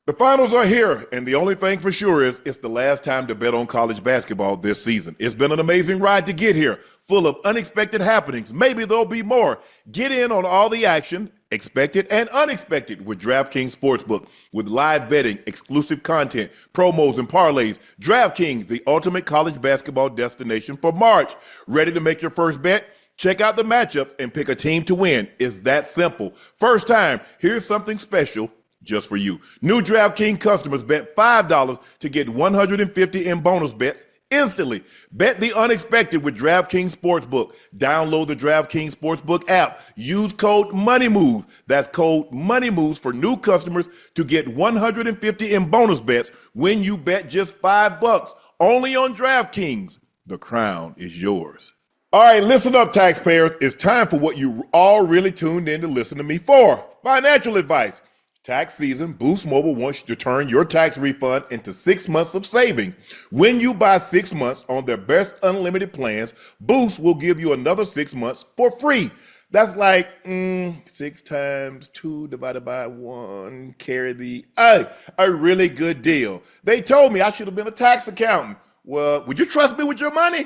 The finals are here, and the only thing for sure is it's the last time to bet on college basketball this season. It's been an amazing ride to get here, full of unexpected happenings. Maybe there'll be more. Get in on all the action, expected and unexpected, with DraftKings Sportsbook. With live betting, exclusive content, promos, and parlays, DraftKings, the ultimate college basketball destination for March. Ready to make your first bet? Check out the matchups and pick a team to win. It's that simple. First time, here's something special just for you. New DraftKings customers bet $5 to get $150 in bonus bets instantly. Bet the unexpected with DraftKings Sportsbook. Download the DraftKings Sportsbook app. Use code MONEYMOVES. That's code MONEYMOVES for new customers to get $150 in bonus bets when you bet just $5. Only on DraftKings. The crown is yours. All right, listen up, taxpayers. It's time for what you all really tuned in to listen to me for. Financial advice. Tax season, Boost Mobile wants you to turn your tax refund into 6 months of saving. When you buy 6 months on their best unlimited plans, Boost will give you another 6 months for free. That's like 6 times 2 divided by 1, carry the, a really good deal. They told me I should have been a tax accountant. Well, would you trust me with your money?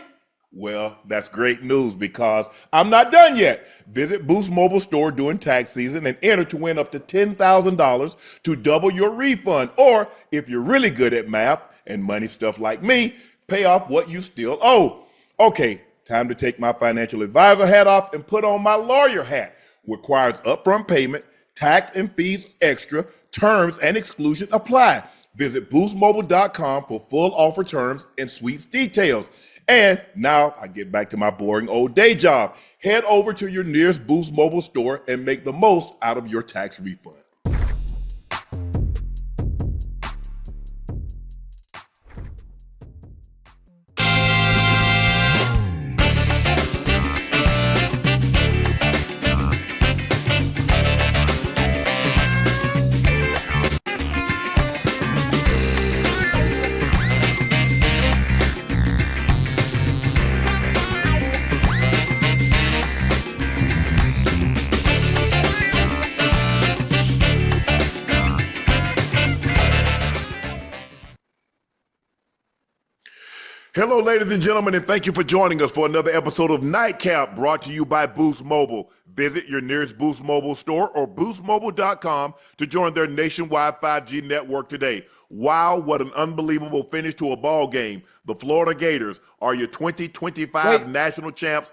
Well, that's great news because I'm not done yet. Visit Boost Mobile store during tax season and enter to win up to $10,000 to double your refund. Or if you're really good at math and money stuff like me, pay off what you still owe. Okay, time to take my financial advisor hat off and put on my lawyer hat. Requires upfront payment, tax and fees extra, terms and exclusion apply. Visit boostmobile.com for full offer terms and sweeps details. And now I get back to my boring old day job. Head over to your nearest Boost Mobile store and make the most out of your tax refund. Hello, ladies and gentlemen, and thank you for joining us for another episode of Nightcap, brought to you by Boost Mobile. Visit your nearest Boost Mobile store or boostmobile.com to join their nationwide 5G network today. Wow, what an unbelievable finish to a ball game. The Florida Gators are your 2025 national champs.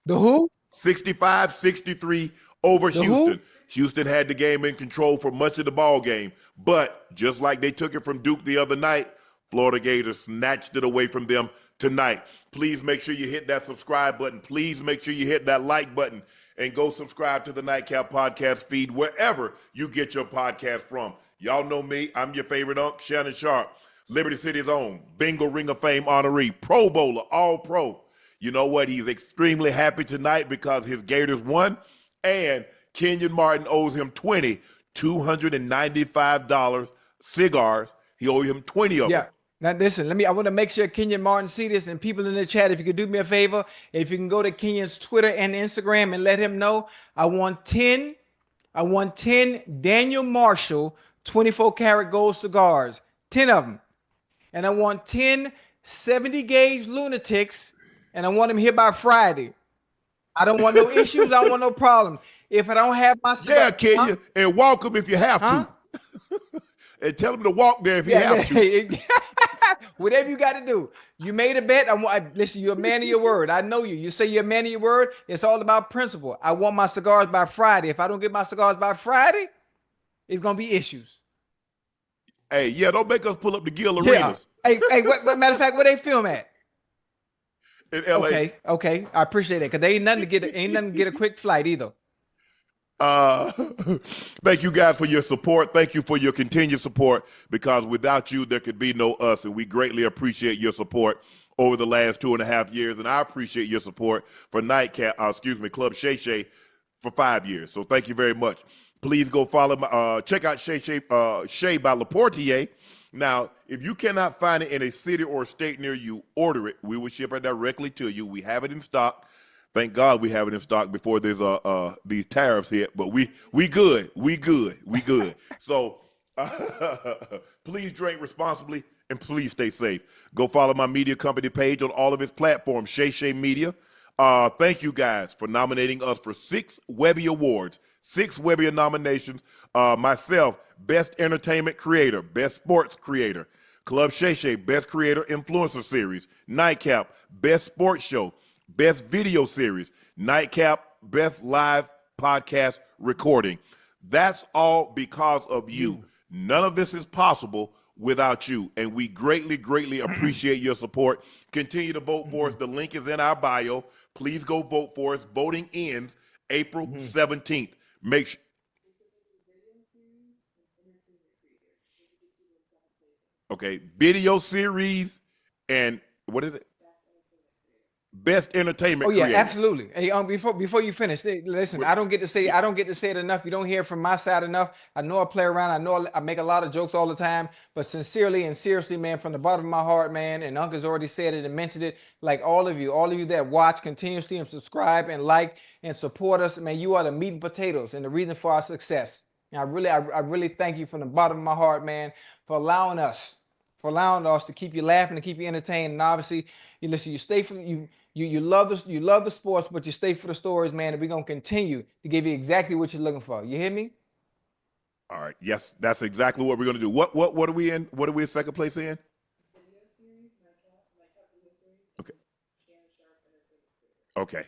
The who? 65-63 over Houston. Who? Houston had the game in control for much of the ball game, but just like they took it from Duke the other night, Florida Gators snatched it away from them tonight. Please make sure you hit that subscribe button. Please make sure you hit that like button and go subscribe to the Nightcap podcast feed wherever you get your podcast from. Y'all know me. I'm your favorite Unc, Shannon Sharpe, Liberty City's own Bingo Ring of Fame honoree, Pro Bowler, All Pro. You know what? He's extremely happy tonight because his Gators won, and Kenyon Martin owes him $295 cigars. He owes him 20 of them. Now listen, I want to make sure Kenyon Martin see this, and people in the chat, if you could do me a favor, if you can go to Kenyon's Twitter and Instagram and let him know, I want 10 Daniel Marshall 24 karat gold cigars, 10 of them. And I want 10 70 gauge lunatics, and I want them here by Friday. I don't want no issues. I don't want no problem. If I don't have my cigar, yeah, Kenyon, and walk them if you have to. And tell them to walk there if you have to. Whatever you got to do. You made a bet. Listen, you're a man of your word. I know you. You say you're a man of your word. It's all about principle. I want my cigars by Friday. If I don't get my cigars by Friday, it's going to be issues. Hey, yeah, don't make us pull up the Gill Arenas. Hey, what matter of fact, where they film at? In LA. Okay. I appreciate it, because there ain't nothing to get a quick flight either. Thank you guys for your support. Thank you for your continued support, because without you, there could be no us, and we greatly appreciate your support over the last 2.5 years, and I appreciate your support for Club Shay Shay for 5 years. So thank you very much. Please go follow check out Shay by Laportier. Now, if you cannot find it in a city or state near you, order it. We will ship it directly to you. We have it in stock. Thank God we have it in stock before there's these tariffs hit, but we good. So Please drink responsibly and please stay safe. Go follow my media company page on all of its platforms, Shay Media. Thank you guys for nominating us for 6 Webby Awards, 6 Webby nominations. Myself, Best Entertainment Creator, Best Sports Creator. Club Shay, Best Creator Influencer Series. Nightcap, Best Sports Show. Best Video Series. Nightcap, Best Live Podcast Recording. That's all because of you. None of this is possible without you, and we greatly appreciate your support. Continue to vote for us. The link is in our bio. Please go vote for us. Voting ends April 17th. Make sure. Okay, video series and what is it? Best entertainment. Oh yeah, creator. absolutely. Hey, before you finish, listen, I don't get to say it enough. You don't hear from my side enough. I know I play around. I know I make a lot of jokes all the time, but sincerely and seriously, man, from the bottom of my heart, man, and Unc has already said it and mentioned it, like all of you that watch continuously and subscribe and like and support us, man, you are the meat and potatoes and the reason for our success. And I really thank you from the bottom of my heart, man, for allowing us to keep you laughing, to keep you entertained, and obviously, you listen, you stay for you love the sports, but you stay for the stories, man. And we're gonna continue to give you exactly what you're looking for. You hear me? All right. Yes, that's exactly what we're gonna do. What are we in? What are we in second place in? Okay. Okay.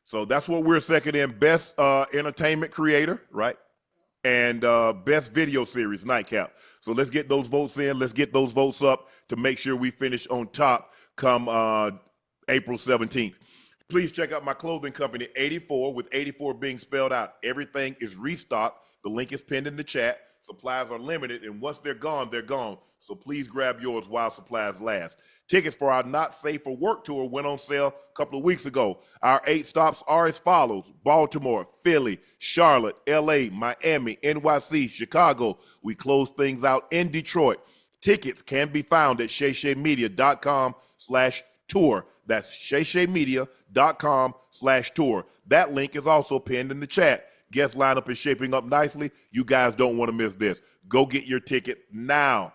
So that's what we're second in. Best entertainment creator, right? And best video series, Nightcap. So let's get those votes in. Let's get those votes up to make sure we finish on top come April 17th. Please check out my clothing company, 84, with 84 being spelled out. Everything is restocked. The link is pinned in the chat. Supplies are limited, and once they're gone, they're gone. So please grab yours while supplies last. Tickets for our Not Safe for Work tour went on sale a couple of weeks ago. Our 8 stops are as follows: Baltimore, Philly, Charlotte, LA, Miami, NYC, Chicago. We close things out in Detroit. Tickets can be found at shayshaymedia.com/tour. That's shayshaymedia.com/tour. That link is also pinned in the chat. Guest lineup is shaping up nicely. You guys don't want to miss this. Go get your ticket now.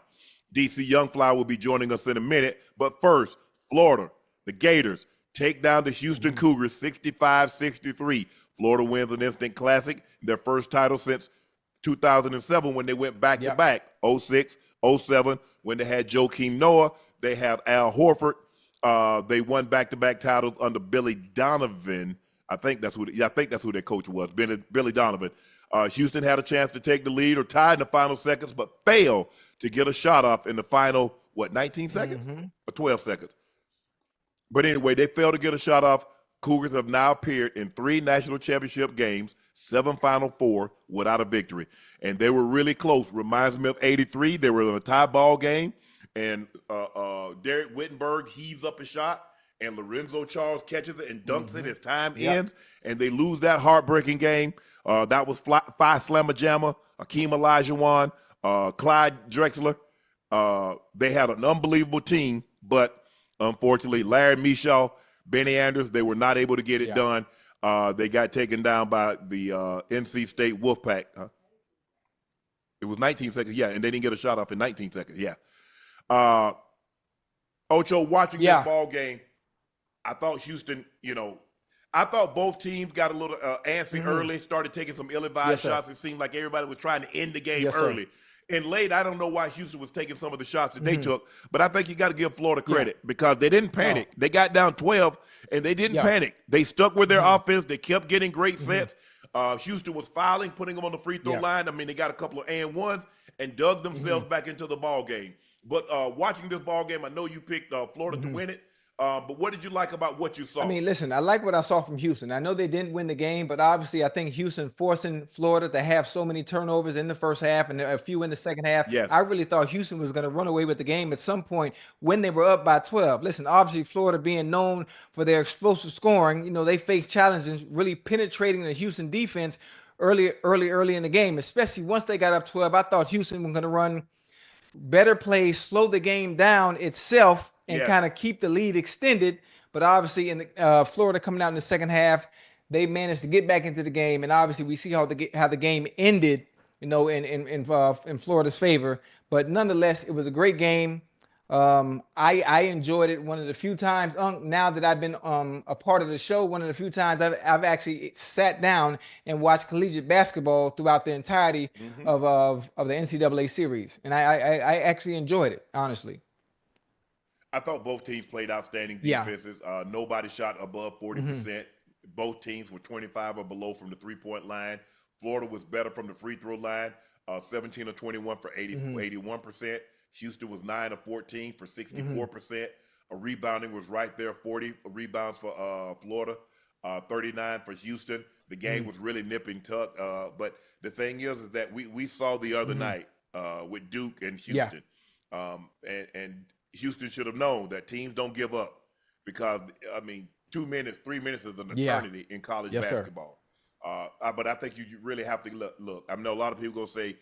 DC Youngfly will be joining us in a minute. But first, Florida, the Gators take down the Houston Cougars 65-63. Florida wins an instant classic, their first title since 2007 when they went back-to-back. 06, 07 when they had Joakim Noah. They had Al Horford. They won back-to-back titles under Billy Donovan. I think that's who their coach was, Billy Donovan. Houston had a chance to take the lead or tie in the final seconds, but failed to get a shot off in the final, 19 seconds or 12 seconds. But anyway, they failed to get a shot off. Cougars have now appeared in 3 national championship games, 7 Final Four without a victory. And they were really close. Reminds me of 83. They were in a tie ball game, and Derek Wittenberg heaves up a shot, and Lorenzo Charles catches it and dunks it as time ends, and they lose that heartbreaking game. That was Phi Slamma Jamma, Akeem Olajuwon, Clyde Drexler. They had an unbelievable team, but unfortunately, Larry Michaud, Benny Anders, they were not able to get it done. They got taken down by the NC State Wolfpack. It was 19 seconds, and they didn't get a shot off in 19 seconds, Ocho, watching this ball game, I thought Houston, I thought both teams got a little antsy early, started taking some ill-advised shots. It seemed like everybody was trying to end the game early. And late, I don't know why Houston was taking some of the shots that they took, but I think you got to give Florida credit because they didn't panic. No. They got down 12, and they didn't panic. They stuck with their offense. They kept getting great sets. Houston was fouling, putting them on the free throw line. I mean, they got a couple of and-ones and dug themselves back into the ball game. But watching this ball game, I know you picked Florida to win it. But what did you like about what you saw? I mean, listen, I like what I saw from Houston. I know they didn't win the game, but obviously I think Houston forcing Florida to have so many turnovers in the first half and a few in the second half. Yes. I really thought Houston was going to run away with the game at some point when they were up by 12. Listen, obviously Florida being known for their explosive scoring, they faced challenges really penetrating the Houston defense early in the game, especially once they got up 12. I thought Houston was going to run better plays, slow the game down itself, and kind of keep the lead extended. But obviously in the Florida coming out in the second half, they managed to get back into the game. And obviously we see how the game ended in Florida's favor. But nonetheless, it was a great game. I enjoyed it. One of the few times, now that I've been a part of the show, one of the few times I've actually sat down and watched collegiate basketball throughout the entirety of the NCAA series, and I actually enjoyed it, honestly. I thought both teams played outstanding Yeah. defenses. Nobody shot above 40%. Both teams were 25 or below from the three-point line. Florida was better from the free throw line, 17 or 21 for 81%. Houston was 9 of 14 for 64%. Rebounding was right there, 40 rebounds for Florida, 39 for Houston. The game was really nip and tuck. But the thing is that we saw the other night with Duke and Houston. And Houston should have known that teams don't give up because, I mean, 2 minutes, 3 minutes is an eternity in college basketball. But I think you really have to look. I know a lot of people going to say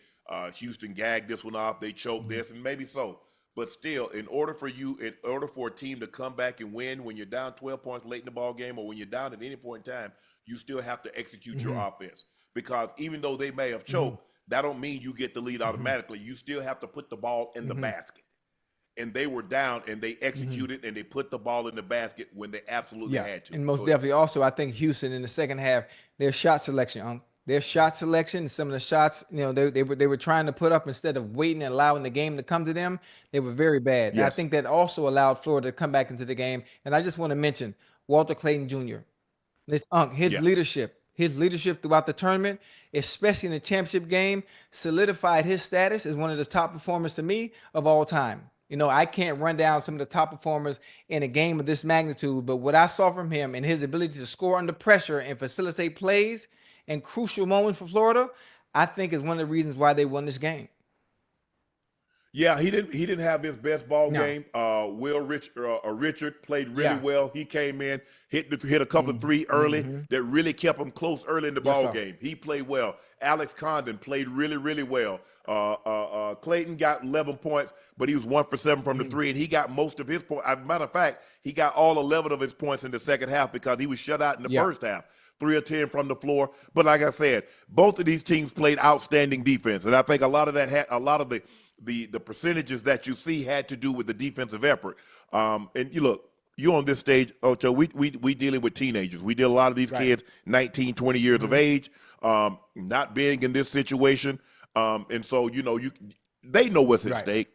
Houston gagged this one off, they choked this, and maybe so. But still, in order for a team to come back and win when you're down 12 points late in the ball game or when you're down at any point in time, you still have to execute your offense. Because even though they may have choked, that don't mean you get the lead automatically. You still have to put the ball in the basket. And they were down, and they executed, and they put the ball in the basket when they absolutely had to. And most definitely also, I think Houston in the second half, their shot selection, their shot selection, some of the shots, they were trying to put up instead of waiting and allowing the game to come to them, they were very bad. And I think that also allowed Florida to come back into the game. And I just want to mention Walter Clayton Jr. His leadership throughout the tournament, especially in the championship game, solidified his status as one of the top performers to me of all time. I can't run down some of the top performers in a game of this magnitude, but what I saw from him and his ability to score under pressure and facilitate plays in crucial moments for Florida, I think is one of the reasons why they won this game. Yeah, he didn't have his best ball game. Richard played really well. He came in, hit a couple of three early that really kept him close early in the ball game. He played well. Alex Condon played really, really well. Clayton got 11 points, but he was 1 for 7 from the three, and he got most of his points. As a matter of fact, he got all 11 of his points in the second half because he was shut out in the first half. 3 or 10 from the floor. But like I said, both of these teams played outstanding defense, and I think a lot of the percentages that you see had to do with the defensive effort. And you on this stage, Ocho, we dealing with teenagers. We deal a lot of these kids, 19, 20 years of age, not being in this situation. And so, they know what's at stake.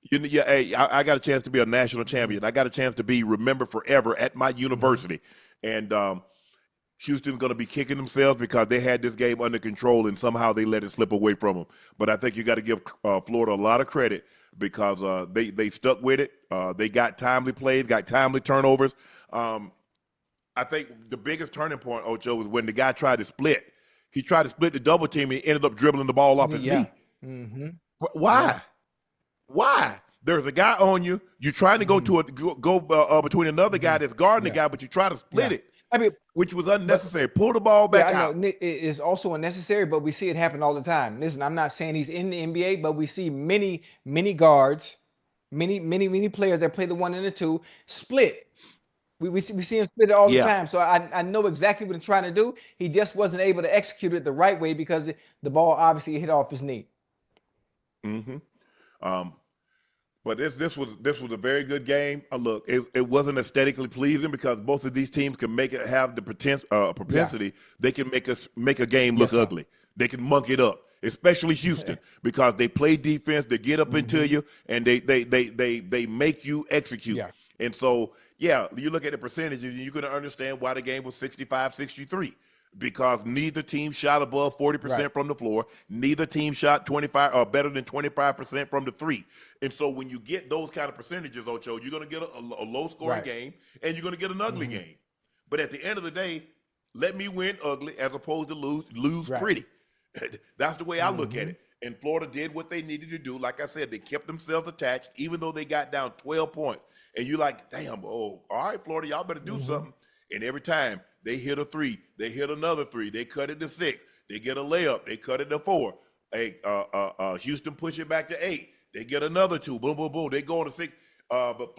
Hey, I got a chance to be a national champion. I got a chance to be remembered forever at my university. And Houston's going to be kicking themselves because they had this game under control and somehow they let it slip away from them. But I think you got to give Florida a lot of credit because they stuck with it. They got timely plays, got timely turnovers. I think the biggest turning point, Ocho, was when the guy tried to split. He tried to split the double team and he ended up dribbling the ball off his knee. Why? Yeah. Why? There's a guy on you. You're trying to go between another guy that's guarding the guy, but you try to split it. I mean, which was unnecessary. Pull the ball back out. I know. It is also unnecessary, but we see it happen all the time. Listen, I'm not saying he's in the NBA, but we see many guards, many players that play the 1 and the 2 split. We see him split it all the time. So I know exactly what he's trying to do. He just wasn't able to execute it the right way because the ball obviously hit off his knee. But this was a very good game. Look, it wasn't aesthetically pleasing because both of these teams can have the propensity. They can make a game look ugly. They can monk it up, especially Houston, because they play defense. They get up into you and they make you execute. And so you look at the percentages and you're going to understand why the game was 65-63. Because neither team shot above 40% from the floor. Neither team shot 25 or better than 25% from the three. And so when you get those kind of percentages, Ocho, you're going to get a low-scoring game and you're going to get an ugly game. But at the end of the day, let me win ugly as opposed to lose pretty. That's the way I look at it. And Florida did what they needed to do. Like I said, they kept themselves attached even though they got down 12 points. And you're like, damn, all right, Florida, y'all better do something. And every time they hit a 3, they hit another 3, they cut it to 6, they get a layup, they cut it to 4. Houston push it back to 8, they get another 2, boom, boom, boom, they go on to 6. But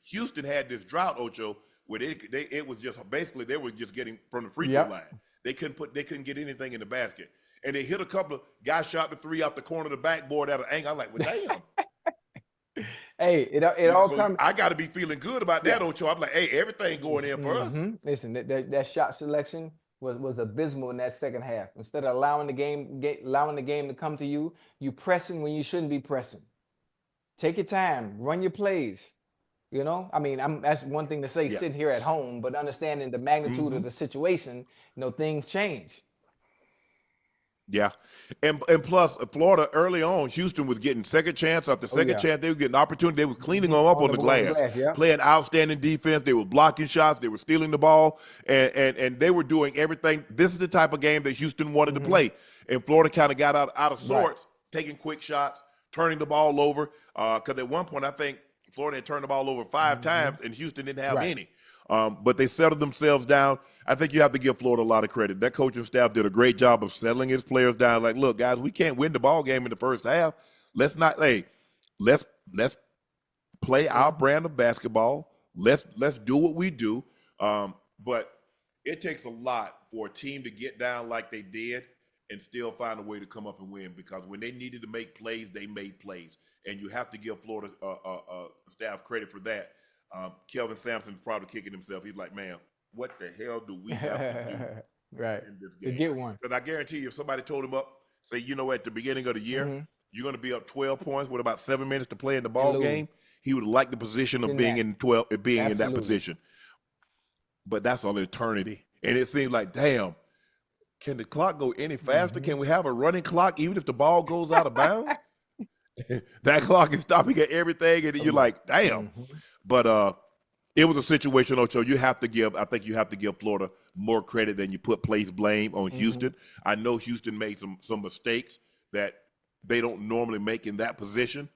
Houston had this drought, Ocho, where it was just basically they were just getting from the free throw line. They couldn't get anything in the basket. and they hit a couple of guys shot the three out the corner of the backboard at an angle. I'm like, well, damn. Hey, it all comes. I got to be feeling good about that, Ocho. I'm like, hey, everything going in for us. Listen, that shot selection was abysmal in that second half. Instead of allowing the game to come to you, you pressing when you shouldn't be pressing. Take your time, run your plays. You know, I mean, that's one thing to say sitting here at home, but understanding the magnitude of the situation, things change. Yeah, and plus Florida early on, Houston was getting second chance after second chance. They were getting opportunity. They were cleaning them up on the glass, playing outstanding defense. They were blocking shots. They were stealing the ball, and they were doing everything. This is the type of game that Houston wanted to play, and Florida kind of got out of sorts, taking quick shots, turning the ball over. Because at one point, I think Florida had turned the ball over 5 times, and Houston didn't have any. But they settled themselves down. I think you have to give Florida a lot of credit. That coaching staff did a great job of settling his players down. Like, look, guys, we can't win the ball game in the first half. Let's play our brand of basketball. Let's do what we do. But it takes a lot for a team to get down like they did and still find a way to come up and win, because when they needed to make plays, they made plays. And you have to give Florida staff credit for that. Kelvin Sampson's probably kicking himself. He's like, man, what the hell do we have to do in this game? To get one. Because I guarantee you, if somebody told him up, say, at the beginning of the year, you're going to be up 12 points with about 7 minutes to play in the ball game, he would like the position of being in that position. But that's all eternity. And it seems like, damn, can the clock go any faster? Can we have a running clock even if the ball goes out of bounds? That clock is stopping at everything, and you're like, damn. But it was a situation, Ocho. I think you have to give Florida more credit than you place blame on Houston. I know Houston made some mistakes that they don't normally make in that position,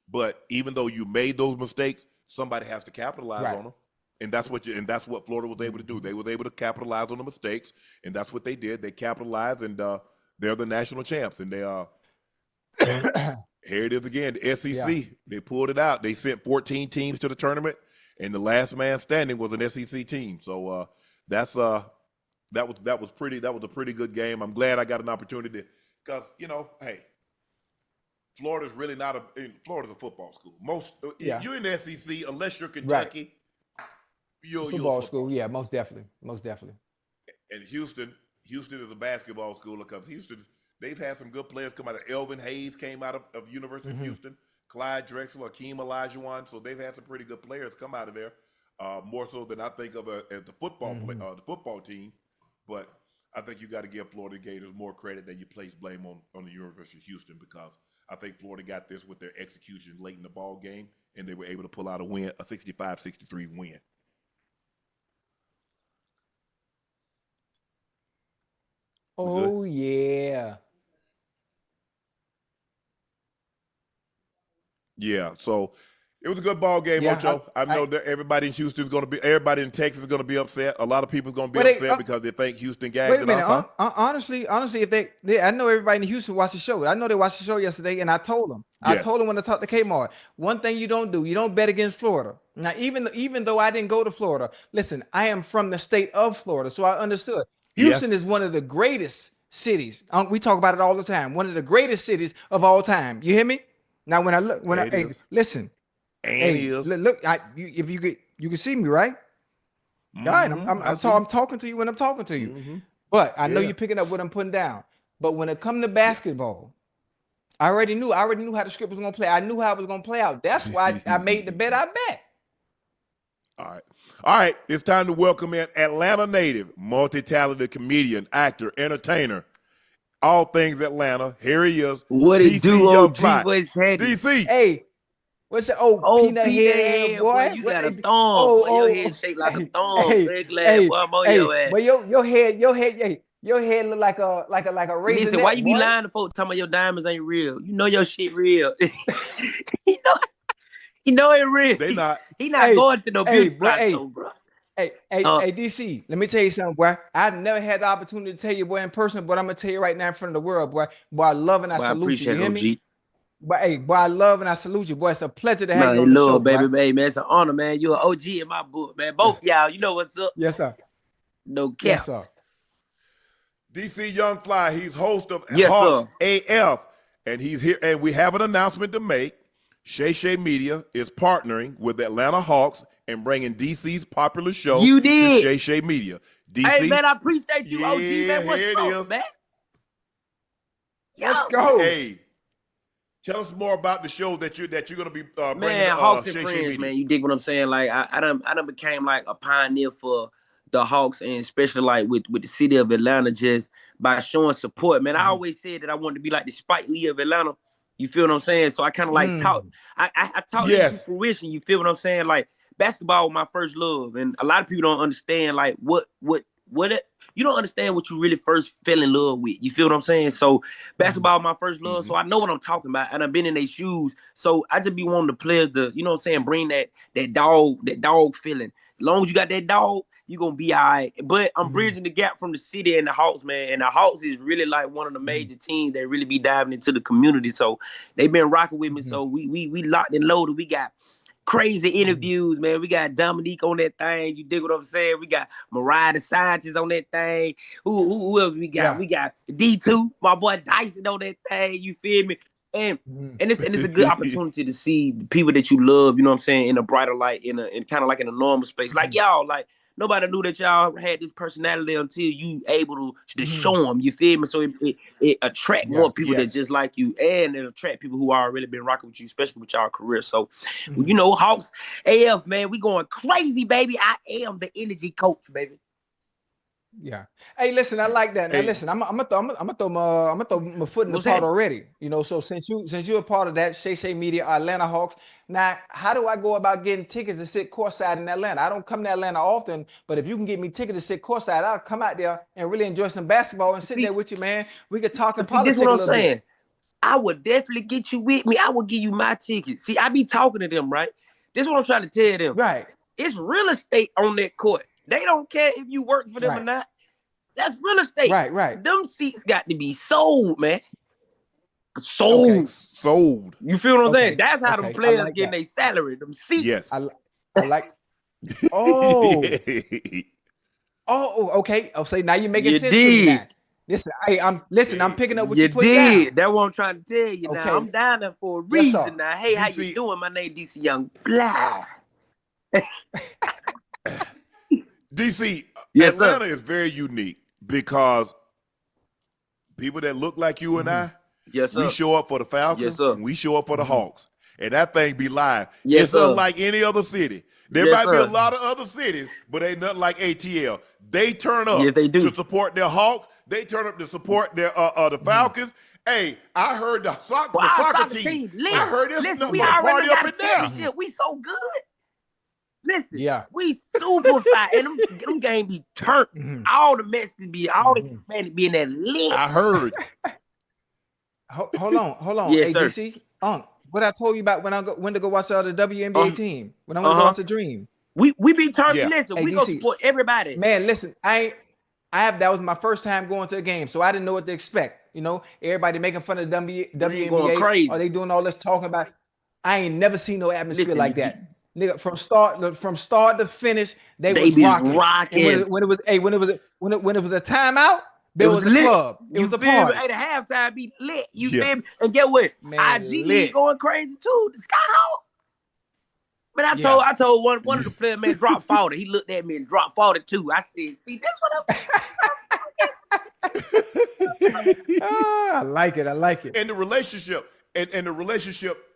but even though you made those mistakes, somebody has to capitalize on them, and that's what Florida was able to do. They was able to capitalize on the mistakes, and that's what they did. They capitalized, and they're the national champs, and they are. Here it is again, the SEC. They pulled it out. They sent 14 teams to the tournament, and the last man standing was an SEC team. So that was a pretty good game. I'm glad I got an opportunity because hey, Florida's really Florida's a football school. You're in the SEC unless you're Kentucky. You're a football school. Yeah, most definitely. And Houston is a basketball school because they've had some good players come out of Elvin Hayes came out of University of Houston, Clyde Drexel, Akeem Olajuwon. So they've had some pretty good players come out of there, more so than I think of as the football the football team. But I think you got to give Florida Gators more credit than you place blame on the University of Houston, because I think Florida got this with their execution late in the ball game, and they were able to pull out a 65-63 win. Oh, yeah. Yeah, so it was a good ball game, Ocho. I know that everybody in Houston is going to be, everybody in Texas is going to be upset. A lot of people are going to be upset because they think Houston gagged it. Wait a minute. Honestly, if I know everybody in Houston watched the show. I know they watched the show yesterday, and I told them. I told them when I talked to Kmart, one thing you don't do, you don't bet against Florida. Now, even though I didn't go to Florida, listen, I am from the state of Florida, so I understood. Houston is one of the greatest cities. We talk about it all the time. One of the greatest cities of all time. You hear me? Now, listen. Look, if you can see me, right? God, I'm talking to you when I'm talking to you. But I know you're picking up what I'm putting down. But when it comes to basketball, I already knew how the script was going to play. I knew how it was going to play out. That's why I made the bet I bet. All right. It's time to welcome in Atlanta native, multi-talented comedian, actor, entertainer, all things Atlanta. Here he is. What it do, OG? What's happening? DC. Hey, what's that? Peanut head, boy. You got a thong. Your head shaped like a thong. Big lad, boy, I'm on your ass. But your head look like a raisin. Listen, why you be lying to folks talking about your diamonds ain't real? You know your shit real. You know it real. They not. He not going to no beauty spot, bro. Hey, DC, let me tell you something, boy. I've never had the opportunity to tell you, boy, in person, but I'm gonna tell you right now in front of the world, boy. Boy, I love and I salute you. You hear me? Boy, I love and I salute you, boy. It's a pleasure to have you on the show, baby, boy. Hey, man, it's an honor, man. You're an OG in my book, man. Both y'all, you know what's up. Yes, sir. No cap. Yes, sir. DC Young Fly, he's host of Yes, Hawks sir. AF, and he's here. And we have an announcement to make. Shay Media is partnering with Atlanta Hawks and bringing DC's popular show You to did. Shay Media. DC, Hey, man, I appreciate you, OG, yeah, man. What's here it up, is. man? Let's Yo. go. Hey, tell us more about the show that you're gonna be bringing Man, to Hawks and Shay friends, Media. man. You dig what I'm saying? Like I done became like a pioneer for the Hawks, and especially like with the city of Atlanta, just by showing support. Man, I always said that I wanted to be like the Spike Lee of Atlanta. You feel what I'm saying? So I kind of like talk. I talk into fruition. You feel what I'm saying? Like basketball was my first love, and a lot of people don't understand like what you don't understand what you really first fell in love with. You feel what I'm saying? So basketball my first love, so I know what I'm talking about, and I've been in their shoes. So I just be wanting the players to, you know what I'm saying, bring that dog feeling. As long as you got that dog, you're gonna be all right. But I'm bridging the gap from the city and the Hawks, man. And the Hawks is really like one of the major teams that really be diving into the community. So they've been rocking with me. So we locked and loaded. We got crazy interviews, man. We got Dominique on that thing. You dig what I'm saying? We got Mariah the Scientist on that thing. Who else we got? Yeah. We got D2, my boy Dyson on that thing. You feel me? And it's a good opportunity to see the people that you love, you know what I'm saying, in a brighter light, in kind of like in a normal space. Like y'all, like nobody knew that y'all had this personality until you able to show them. You feel me? So it attract more people that just like you, and it attract people who already been rocking with you, especially with y'all career. So you know, Hawks AF, man, we going crazy, baby. I am the energy coach, baby. Yeah. Hey, listen, I like that. Now, listen, I'm gonna throw my foot in the pot already. You know, so since you're a part of that Shay Media Atlanta Hawks, now how do I go about getting tickets to sit courtside in Atlanta? I don't come to Atlanta often, but if you can get me tickets to sit courtside, I'll come out there and really enjoy some basketball and sit there with you, man. We could talk and politics this what a I'm little saying. bit. I would definitely get you with me. I will give you my tickets. See, I be talking to them, right? This is what I'm trying to tell them. Right. It's real estate on that court. They don't care if you work for them or not. That's real estate. Right. Them seats got to be sold, man. Sold. Okay. Sold. You feel what I'm saying? That's how them players like getting their salary. Them seats. Yes. I like. Oh. Okay. I'll say now you're making sense to me now. Listen, I'm picking up what you put down. That's what I'm trying to tell you. Now I'm down there for a reason. Now, hey, how you doing? My name DC Young Fly. DC, yes, Atlanta is very unique because people that look like you and I, we show up for the Falcons and we show up for the Hawks. And that thing be live. It's unlike any other city. There might be a lot of other cities, but ain't nothing like ATL. They turn up to support their Hawks. They turn up to support their the Falcons. Hey, I heard the soccer team. I heard this we party already up got in there. Shit. We so good. Listen, we super fire, and them game be turned. All the Mexicans be, all the Hispanic be in that lit. I heard. Hold on. Yes, hey, sir. DC, what I told you about when to go watch the WNBA team, when I want to go watch the Dream. We be turned. Listen, hey, we DC, go support everybody. Man, listen, that was my first time going to a game, so I didn't know what to expect. You know, everybody making fun of the WNBA. Going crazy. Are they doing all this talking about? I ain't never seen no atmosphere like that. Nigga, from start to finish, they was rocking. And when it was a timeout, there was a club. It was a party. At the halftime, be lit. You feel me? And get what? Man, IG League going crazy too. The Skyhawk. But I told one of the players, man, drop 40. He looked at me and dropped 40 too. I said, see, that's what I like it. And the relationship,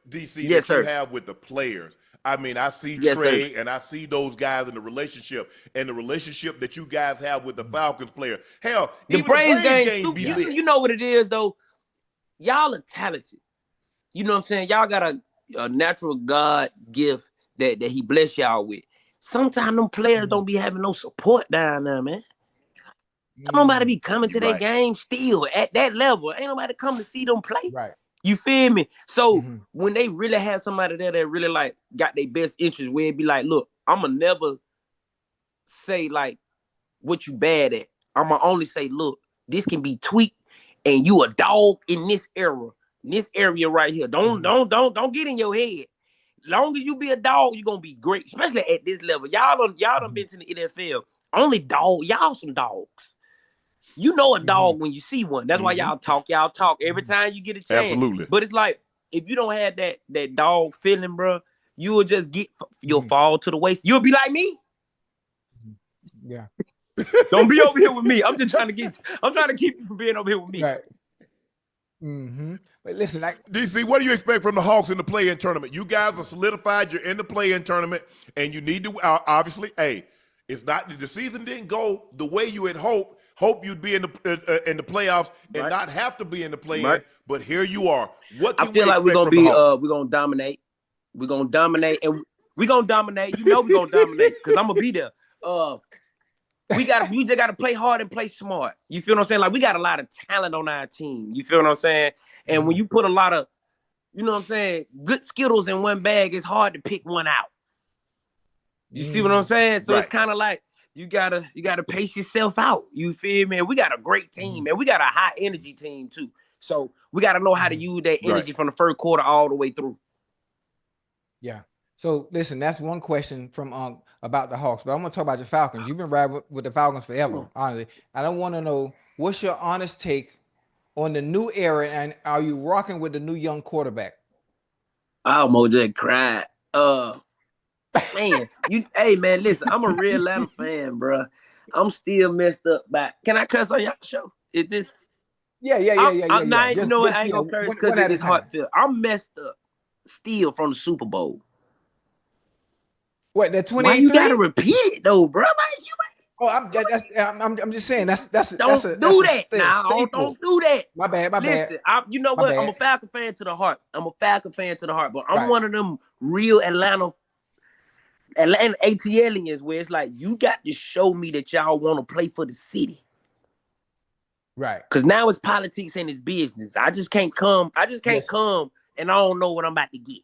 DC, yes, that you have with the players. I mean, I see Trey and I see those guys in the relationship, and the relationship that you guys have with the Falcons player. Hell, the Braves game be lit. You know what it is, though? Y'all are talented. You know what I'm saying? Y'all got a natural God gift that he bless y'all with. Sometimes them players don't be having no support down there, man. Don't nobody be coming to their game still at that level. Ain't nobody come to see them play. Right. You feel me? So when they really have somebody there that really like got their best interest, where it be like, look, I'ma never say like what you bad at. I'ma only say, look, this can be tweaked, and you a dog in this area right here. Don't get in your head. Long as you be a dog, you're gonna be great, especially at this level. Y'all done been to the NFL. Only dog, y'all some dogs. You know a dog when you see one. That's why y'all talk every time you get a chance. Absolutely. But it's like, if you don't have that dog feeling, bro, you will just you'll fall to the waist. You'll be like me. Yeah. Don't be over here with me. I'm trying to keep you from being over here with me. Right. But listen, DC, what do you expect from the Hawks in the play-in tournament? You guys are solidified. You're in the play-in tournament, and you need to obviously. Hey, it's not the season didn't go the way you had hoped. Hope you'd be in the playoffs and not have to be in the play-in. But here you are. What can I feel we like we're expect gonna from the Hawks? we're gonna dominate. We're gonna dominate, and we're gonna dominate. You know we're gonna dominate because I'm gonna be there. We just gotta play hard and play smart. You feel what I'm saying? Like, we got a lot of talent on our team. You feel what I'm saying? And when you put a lot of, you know what I'm saying, good Skittles in one bag, it's hard to pick one out. You see what I'm saying? So it's kind of like you gotta pace yourself out. You feel me? We got a great team, and we got a high energy team too. So we gotta know how to use that energy from the first quarter all the way through. Yeah. So listen, that's one question from about the Hawks, but I'm gonna talk about your Falcons. You've been riding with the Falcons forever, honestly. I don't want to know what's your honest take on the new era, and are you rocking with the new young quarterback? I almost just cried. Man, hey man, listen, I'm a real Atlanta fan, bro. I'm still messed up by. Can I cuss on y'all show? Is this? Yeah. I'm not. You know what? I ain't gonna curse because it's heartfelt. I'm messed up still from the Super Bowl. What, that 28? Why you gotta repeat it though, bro? I'm just saying don't do that now. Don't do that. My bad. Listen, you know what? I'm a Falcon fan to the heart. But I'm one of them real Atlanta ATLians where it's like, you got to show me that y'all want to play for the city. Right. Because now it's politics and it's business. I just can't come and I don't know what I'm about to get.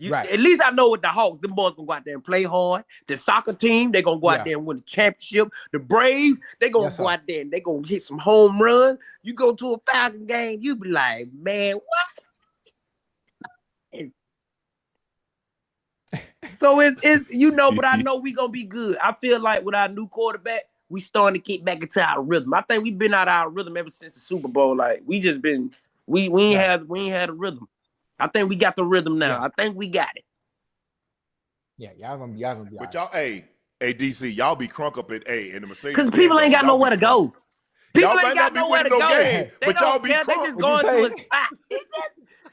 At least I know what the Hawks, them boys gonna go out there and play hard. The soccer team, they gonna go out there and win the championship. The Braves, they gonna go out there and they gonna hit some home runs. You go to a Falcon game, you be like, man, what? So it's but I know we gonna be good. I feel like with our new quarterback, we starting to get back into our rhythm. I think we've been out of our rhythm ever since the Super Bowl. Like, we just been we ain't had a rhythm. I think we got the rhythm now. I think we got it. Yeah, y'all gonna be. But y'all, hey, DC, y'all be crunk up at in the Mercedes. Because people ain't got nowhere to go. People ain't got nowhere to go. But y'all be crunk. They just going to a spot.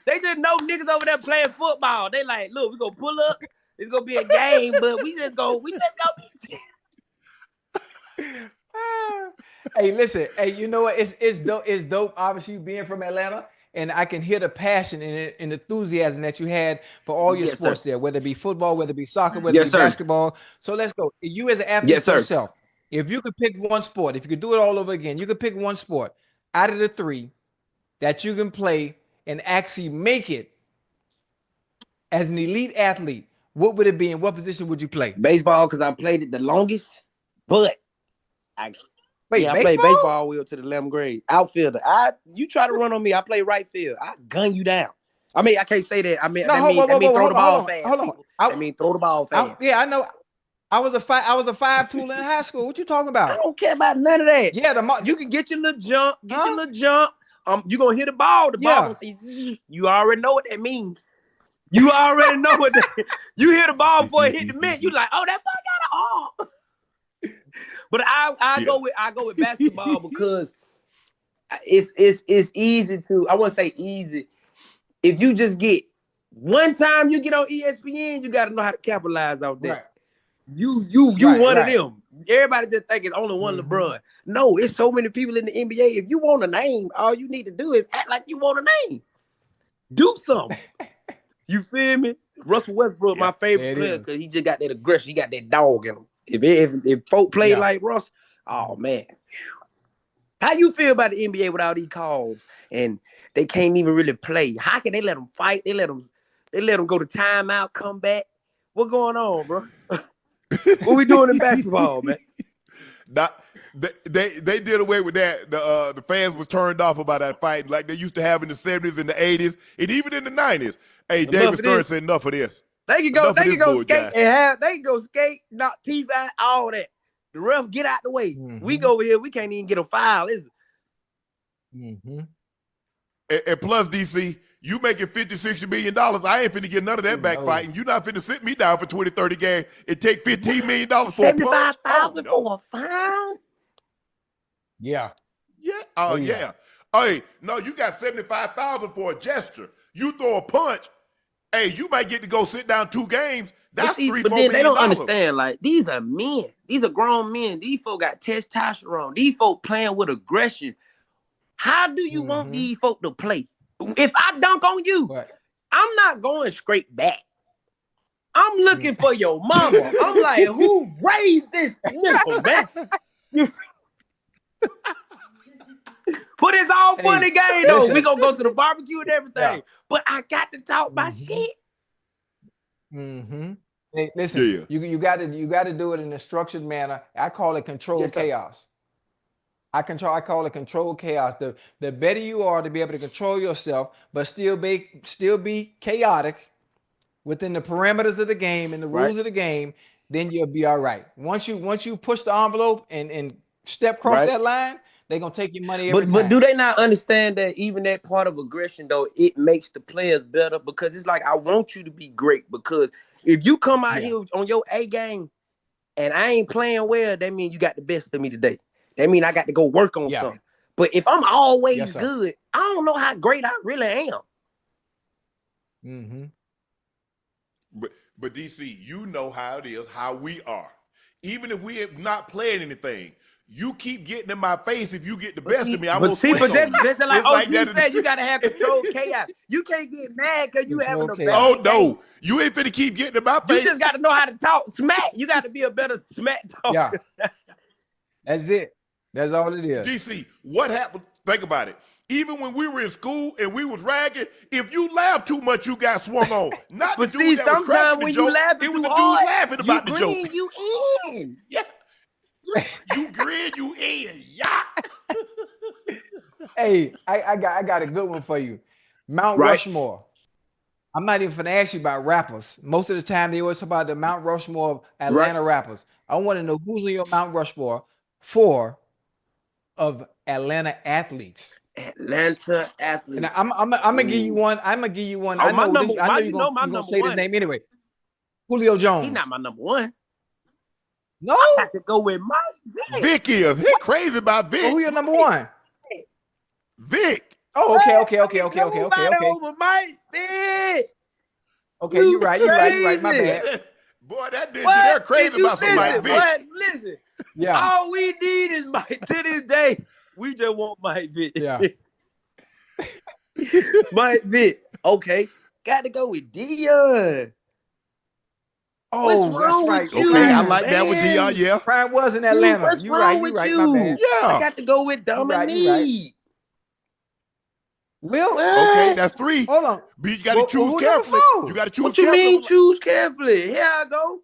They just know niggas over there playing football. They like, look, we gonna pull up. It's gonna be a game, but we just go be Hey, listen. Hey, you know what? It's dope. It's dope. Obviously, being from Atlanta. And I can hear the passion and enthusiasm that you had for all your sports there, whether it be football, whether it be soccer, whether it be basketball. So let's go. You as an athlete yourself, if you could pick one sport, if you could do it all over again, you could pick one sport out of the three that you can play and actually make it as an elite athlete, what would it be and what position would you play? Baseball, because I played it the longest, but I played baseball all the way up to the 11th grade. Outfielder. You try to run on me, I play right field. I gun you down. I mean, I can't say that. I mean, throw the ball fast. Hold on. I mean, throw the ball fast. I know. I was a 5 tool in high school. What you talking about? I don't care about none of that. Yeah, you can get your little jump. You gonna hit the ball. The ball gonna say, you already know what that means. You already know what that. You hit the ball before it hit the mitt. You like, oh, that boy got an arm. But I go with basketball because it's easy to, I wouldn't say easy. If you just get one time you get on ESPN, you got to know how to capitalize on that. Right. You one of them. Everybody just think it's only one LeBron. No, it's so many people in the NBA. If you want a name, all you need to do is act like you want a name. Do something. You feel me? Russell Westbrook, my favorite player, because he just got that aggression. He got that dog in him. If folk play like Russ, oh man. How you feel about the NBA with all these calls and they can't even really play? How can they let them fight? They let them go to timeout, come back. What going on, bro? What we doing in basketball, man? They did away with that. The fans was turned off about that fight like they used to have in the 70s and the 80s and even in the 90s. Hey, David Stern said enough of this. They can go skate and have, they can go skate, knock teeth out, all that. The ref get out the way. Mm-hmm. We go over here. We can't even get a foul. Mm-hmm. And plus, DC, you making $50-60 million. I ain't finna get none of that backfighting. You not finna sit me down for 20-30 games and take $15 million for $75,000 for a fine. Yeah. Yeah. Oh, yeah. Hey, no, you got $75,000 for a gesture. You throw a punch. Hey, you might get to go sit down 2 games. That's $3-4 but then million. They don't understand. Like, these are men. These are grown men. These folk got testosterone. These folk playing with aggression. How do you want these folk to play? If I dunk on you, I'm not going straight back. I'm looking for your mama. I'm like, who raised this nigga, man? But it's all funny game, though. We gonna go to the barbecue and everything. Yeah. But I got to talk my shit. Mm-hmm. Hey, listen, you got to do it in a structured manner. I call it controlled chaos. I call it controlled chaos. The better you are to be able to control yourself, but still be chaotic within the parameters of the game and the rules of the game, then you'll be all right. Once you push the envelope and step across that line, they're gonna take your money every time. But do they not understand that even that part of aggression, though, it makes the players better? Because it's like, I want you to be great. Because if you come out here on your A game and I ain't playing well, that means you got the best of me today. That means I got to go work on something. But if I'm always good, I don't know how great I really am. Mm-hmm. But DC, you know how it is, how we are. Even if we are not playing anything, you keep getting in my face. If you get the best of me, I'm gonna swing on you. That's like OG said, you gotta have controlled chaos. You can't get mad because you having a bad Oh no, you ain't finna keep getting in my face. You just gotta know how to talk smack. You got to be a better smack talker. Yeah, that's it. That's all it is. DC, what happened? Think about it. Even when we were in school and we was ragging, if you laugh too much, you got swung on. Not but the see, dude that was cracking the when joke, you laughing it was too the hard, dude laughing about the joke. You in. Yeah. You grin, you in. Yeah. Hey, I got a good one for you. Mount Rushmore. I'm not even finna ask you about rappers. Most of the time, they always talk about the Mount Rushmore of Atlanta rappers. I want to know who's on your Mount Rushmore of Atlanta athletes. Atlanta athletes. And I'm gonna give you one. I'm gonna give you one. I know you're gonna say this name anyway. Julio Jones. He's not my number one. No, I have to go with Mike Vick. Vic is. He crazy about Vic. Oh, who your number one? Vic. Oh, okay. Over Mike Vick. Okay, you're right. My bad. Boy, that bitch, they're crazy about some Mike Vick. But listen, all we need is Mike. To this day, we just want Mike Vick. Yeah. Mike Vick. Okay, got to go with Dion. Oh, that's right. Okay, I like that with Dion. Yeah, Prime was in Atlanta. You right. My bad. Yeah, I got to go with Dominique. Will? Okay, that's 3. Hold on. But you got to choose carefully. You got to choose carefully. What you mean choose carefully? Here I go.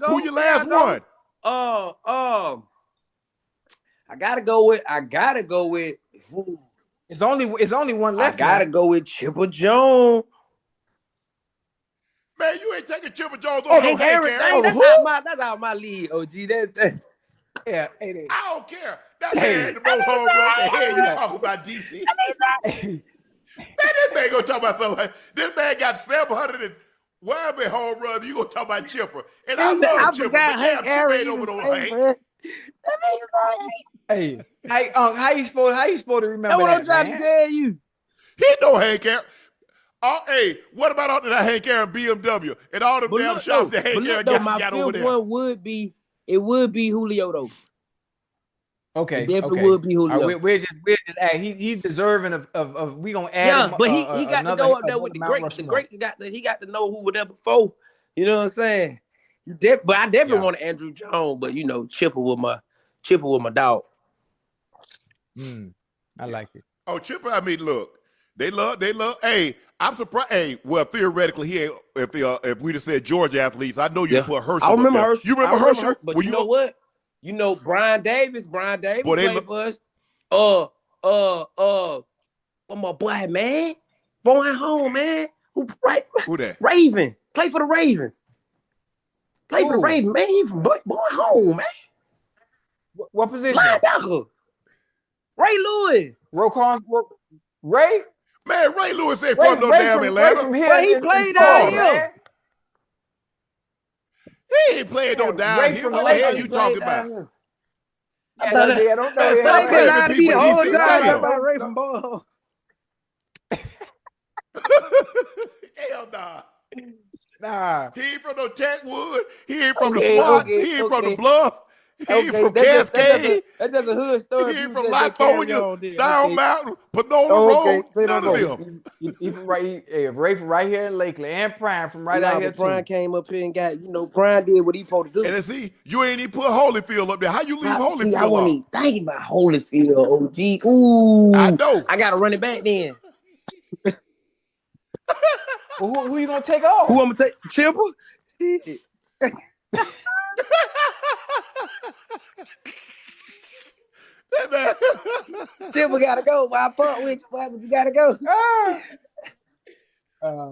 Who your last one? I gotta go with. It's only one left. I gotta go with Chipper Jones. Man, you ain't taking Chipper Jones over no Hank Aaron. That's out my league, OG. That's yeah. I don't care. That man had the most home run. The hell you talking about, DC? Man, this man gonna talk about something. This man got 700 and whatever home runs. You gonna talk about Chipper? And I love Chipper, but damn, Chipper ain't over no Hank. Hey, how you supposed to remember that? What I'm trying to tell you. He know Hank Aaron. Hey, what about all that Hank Aaron BMW and all the damn shops that Hank Aaron got over there? My fifth one would be Julio though. Okay, it definitely would be Julio. Right, we're just he's deserving of we gonna add. Yeah, but he got to go up there with the greats. The greats got to know who were there before. You know what I'm saying? But I definitely want Andrew Jones. But you know, Chipper with my dog. I like it. Oh, Chipper. I mean, look, they love. Hey, I'm surprised. Hey, well, theoretically, if we'd have said Georgia athletes, I know you put Herschel. I remember Herschel. You remember Herschel? But you know what? You know Brian Davis. Brian Davis played for us. What my boy, man? Boy at home, man. Who that? Raven. Play for the Ravens. Play for the Ravens, man. He from boy home, man. What position? Linebacker. Ray Lewis. Ray? Man, Ray Lewis ain't from no damn Atlanta. Ray from here. But he played down here. He ain't playing no down Ray here. from What the hell Lakeland. you talking about? I thought I don't know. Man, stop They been lying to me the People, whole DC, time damn. about Ray from Ball. Hell nah. Nah. He ain't from no Techwood. He ain't from the Okay, SWAT. okay, He ain't from the okay. Bluff. He ain't from that's Cascade. That's just a hood story. He ain't People from just carry Lithonia, on there. Stone Okay. Mountain, Panola Okay, Road. say no None of more. them. He from Ray from right here in Lakeland, and Prime from right out here But Brian too. came up here and got, Brian did what he supposed to do. And then see, you ain't even put Holyfield up there. How you leave I Holyfield wasn't off? even thinking about Holyfield, OG. Ooh. I know. I got to run it back then. Well, who you gonna take off? Who I'm going to take? Chipper? Shit. Chipper got to go. Why I fuck with you? Why you got to go?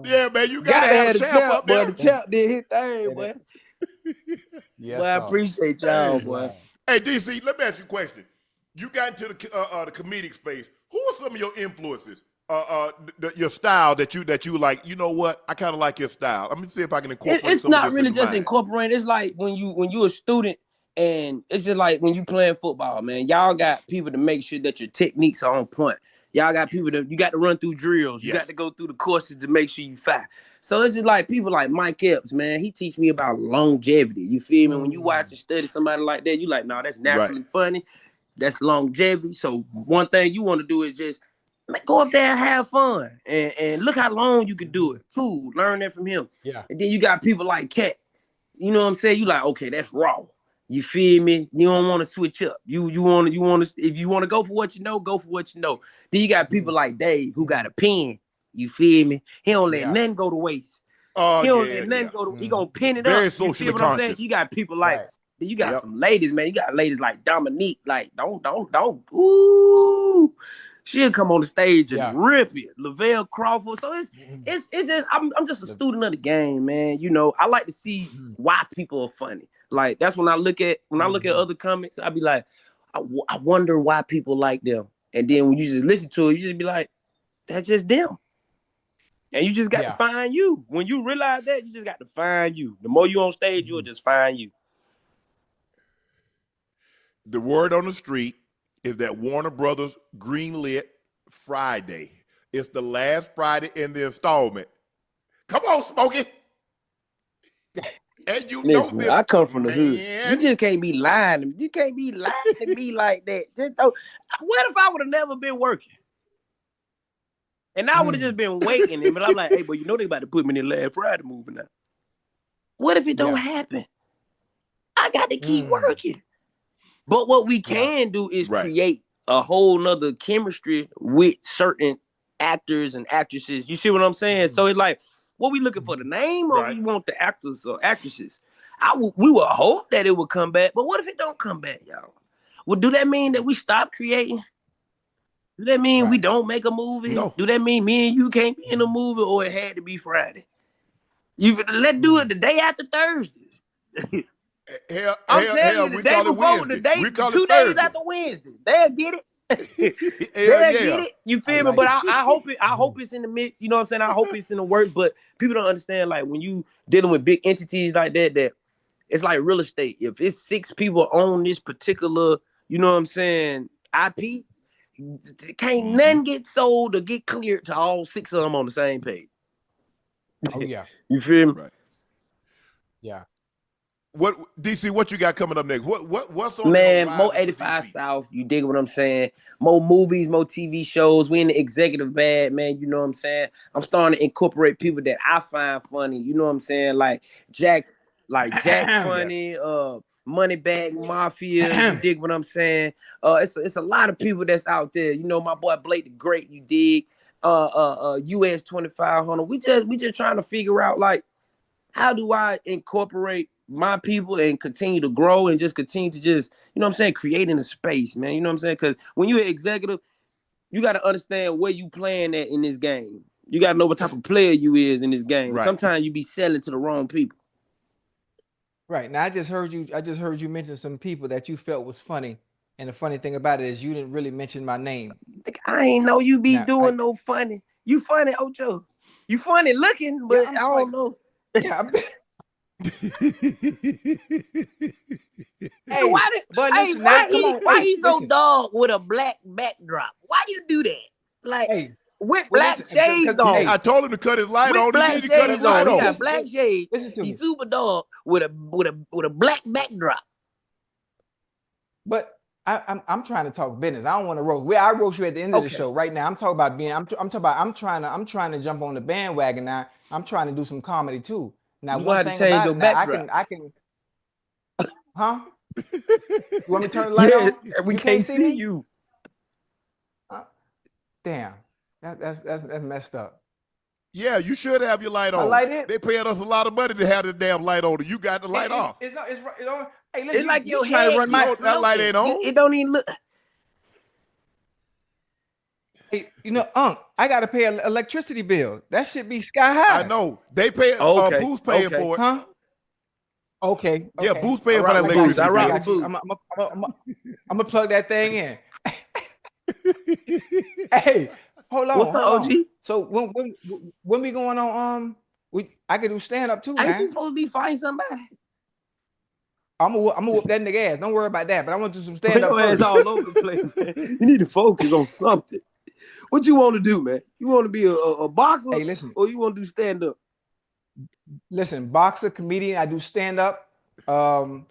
Yeah, man, you Got gotta to have have a the champ champ, up there. boy. The champ did his thing, boy. Yes, Boy, I appreciate y'all, boy. Hey, DC, let me ask you a question. You got into the comedic space. Who are some of your influences? Your style that you like. You know what? I kind of like your style. Let me see if I can incorporate It's some not of this really into just mine. incorporating. It's like when you a student, and it's just like when you playing football, man. Y'all got people to make sure that your techniques are on point. Y'all got people you got to run through drills. You got to go through the courses to make sure you fire. So it's just like people like Mike Epps, man. He teach me about longevity. You feel me? When you watch and study somebody like that, you like, nah, that's naturally funny. That's longevity. So one thing you want to do is just go up there and have fun. And look how long you can do it. Cool. Learn that from him. Yeah. And then you got people like Cat. You know what I'm saying? You like, okay, that's raw. You feel me? You don't want to switch up. You want to if you want to go for what you know, go for what you know. Then you got people like Dave who got a pen. You feel me? He don't let nothing go to waste. He don't let nothing go to. He gonna pin it Very up. socially You feel what I'm saying? conscious. You got people like. You got some ladies, man. You got ladies like Dominique. Like don't. Ooh, she'll come on the stage and rip it. Lavelle Crawford. So it's just I'm just a student of the game, man. I like to see why people are funny. Like that's when I look at other comics, I be like, I wonder why people like them. And then when you just listen to it, you just be like, that's just them. And you just got to find you. When you realize that, you just got to find you. The more you on stage, you'll just find you. The word on the street is that Warner Brothers greenlit Friday. It's the last Friday in the installment. Come on, Smokey. And you Listen, know this, I come from the hood. man. You just can't be lying to me. You can't be lying to me like that. What if I would have never been working? And I would have just been waiting. But I'm like, hey, but they about to put me in the last Friday movie now. What if it don't happen? I got to keep working. But what we can do is create a whole nother chemistry with certain actors and actresses. You see what I'm saying? So it's like, what we looking for? The name, or we want the actors or actresses? We would hope that it would come back. But what if it don't come back, y'all? Well, do that mean that we stop creating? Do that mean we don't make a movie? No. Do that mean me and you can't be in a movie, or it had to be Friday? Let's do it the day after Thursday. I'm telling you, the day before, the day, 2 days after Wednesday, they'll get it. They'll get it. You feel me? But I hope it. I hope it's in the mix. You know what I'm saying? I hope it's in the work. But people don't understand, like when you dealing with big entities like that it's like real estate. If it's 6 people on this particular, you know what I'm saying, IP, can't none get sold or get cleared to all 6 of them on the same page. Oh yeah. You feel me? Right. Yeah. What DC? What you got coming up next? What's on Man, the more 85 South. You dig what I'm saying? More movies, more TV shows. We in the executive bag, man. You know what I'm saying? I'm starting to incorporate people that I find funny. You know what I'm saying? Like Jack funny. Moneybag Mafia. You dig what I'm saying? It's a lot of people that's out there. My boy Blake the Great. You dig? US 2500. We just trying to figure out, like, how do I incorporate my people and continue to grow and just continue to just, creating a space, man. You know what I'm saying? Because when you're an executive, you got to understand where you playing at in this game. You got to know what type of player you is in this game. Right. Sometimes you be selling to the wrong people. Right. Now I just heard you mention some people that you felt was funny. And the funny thing about it is you didn't really mention my name. I ain't know you be Now doing no funny. You funny, Ocho. You funny looking, but I don't know. Yeah, Hey, why he so dog with a black backdrop? Why you do that? Like with black shades on. I told him to cut his light on. Black He cut his light on. He got black shades. He's super dog with a black backdrop. But I'm trying to talk business. I don't want to roast. I roast you at the end of the show. Right now, I'm talking about I'm trying to jump on the bandwagon now. I'm trying to do some comedy too. Now, you one thing about it, now, I can. Huh? You want me to turn the light on? We can't see you. Damn, that's messed up. Yeah, you should have your light on. They paying us a lot of money to have this damn light on. You got the light off. It's on. Hey, listen, it's like your head. That light ain't on. It don't even look. Hey, Unc, I gotta pay an electricity bill. That should be sky high. I know. They pay. Boost paying for it. Huh? Okay. Yeah, Boost paying for that electricity bill. I got you. I'm gonna plug that thing in. Hey, hold on. What's up, OG? So when we going on? I could do stand up too. Ain't you supposed to be fighting somebody? I'm gonna whoop that nigga ass. Don't worry about that. But I want to do some stand up. Ass all over the place, man. You need to focus on something. What you want to do, man? You want to be a boxer? Hey, listen. Or you want to do stand up? Listen, boxer, comedian. I do stand up,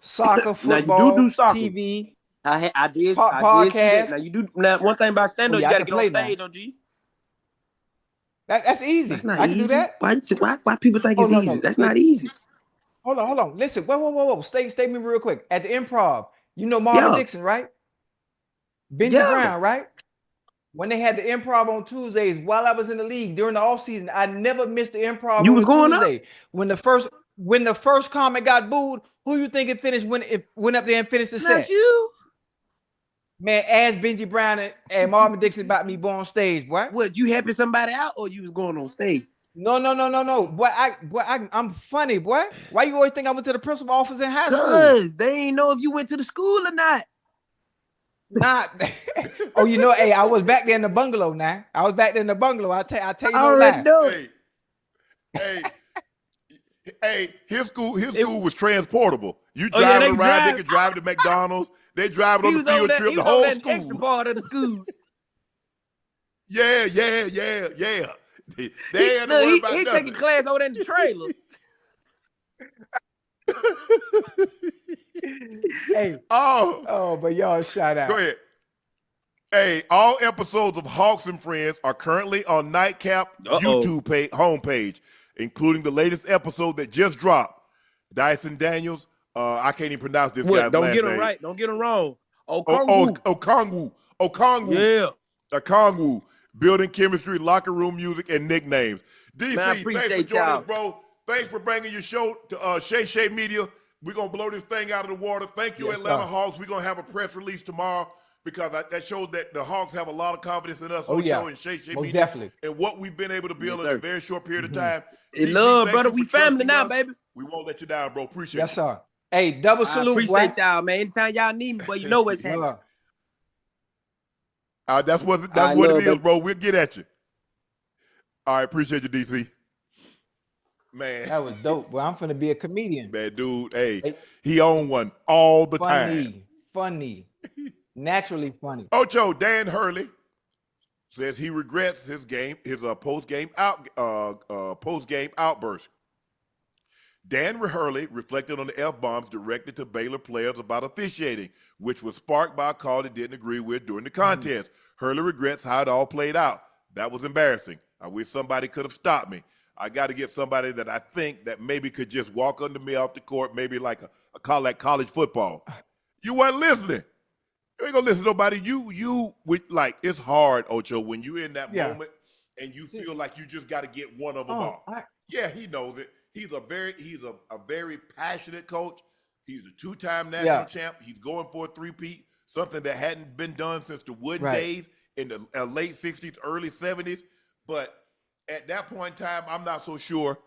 soccer, football, now you do soccer. TV. I did podcast. Now you do. Now one thing about stand up, you gotta get on stage, OG. That's easy. That's not I easy. can do that. Why people think it's easy? That's not easy. Hold on. Listen, whoa. Stay me real quick. At the Improv, Marvin Dixon, right? Benji Brown, right? When they had the Improv on Tuesdays while I was in the league during the offseason, I never missed the Improv. You was going Tuesday. Up? When the first comic got booed, who you think it finished when it went up there and finished the set? Not you. Man, ask Benji Brown and Marvin Dixon about me going on stage, boy. What, you helping somebody out or you was going on stage? No. Boy, I'm funny, boy. Why you always think I went to the principal office in high school? Because they ain't know if you went to the school or not. Hey, I was back there in the bungalow now. I tell you no lie. Know. Hey, his school was transportable. You driving around, they could drive to McDonald's. They driving on the field trip, the whole school. Extra part of the school. Yeah. He taking class over there in the trailer. Hey. But y'all shout out. Go ahead. Hey, all episodes of Hawks and Friends are currently on Nightcap YouTube homepage, including the latest episode that just dropped. Dyson Daniels, I can't even pronounce this guy's last name. Don't get him right. Don't get him wrong. Okongwu. Yeah. Okongwu. Building chemistry, locker room music, and nicknames. DC, thanks for joining us, bro. Thanks for bringing your show to Shay Media. We're going to blow this thing out of the water. Thank you, Atlanta Hawks. We're going to have a press release tomorrow because that shows that the Hawks have a lot of confidence in us, Ocho and Shay Media. Definitely. And what we've been able to build in a very short period of time. DC, love, brother. We family now, baby. We won't let you down, bro. Appreciate it. Yes, sir. Hey, double salute, appreciate y'all, man. Anytime y'all need me, boy, you know what's happening. That's what it is, bro. We'll get at you. All right, appreciate you, DC. Man. That was dope. Well, I'm finna be a comedian. Man, dude, hey, he owned one all the time. Funny. Naturally funny. Ocho, Dan Hurley says he regrets his post-game outburst. Dan Hurley reflected on the F-bombs directed to Baylor players about officiating, which was sparked by a call he didn't agree with during the contest. Hurley regrets how it all played out. That was embarrassing. I wish somebody could have stopped me. I got to get somebody that I think that maybe could just walk under me off the court, maybe like college football. You weren't listening. You ain't gonna listen to nobody. It's hard, Ocho, when you're in that moment and you feel like you just got to get one of them off. He knows it. He's a very passionate coach. He's a two-time national champ. He's going for a three-peat, something that hadn't been done since the Wooden days in the late 60s, early 70s. But at that point in time, I'm not so sure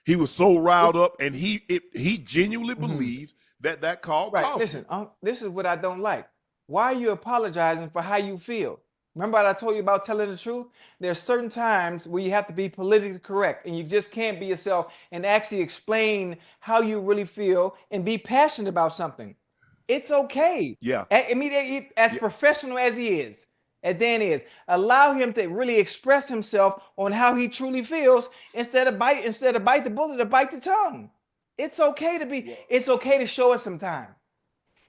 He was so riled up, and he genuinely believes that call Right. cost Listen, him. this is what I don't like. Why are you apologizing for how you feel? Remember what I told you about telling the truth? There's certain times where you have to be politically correct, and you just can't be yourself and actually explain how you really feel and be passionate about something. It's okay. Yeah. I mean, as professional as he is, as Dan is, allow him to really express himself on how he truly feels instead of bite the bullet to bite the tongue. It's okay to be. It's okay to show it sometime.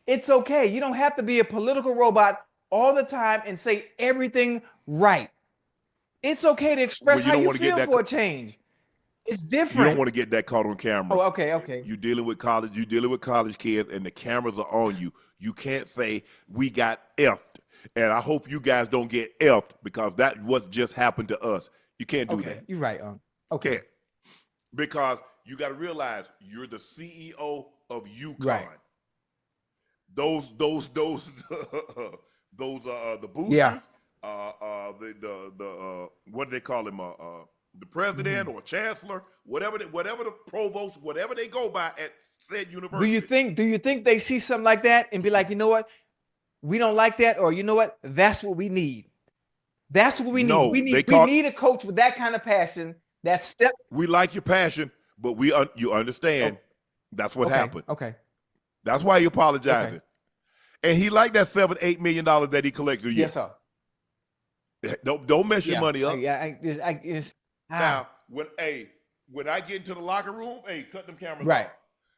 It's okay. You don't have to be a political robot all the time and say everything right. It's okay to express how you feel for a change. It's different. You don't want to get that caught on camera. Oh, okay. You're dealing with college. You're dealing with college kids, and the cameras are on you. You can't say we got effed, and I hope you guys don't get effed because that's what just happened to us. You can't do that. You're right. Okay. Can't. Because you got to realize you're the CEO of UConn. Right. Those the boosters. Yeah. The what do they call him? The president or chancellor, whatever the provost, whatever they go by at said university. Do you think they see something like that and be like, you know what, we don't like that, or you know what, that's what we need. That's what we need. No, we need a coach with that kind of passion. We like your passion, but you understand that's what happened. Okay. That's why you're apologizing. Okay. And he liked that $7-8 million that he collected a year. Yes, sir. Don't mess your money up. Now, when I get into the locker room, cut them cameras right. off.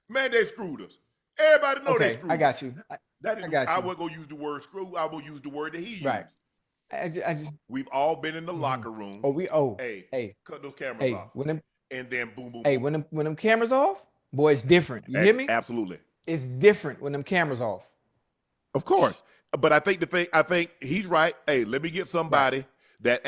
Man, they screwed us. Everybody know they screwed us. I got you. I wasn't going to use the word screw. I will use the word that he used. Right. We've all been in the locker room. Cut those cameras off. And then boom, boom, boom. When them cameras off, boy, it's different. You hear me? Absolutely. It's different when them cameras off. Of course. But I think he's right. Hey, let me get somebody that,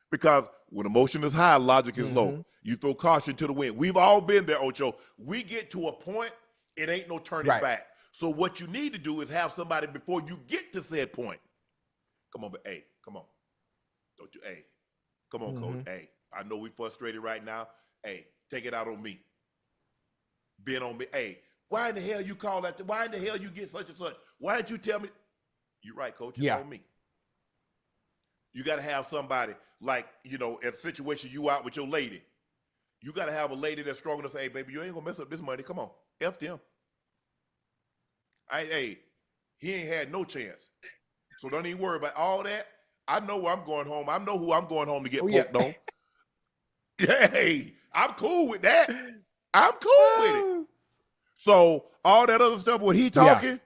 because when emotion is high, logic is low. You throw caution to the wind. We've all been there, Ocho. We get to a point, it ain't no turning back. So what you need to do is have somebody before you get to said point. Come on, but come on. Don't you, come on, coach. I know we frustrated right now. Take it out on me. Being on me. Why in the hell you call that? Why in the hell you get such and such? Why didn't you tell me? You're right, coach. It's on me. You got to have somebody like, at a situation you out with your lady. You got to have a lady that's strong enough to say, hey, baby, you ain't going to mess up this money. Come on. F him. He ain't had no chance. So don't even worry about all that. I know where I'm going home. I know who I'm going home to get poked on. I'm cool with that. I'm cool with it. So all that other stuff, when he talking,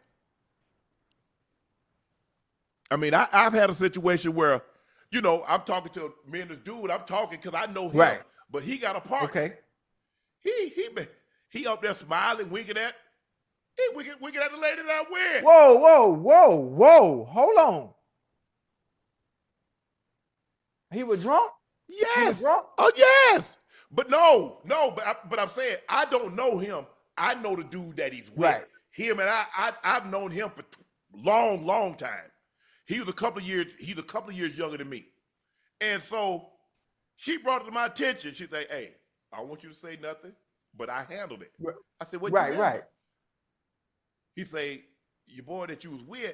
I mean, I've had a situation where, I'm talking to me and this dude. I'm talking because I know him, but he got a partner. Okay. He up there smiling, winking at the lady that I win. Whoa! Hold on. He was drunk. Yes. He was drunk? Oh yes. But no. But I'm saying I don't know him. I know the dude that he's with. Right. Him and I've known him for long time. He's a couple of years younger than me. And so she brought it to my attention. She's like, hey, I don't want you to say nothing, but I handled it. I said, what you handle? Right. He say, your boy that you was with,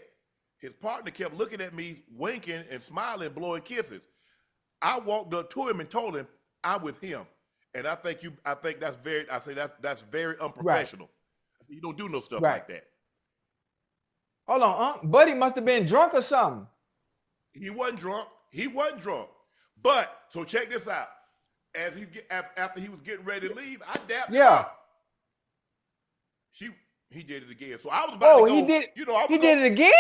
his partner kept looking at me, winking and smiling, blowing kisses. I walked up to him and told him I'm with him. And I think that's very unprofessional. I said, you don't do no stuff like that. Hold on, Buddy must have been drunk or something. He wasn't drunk. But so check this out. After he was getting ready to leave, I dapped him up. He did it again. So I was about to go. He did. He did it again?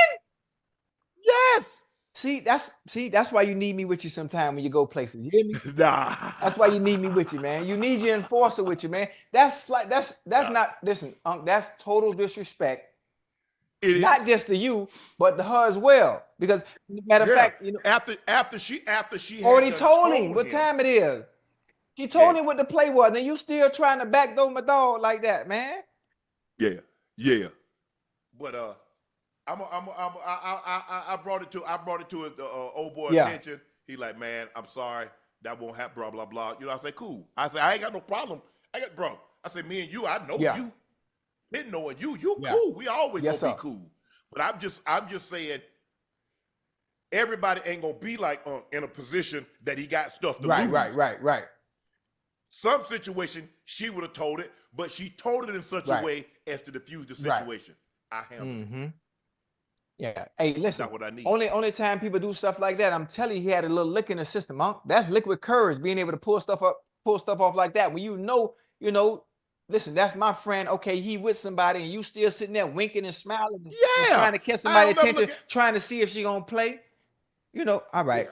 Yes. See, that's why you need me with you sometime when you go places. You hear me? Nah. That's why you need me with you, man. You need your enforcer with you, man. That's not, listen, Unc, that's total disrespect. Not just to you, but to her as well. Because matter of fact, after she already told him what time it is. She told him what the play was, and you still trying to backdoor my dog like that, man. Yeah. But I brought it to his old boy attention. He like, man, I'm sorry, that won't happen. Blah blah blah. I say, cool. I say, I ain't got no problem. bro. I said, me and you, I know Yeah. you. Been knowing you. You Yeah. cool. We always Yes, gonna sir. be cool. But I'm just saying, everybody ain't gonna be like in a position that he got stuff to lose. Right. Some situation she would have told it, but she told it in such a way as to diffuse the situation. I handled it. Yeah. Hey, listen. Not what I need. Only time people do stuff like that, I'm telling you, he had a little lick in the system, Unc. That's liquid courage, being able to pull stuff off like that. When you know, listen, that's my friend. Okay, he with somebody, and you still sitting there winking and smiling, and trying to catch somebody's attention, trying to see if she gonna play. All right,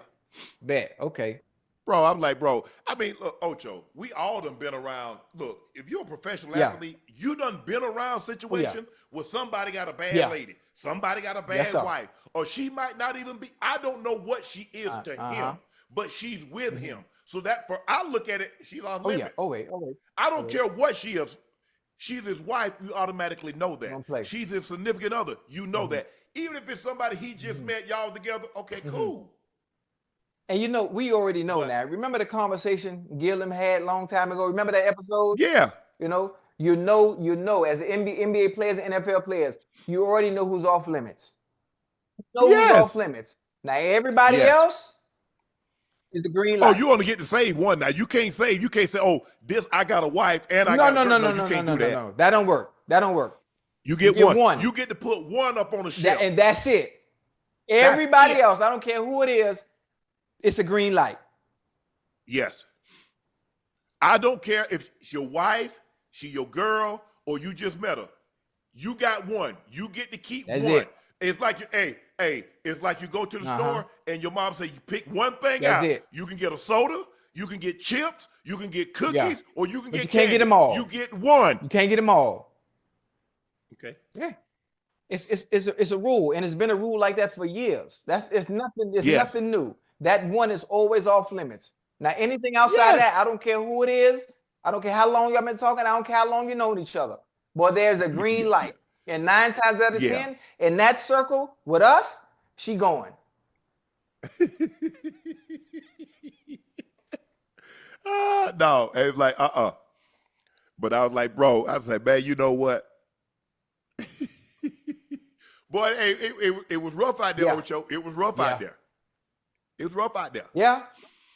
bet, okay. Bro, I'm like, bro, I mean, look, Ocho, we all done been around. Look, if you're a professional athlete, you done been around situations where somebody got a bad lady, somebody got a bad wife, or she might not even be, I don't know what she is to him, but she's with him. So that, I look at it, she's on limits. Always. I don't care what she is. She's his wife, you automatically know that. She's his significant other, you know that. Even if it's somebody he just met, y'all together, okay, cool. And we already know now. Remember the conversation Gilliam had a long time ago? Remember that episode? Yeah. You know, as NBA players and NFL players, you already know who's off limits. Who's off limits. Now everybody else is the green light. Oh, you only get to save one. Now you can't save. You can't say, "Oh, this I got a wife and I got a girl." No, you can't do that. No. That don't work. You get one. You get to put one up on the shelf, and that's it. Everybody else, I don't care who it is. It's a green light. Yes. I don't care if it's your wife, she your girl, or you just met her. You got one. You get to keep one. It. It's like it's like you go to the store and your mom say you pick one thing out. It. You can get a soda, you can get chips, you can get cookies, or you can get you can't get them all. You get one. You can't get them all. Okay. Yeah. It's a rule, and it's been a rule like that for years. It's nothing new. That one is always off limits. Now, anything outside that, I don't care who it is. I don't care how long y'all been talking. I don't care how long you know each other. Boy, there's a green light. And 9 times out of 10, in that circle with us, she going. No, it's like, But I was like, bro, I was like, man, you know what? Boy, it was rough out there, Ocho. It was rough out there. It was rough out there. Yeah.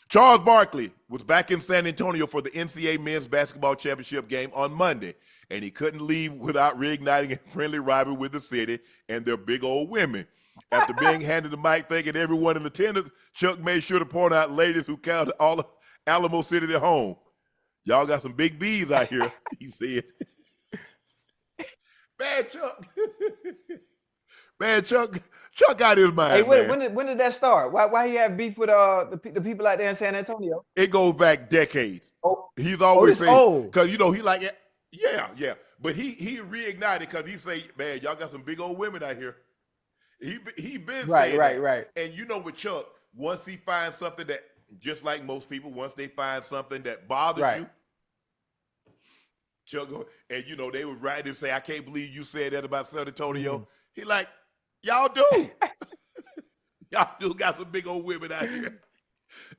Charles Barkley was back in San Antonio for the NCAA Men's Basketball Championship game on Monday, and he couldn't leave without reigniting a friendly rivalry with the city and their big old women. After being handed the mic, thanking everyone in attendance, Chuck made sure to point out ladies who counted all of Alamo City their home. Y'all got some big B's out here, he said. Bad Chuck. Man, Chuck got his mind. Hey, man. When did that start? Why he have beef with the people out there in San Antonio? It goes back decades. He's always saying, because he like, yeah. But he reignited because he say, man, y'all got some big old women out here. He been saying that. Right. And with Chuck, once he finds something that, just like most people, once they find something that bothers you, Chuck go, and they was right to say, I can't believe you said that about San Antonio. He like, y'all do. Y'all do got some big old women out here.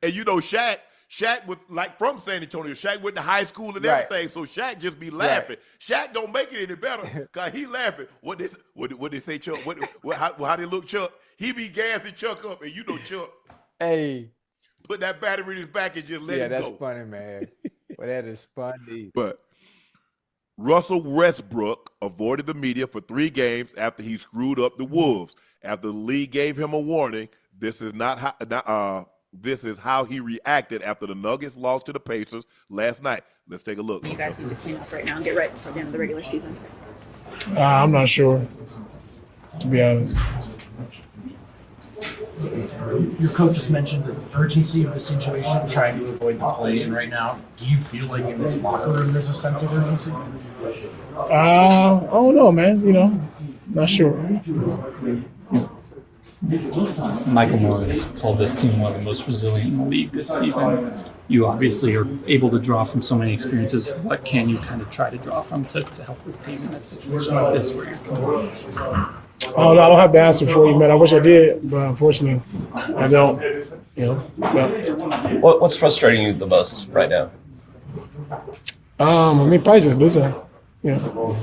And Shaq was like from San Antonio. Shaq went to high school and everything. So Shaq just be laughing. Shaq don't make it any better because he laughing. What they say, Chuck? How they look, Chuck? He be gassing Chuck up, and Chuck. Hey. Put that battery in his back and just let it go. Yeah, that's funny, man. Well, that is funny. But Russell Westbrook avoided the media for 3 games after he screwed up the Wolves. After the league gave him a warning, this is how he reacted after the Nuggets lost to the Pacers last night. Let's take a look. You guys need to clean up right now and get right before the end of the regular season. I'm not sure, to be honest. Your coach just mentioned the urgency of the situation, trying to avoid the play-in right now. Do you feel like in this locker room there's a sense of urgency? I don't know, man. Not sure. Michael Morris called this team one of the most resilient in the league this season. You obviously are able to draw from so many experiences. What can you kind of try to draw from to help this team in a situation like this where you're going? I don't have the answer for you, man. I wish I did, but unfortunately, I don't. What's frustrating you the most right now? I mean, probably just losing. You know.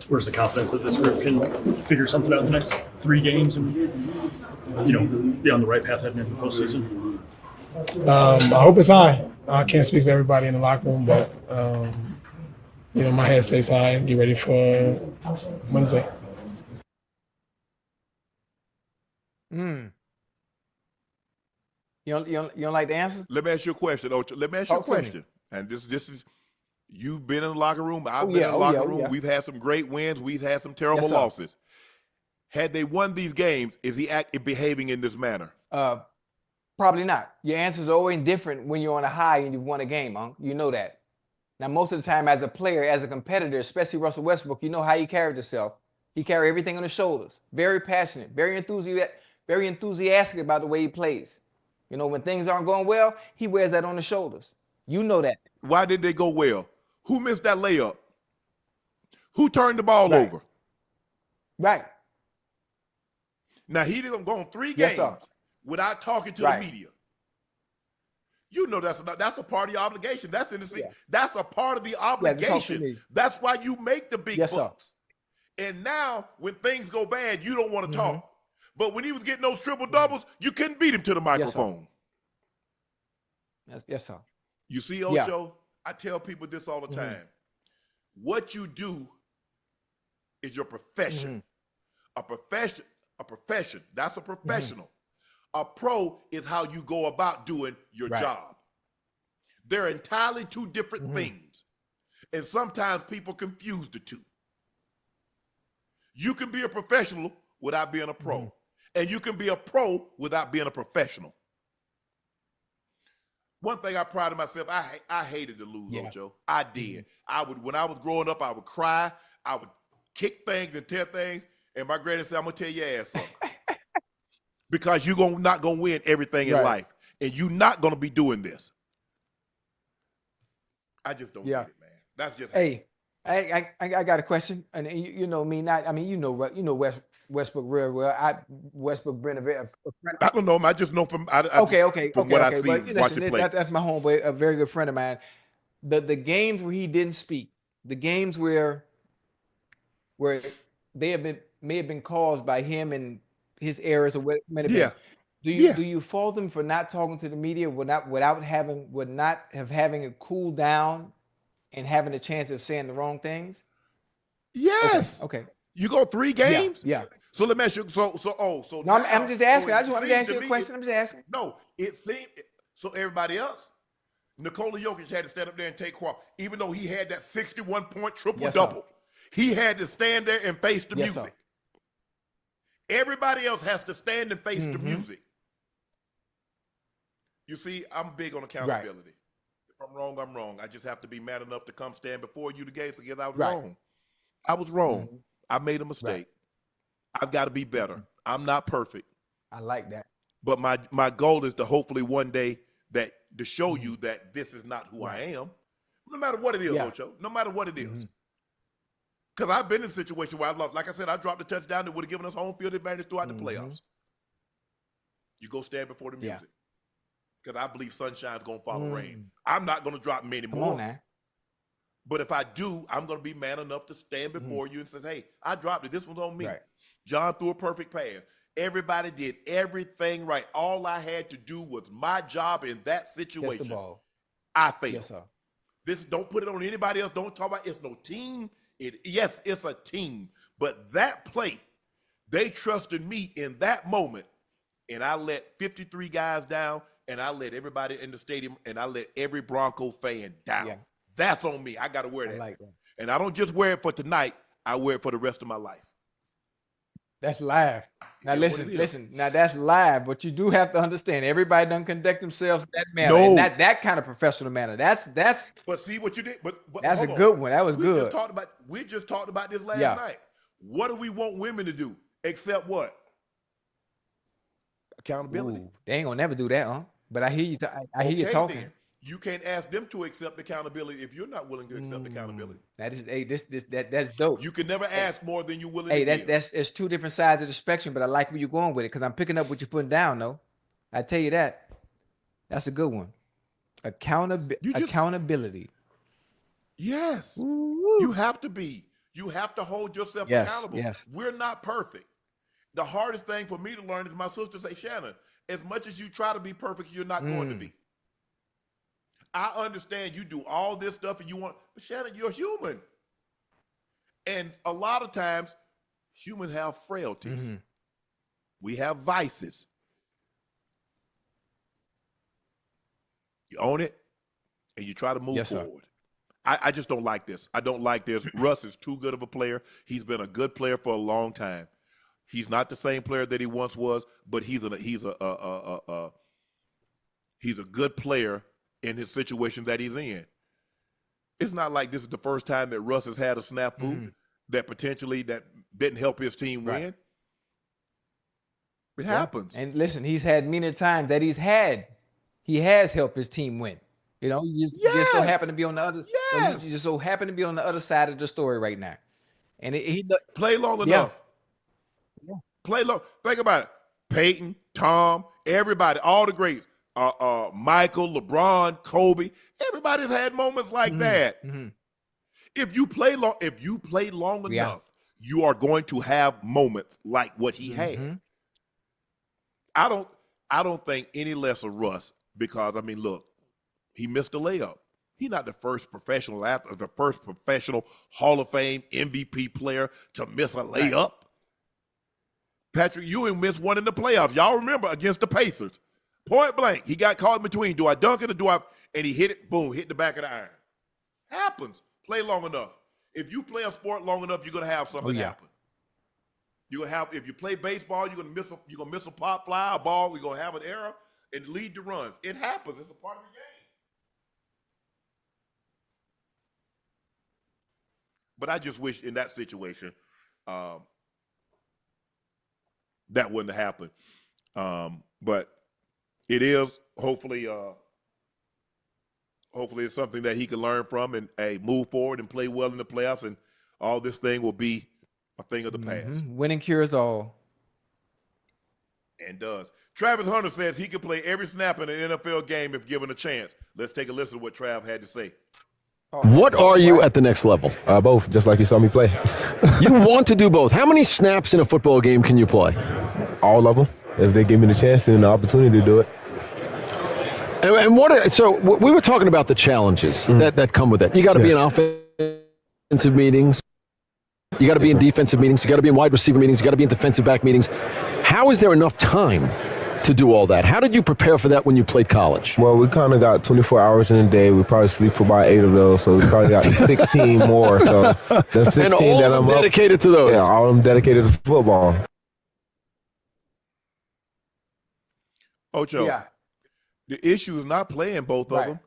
Where's the confidence that this group can figure something out in the next 3 games and, you know, be on the right path heading into the postseason? I hope it's high. I can't speak for everybody in the locker room, but you know, my head stays high and get ready for Wednesday. You don't like the answers? Let me ask you a question, Ocho. Let me ask you a Talk to me. question. And this is, you've been in the locker room. I've been in the locker room. We've had some great wins. We've had some terrible Yes, sir. losses. Had they won these games, is he behaving in this manner? Probably not. Your answers are always different when you're on a high and you've won a game, Unc. You know that. Now, most of the time, as a player, as a competitor, especially Russell Westbrook, you know how he carried himself. He carried everything on his shoulders. Very passionate, very enthusiastic about the way he plays. You know, when things aren't going well, he wears that on his shoulders. You know that. Why did they go well? Who missed that layup? Who turned the ball over? Right. Now, he didn't go on 3 Yes, games sir. without talking to the media. You know that's a part of your obligation. That's in the season. That's a part of the obligation. That's why you make the big bucks. And now, when things go bad, you don't want to talk. But when he was getting those triple doubles, you couldn't beat him to the microphone. Yes, sir. You see, Ocho, I tell people this all the time. What you do is your profession. A profession. That's a professional. A pro is how you go about doing your job. They're entirely 2 different things. And sometimes people confuse the 2. You can be a professional without being a pro. And you can be a pro without being a professional. One thing I prided myself, I hated to lose, Ocho. I did. When I was growing up, I would cry. I would kick things and tear things. And my granny said, I'm going to tear your ass up. Because you're not going to win everything in life. And you're not going to be doing this. I just don't get it, man. That's just I got a question. And you know me, you know Westbrook real well. Westbrook been a friend. I don't know him. I just know from what I see, watching play. That's my homeboy, a very good friend of mine. The games where he didn't speak, the games where they may have been caused by him and his errors or what it may have been. Do you fault him for not talking to the media without having a cool down and having a chance of saying the wrong things? Yes. Okay. You go 3 games? Yeah. So let me ask you. So No, now, I'm just asking. So I just want to ask you a question. I'm just asking. No, it seemed so. Everybody else, Nikola Jokic had to stand up there and take qual. Even though he had that 61-point triple-double, he had to stand there and face the music. Sir. Everybody else has to stand and face the music. You see, I'm big on accountability. If I'm wrong, I'm wrong. I just have to be mad enough to come stand before you today and get I was wrong. I was wrong. I made a mistake. I've got to be better. I'm not perfect. I like that. But my goal is to hopefully one day to show you that this is not who I am. No matter what it is, Ocho. No matter what it is. Because I've been in a situation where I lost. Like I said, I dropped a touchdown that would have given us home field advantage throughout the playoffs. You go stand before the music. Because I believe sunshine's going to follow rain. I'm not going to drop many more. Come on now. But if I do, I'm going to be man enough to stand before you and say, hey, I dropped it. This one's on me. Right. John threw a perfect pass. Everybody did everything right. All I had to do was my job in that situation. Catch the ball. I failed. Yes, sir. Don't put it on anybody else. Don't talk about it's no team. Yes, it's a team. But that play, they trusted me in that moment. And I let 53 guys down, and I let everybody in the stadium, and I let every Bronco fan down. Yeah. That's on me. I got to wear that. I like that. And I don't just wear it for tonight. I wear it for the rest of my life. That's live. Now listen. Now that's live, but you do have to understand everybody doesn't conduct themselves in that manner. No. And that kind of professional manner. That's. But see what you did. But that's a good one. That was good. We just talked about this last night. What do we want women to do except what? Accountability. Ooh, they ain't gonna never do that, huh? But I hear you. I hear you talking. Then. You can't ask them to accept accountability if you're not willing to accept accountability. That is that's dope. You can never ask more than you're willing to give. It's 2 different sides of the spectrum, but I like where you're going with it because I'm picking up what you're putting down, though. I tell you that. That's a good one. Accountability. Yes. Woo-woo. You have to be. You have to hold yourself Yes, accountable. yes. We're not perfect. The hardest thing for me to learn is my sister say, Shannon, as much as you try to be perfect, you're not going to be. I understand you do all this stuff and you want, but Shannon, you're human. And a lot of times, humans have frailties. We have vices. You own it and you try to move forward. I just don't like this. I don't like this. Russ is too good of a player. He's been a good player for a long time. He's not the same player that he once was, but he's a good player in his situation that he's in. It's not like this is the first time that Russ has had a snafu that potentially that didn't help his team win. It happens. And listen, he's had many times that he has helped his team win. You know, you just so happen to be on the other. You just so happen to be on the other side of the story right now. And he play long enough. Play long. Think about it. Peyton, Tom, everybody, all the greats. Michael, LeBron, Kobe. Everybody's had moments like that. If you play long enough, you are going to have moments like what he had. I don't think any less of Russ because I mean, look, he missed a layup. He's not the first professional athlete, the first professional Hall of Fame MVP player to miss a layup. Patrick Ewing missed one in the playoffs. Y'all remember against the Pacers. Point blank. He got caught in between. Do I dunk it or do I? And he hit it, boom, hit the back of the iron. Happens. Play long enough. If you play a sport long enough, you're gonna have something happen. You're gonna have, if you play baseball, you're gonna miss a pop fly, a ball, you're gonna have an error and lead to runs. It happens. It's a part of the game. But I just wish in that situation that wouldn't have happened. But it is hopefully it's something that he can learn from and move forward and play well in the playoffs, and all this thing will be a thing of the past. Winning cures all. And does. Travis Hunter says he could play every snap in an NFL game if given a chance. Let's take a listen to what Trav had to say. What are you at the next level? Both, just like you saw me play. You want to do both. How many snaps in a football game can you play? All of them. If they give me the chance and the opportunity to do it. And so we were talking about the challenges that come with it. You got to be in offensive meetings. You got to be in defensive meetings. You got to be in wide receiver meetings. You got to be in defensive back meetings. How is there enough time to do all that? How did you prepare for that when you played college? Well, we kind of got 24 hours in a day. We probably sleep for about 8 of those, so we probably got 16 more. So the 16 and all that of them I'm dedicated to those. Yeah, all of them dedicated to football. Ocho, the issue is not playing both of them.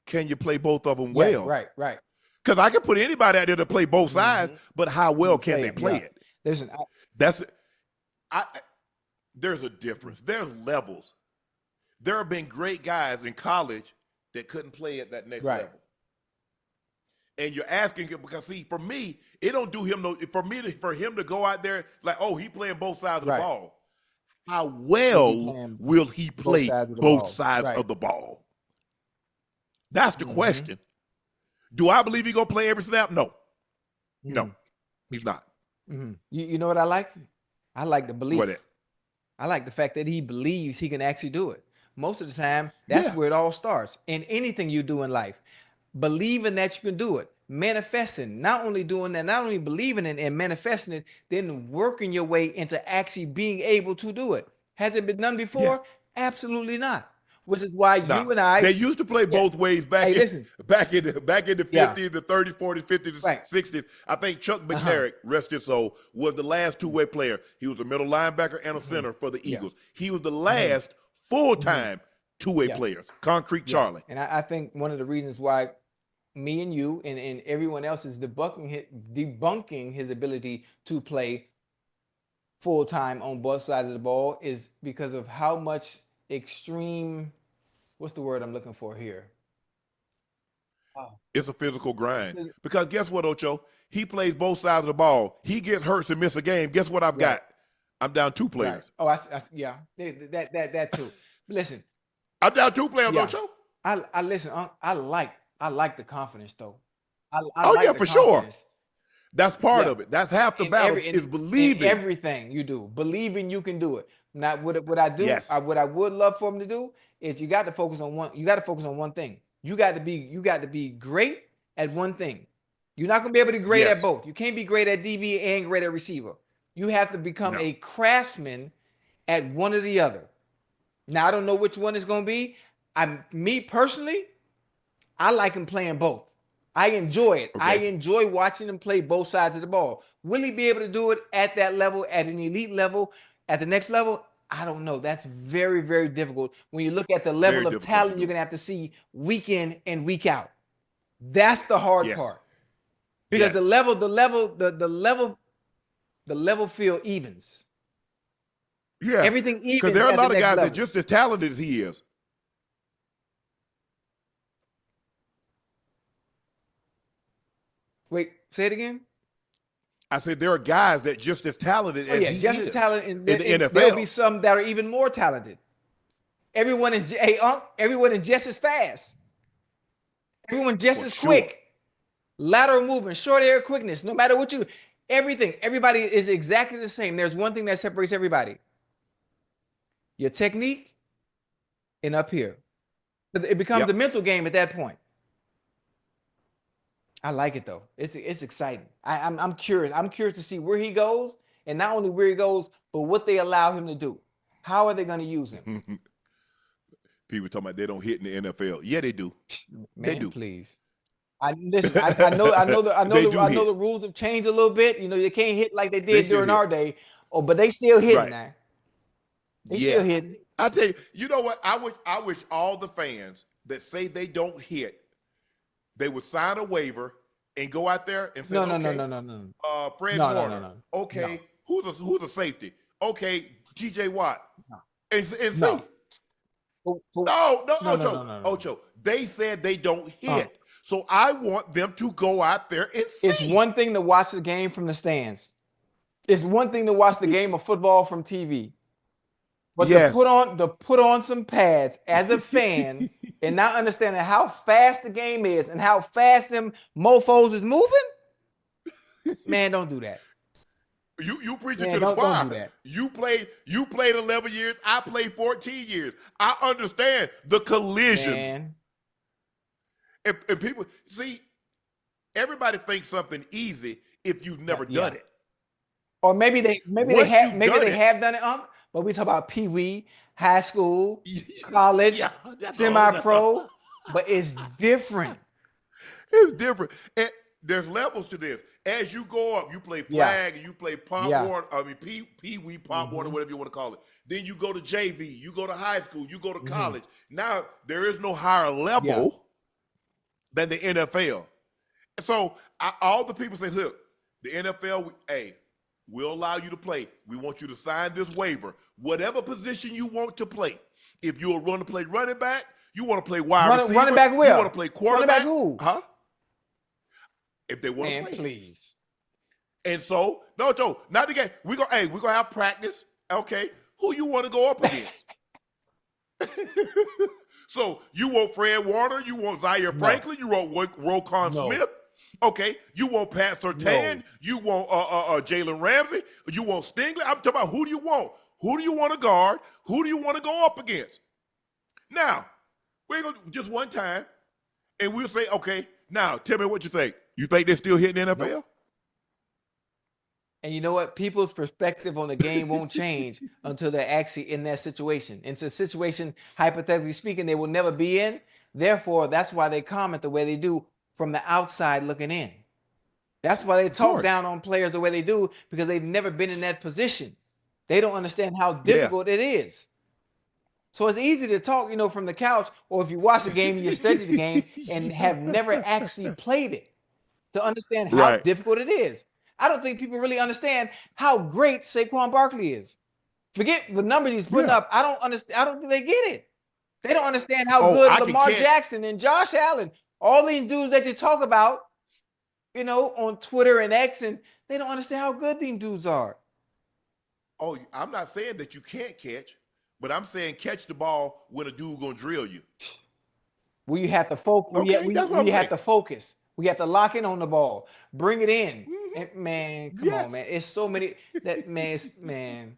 Can you play both of them well? Right. Because I can put anybody out there to play both sides, but how well can they play it? Listen, there's a difference. There's levels. There have been great guys in college that couldn't play at that next level. And you're asking because see, for me, it don't do him no. For him to go out there like, oh, he playing both sides of the ball. How well will he play both sides of the ball? That's the question. Do I believe he's gonna play every snap? No. No, he's not. You know what I like? I like the belief. What? I like the fact that he believes he can actually do it. Most of the time, that's where it all starts. In anything you do in life, believing that you can do it, manifesting, not only doing that, not only believing it and manifesting it, then working your way into actually being able to do it. Has it been done before? Absolutely not. Which is why you and I. They used to play both ways back in the 50s, the 30s, 40s, 50s, 60s. I think Chuck McNarick, rest his soul, was the last two-way player. He was a middle linebacker and a center for the Eagles. He was the last full-time two-way players. Concrete Charlie. And I think one of the reasons why me and you and everyone else is debunking his ability to play full-time on both sides of the ball is because of how much extreme, what's the word I'm looking for here? It's a physical grind. Because guess what, Ocho? He plays both sides of the ball. He gets hurt and miss a game. Guess what I've got? I'm down 2 players. Oh, that too. Listen. I'm down 2 players, Ocho. I listen. I like the confidence though. I Oh like yeah, the for sure. confidence. That's part Yeah. of it. That's half the In battle every is in believing. everything you do, believing you can do it. Now, what I do, Yes. what I would love for him to do is you got to focus on one. You got to focus on one thing. You got to be great at one thing. You're not gonna be able to be great at Yes. both. You can't be great at DB and great at receiver. You have to become No. a craftsman at one or the other. Now I don't know which one it's gonna be. Me personally, I like him playing both. I enjoy it. I Okay. enjoy watching him play both sides of the ball. Will he be able to do it at that level, at an elite level, at the next level? I don't know. That's very, very difficult. When you look at the Very level of difficult to talent do. you're gonna have to see week in and week out. That's the hard Yes. part. Because Yes. the level field evens. Yeah. Everything Because evens there are a at the lot of next guys that level. just as talented as he is. Wait, say it again. I said there are guys that just as talented Oh as yeah, he just is as talented. in the NFL. There'll be some that are even more talented. Everyone everyone is just as fast. Everyone just For as sure. quick. Lateral movement, short air quickness. No matter what everybody is exactly the same. There's one thing that separates everybody: your technique and up here. It becomes Yep. a mental game at that point. I like it though. It's exciting. I'm curious. I'm curious to see where he goes, and not only where he goes, but what they allow him to do. How are they going to use him? People talking about they don't hit in the NFL. Yeah, they do. Man, do. please. Listen. I know the rules have changed a little bit. You know, they can't hit like they did still during hit. our day. Oh, but they still hitting Right. now. They Yeah. still hitting. I tell you, you know what? I wish all the fans that say they don't hit, they would sign a waiver and go out there and say, No. Fred No, no, Warner. no. Okay, No. who's a safety? Okay, TJ Watt. No. And see. No. No, No. Ocho. They said they don't hit. So I want them to go out there and see. It's one thing to watch the game from the stands. It's one thing to watch the game of football from TV. But Yes. to put on some pads as a fan and not understanding how fast the game is and how fast them mofos is moving, man, don't do that. You preaching Man, to the don't choir. do that. You played 11 years. I played 14 years. I understand the collisions. Man. And people see, everybody thinks something easy if you've never done it. Or maybe they Once have you've maybe done they it- have done it, but we talk about pee-wee, high school, college, Yeah, that's semi-pro, but it's different. It's different. And there's levels to this. As you go up, you play flag, and you play pop warner, pee-wee, pop warner, whatever you want to call it. Then you go to JV, you go to high school, you go to college. Now there is no higher level than the NFL. So all the people say, look, the NFL, we'll allow you to play. We want you to sign this waiver. Whatever position you want to play. If you want to play running back, you want to play wide receiver. Running back where? You want to play quarterback. Running back who? Huh? If they want to Man, play. please. And so, no, Joe, not the game. We're gonna have practice. Okay. Who you want to go up against? So you want Fred Warner, you want Zaire Franklin, you want Rokon Smith. Okay, you want Pat Surtain, you want Jalen Ramsey, you want Stingley. I'm talking about who do you want? Who do you want to guard? Who do you want to go up against? Now, we're going to just one time, and we'll say, okay, now tell me what you think. You think they're still hitting the NFL? Nope. And you know what? People's perspective on the game won't change until they're actually in that situation. It's a situation, hypothetically speaking, they will never be in. Therefore, that's why they comment the way they do from the outside looking in. That's why they talk down on players the way they do, because they've never been in that position. They don't understand how difficult it is. So it's easy to talk, from the couch, or if you watch the game, you study the game and have never actually played it to understand how difficult it is. I don't think people really understand how great Saquon Barkley is. Forget the numbers he's putting up. I don't think they get it. They don't understand how good Lamar Jackson and Josh Allen, all these dudes that you talk about, on Twitter and X, and they don't understand how good these dudes are. Oh, I'm not saying that you can't catch, but I'm saying catch the ball when a dude gonna drill you. where you have to focus. Okay, that's what I'm You have saying. to focus. We have to lock in on the ball. Bring it in. And, man, come on, Yes. man. It's so many that man.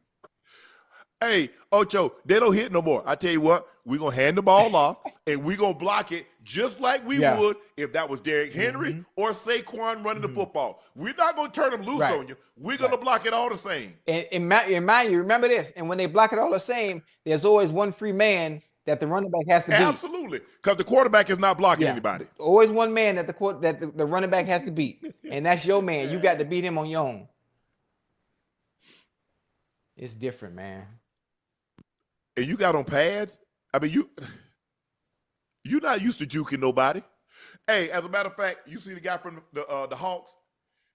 Hey, Ocho, they don't hit no more. I tell you what, we're going to hand the ball off, and we're going to block it just like we would if that was Derrick Henry or Saquon running the football. We're not going to turn them loose on you. We're going to block it all the same. And mind you, remember this. And when they block it all the same, there's always one free man that the running back has to beat. Absolutely, because the quarterback is not blocking anybody. Always one man that the running back has to beat, and that's your man. You got to beat him on your own. It's different, man. And you got on pads. I mean, you're not used to juking nobody. Hey, as a matter of fact, you see the guy from the Hawks?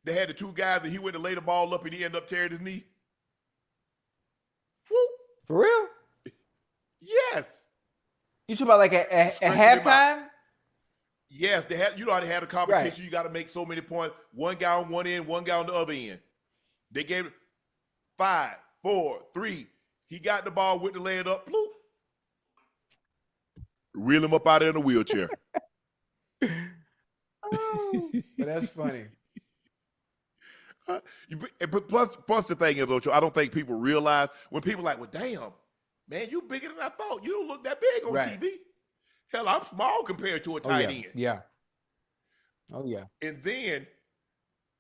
They had the two guys, and he went to lay the ball up, and he ended up tearing his knee. Woo. For real? Yes. You talking about like at halftime? Yes, they had. You know how they had a competition. Right. You got to make so many points. One guy on one end, one guy on the other end. They gave it 5, 4, 3. He got the ball, went to lay it up. Bloop. Reel him up out there in a wheelchair. Oh, that's funny. But plus the thing is, Ocho, I don't think people realize when people are like, well, damn, man, you bigger than I thought. You don't look that big on TV. Hell, I'm small compared to a tight end. Yeah. Oh, yeah. And then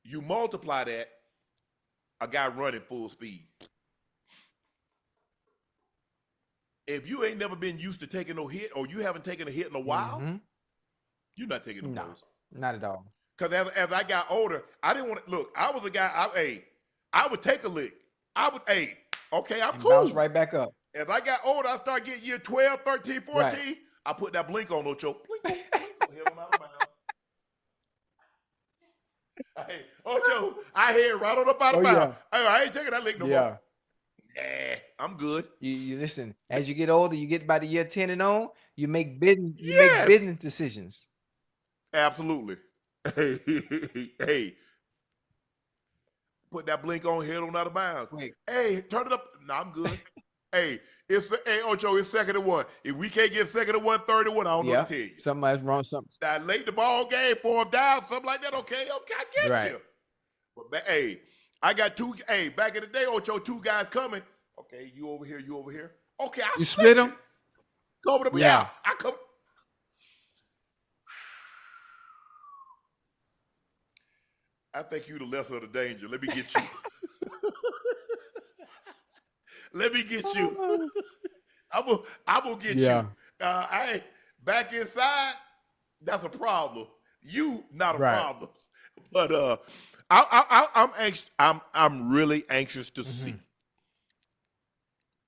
you multiply that, a guy running full speed. If you ain't never been used to taking no hit, or you haven't taken a hit in a while, you're not taking no blows. Not at all. Because as I got older, I didn't want to look. I was a guy. I would take a lick. Okay, I'm cool. Bounce right back up. As I got older, I started getting year 12, 13, 14. Right. I put that blink on Ocho. Blink, blink, blink. Hit him out of bounds. Hey, Ocho, I hear right on up out of bounds. Hey, I ain't taking that lick no more. Nah, I'm good. You listen. As you get older, you get by the year 10 and on. You make business. You make business decisions. Absolutely. Hey, put that blink on, head on out of bounds. Wait. Hey, turn it up. No, I'm good. Hey, Ocho, it's 2nd and 1. If we can't get 2nd and 1, 3rd and 1, I don't know what to tell you. Somebody's wrong. Something. That late the ball game, 4th down, something like that. Okay, I get you. But hey, I got two. Hey, back in the day, Ocho, 2 guys coming. Okay, you over here, you over here. Okay, I split them. Cover them. Yeah, I come. I think you the lesser of the danger. Let me get you. Let me get you. I'm gonna get you. Back inside, that's a problem. You not a problem. But I'm really anxious to see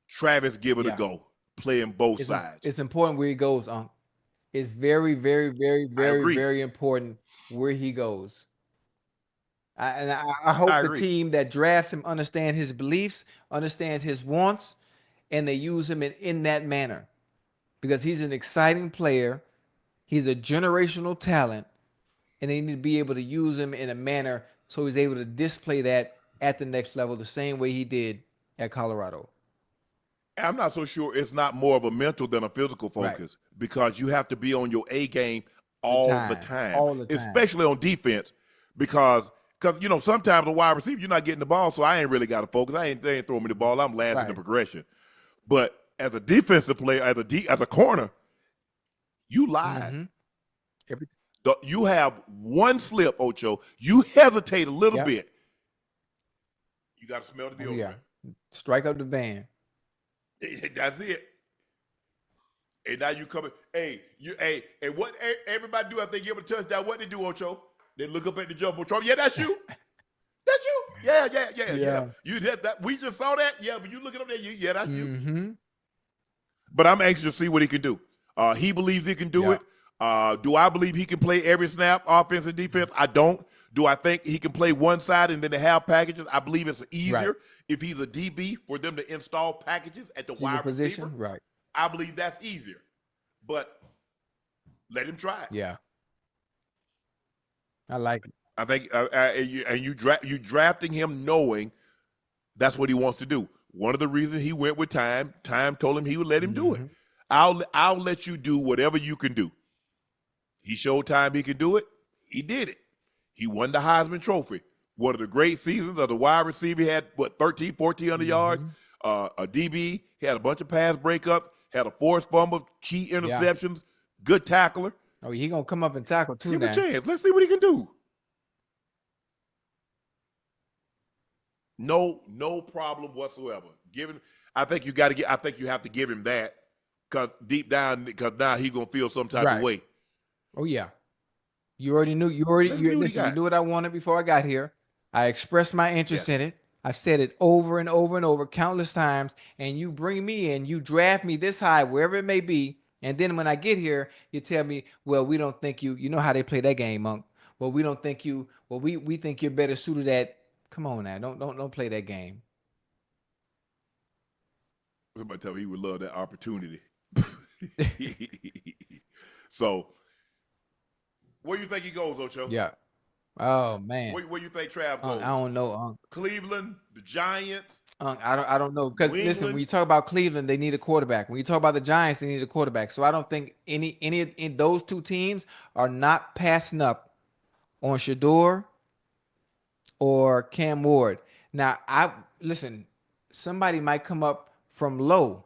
Travis give it a go, playing both sides. It's important where he goes, Unc. It's very, very, very, very, very important where he goes. I hope the team that drafts him understands his beliefs, understands his wants, and they use him in that manner. Because he's an exciting player. He's a generational talent. And they need to be able to use him in a manner so he's able to display that at the next level the same way he did at Colorado. I'm not so sure it's not more of a mental than a physical focus because you have to be on your A game all the time, especially on defense because you know, sometimes a wide receiver, you're not getting the ball, so I ain't really got to focus. They ain't throwing me the ball. I'm last in the progression. But as a defensive player, as a corner, you live. You have one slip, Ocho. You hesitate a little bit. You got to smell the deodorant. Strike up the band. That's it. And now you coming. Hey, and what everybody do after they give a touchdown, what they do, Ocho? They look up at the jumbotron. Yeah, that's you. That's you. Yeah. You did that. We just saw that. Yeah, but you looking up there. Yeah, that's you. But I'm anxious to see what he can do. He believes he can do it. Do I believe he can play every snap, offense and defense? I don't. Do I think he can play one side and then they have packages? I believe it's easier if he's a DB for them to install packages at the wide receiver. Right. I believe that's easier. But let him try it. Yeah. I like it. I think you drafting him knowing that's what he wants to do. One of the reasons he went with Time told him he would let him do it. I'll let you do whatever you can do. He showed time he can do it. He did it. He won the Heisman Trophy. One of the great seasons of the wide receiver. He had, 13, 1,400 yards. A DB. He had a bunch of pass breakups. Had a forced fumble, key interceptions. Good tackler. Oh, he going to come up and tackle too Give now. him a chance. Let's see what he can do. No problem whatsoever. I think you have to give him that, because deep down, because now he's gonna feel some type of way. Oh yeah. You already knew. You knew what I wanted before I got here. I expressed my interest in it. I've said it over and over and over countless times. And you bring me in, you draft me this high, wherever it may be. And then when I get here, you tell me, well, we don't think you know how they play that game, Unc. Well, we don't think you, well, we think you're better suited at. Come on now, don't play that game. Somebody tell me he would love that opportunity. So, where you think he goes, Ocho? Yeah. Oh man. Where you think Trav goes? I don't know, Unc. Cleveland, the Giants. I don't know, because listen, when you talk about Cleveland, they need a quarterback. When you talk about the Giants, they need a quarterback. So I don't think any in those two teams are not passing up on Shador or Cam Ward. Now, listen, somebody might come up from low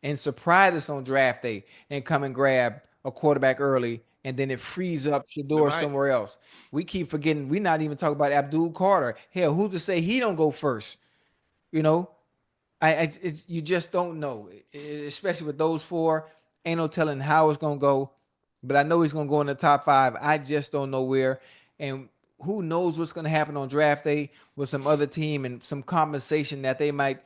and surprise us on draft day and come and grab a quarterback early, and then it frees up Shador somewhere else. We keep forgetting. We're not even talking about Abdul Carter. Hell, who's to say he don't go first? You know, you just don't know, especially with those four. Ain't no telling how it's gonna go, but I know he's gonna go in the top 5. I just don't know where, and who knows what's gonna happen on draft day with some other team and some compensation that they might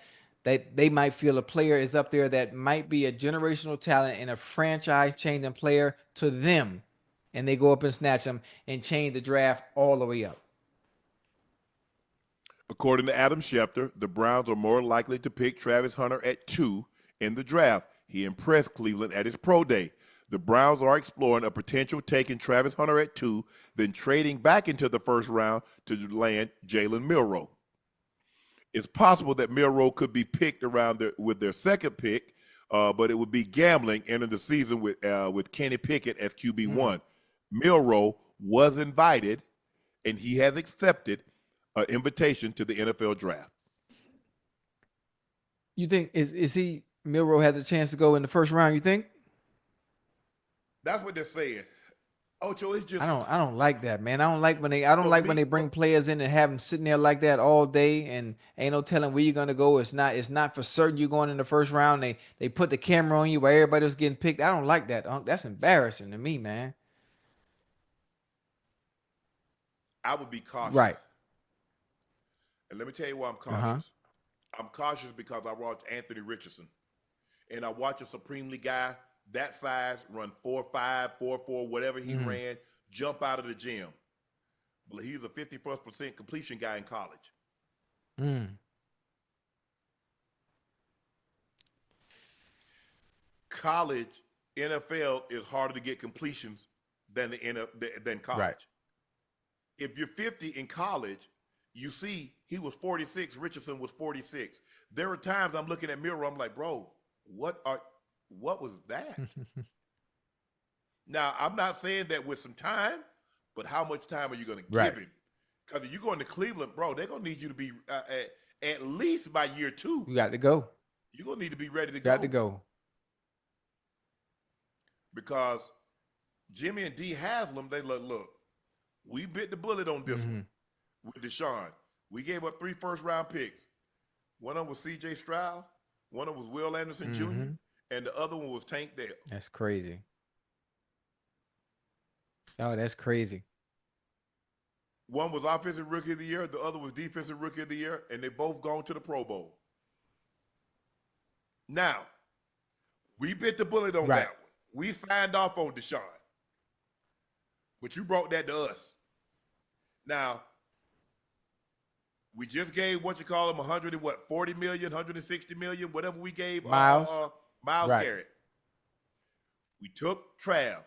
feel a player is up there that might be a generational talent and a franchise-changing player to them, and they go up and snatch them and change the draft all the way up. According to Adam Schefter, the Browns are more likely to pick Travis Hunter at 2 in the draft. He impressed Cleveland at his pro day. The Browns are exploring a potential taking Travis Hunter at 2, then trading back into the first round to land Jalen Milroe. It's possible that Milroe could be picked with their second pick, but it would be gambling entering the season with Kenny Pickett as QB1. Milroe was invited, and he has accepted an invitation to the NFL draft. You think Milroe has a chance to go in the first round? You think? That's what they're saying. Ocho, it's just I don't like that, man. I don't like when they bring players in and have them sitting there like that all day, and ain't no telling where you're gonna go. It's not for certain you're going in the first round. They put the camera on you while everybody was getting picked. I don't like that, Unc. That's embarrassing to me, man. I would be cautious. Right. And let me tell you why I'm cautious. I'm cautious because I watched Anthony Richardson, and I watched a supremely guy that size run 4.5, 4.4, whatever he ran, jump out of the gym. Well, he's a 50+% completion guy in college. College, NFL is harder to get completions than than college. Right. If you're 50 in college, you see he was 46, Richardson was 46. There are times I'm looking at Milroe, I'm like, bro, what was that? Now, I'm not saying that with some time, but how much time are you going to give him? Because if you're going to Cleveland, bro, they're going to need you to be at least by year 2. You got to go. You're going to need to be ready to Got to go. Because Jimmy and D Haslam, they look, we bit the bullet on this one with Deshaun. We gave up 3 first-round picks. One of them was C.J. Stroud. One of them was Will Anderson Jr., and the other one was Tank Dell. That's crazy. Oh, that's crazy. One was Offensive Rookie of the Year. The other was Defensive Rookie of the Year, and they both gone to the Pro Bowl. Now, we bit the bullet on that one. We signed off on Deshaun. But you brought that to us. Now, we just gave what you call him 40 million, 160 million, whatever we gave Miles Garrett. We took Trav.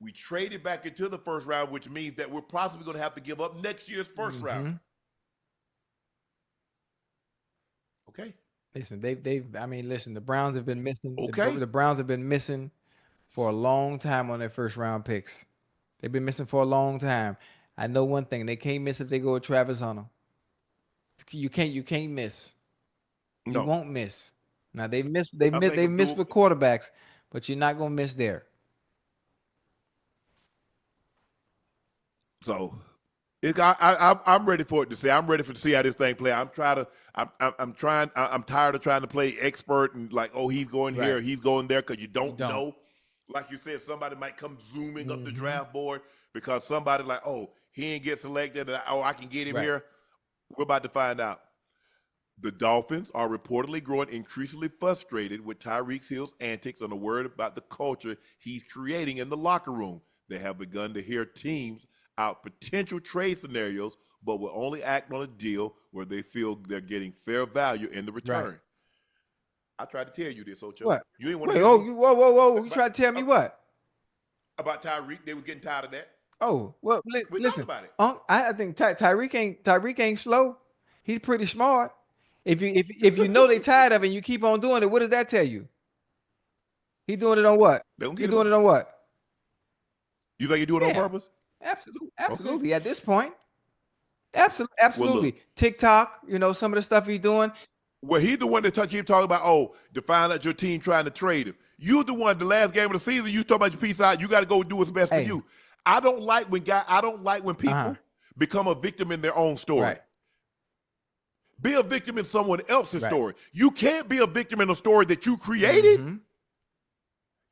We traded back into the first round, which means that we're possibly going to have to give up next year's first round. Okay. Listen, the Browns have been missing. Okay. The Browns have been missing for a long time on their first round picks. They've been missing for a long time. I know one thing: they can't miss if they go with Travis Hunter. You can't miss. You No, won't miss. Now they I think they of miss dual. with quarterbacks, but you're not gonna miss there. So I'm ready for it to see. I'm ready to see how this thing play. I'm tired of trying to play expert and like, oh, he's going here, Right. he's going there, because you don't don't. know. Like you said, somebody might come zooming up the Mhm. draft board because somebody like, oh, he ain't get selected. And I can get him Right. here. We're about to find out. The Dolphins are reportedly growing increasingly frustrated with Tyreek Hill's antics and a word about the culture he's creating in the locker room. They have begun to hear teams out potential trade scenarios, but will only act on a deal where they feel they're getting fair value in the return. Right. I tried to tell you this, Ocho. What? You ain't want to Wait, hear oh, me. whoa! You try to tell me what? About Tyreek. They were getting tired of that. Oh, well, We listen, talked about it. I think Tyreek ain't slow. He's pretty smart. If you know they tired of it and you keep on doing it, what does that tell you? He doing it on what? They don't He get doing it. it on what? You think you do it on Yeah. purpose? Absolutely. At this point, absolutely. Well, look. TikTok, some of the stuff he's doing. Well, he's the one that keep talking about, oh, to find out your team trying to trade him. You're the one, the last game of the season, you talk about your piece out, you got to go do what's best Hey. for you. I don't like when people become a victim in their own story. Right. Be a victim in someone else's Right. story. You can't be a victim in a story that you created. Mhm.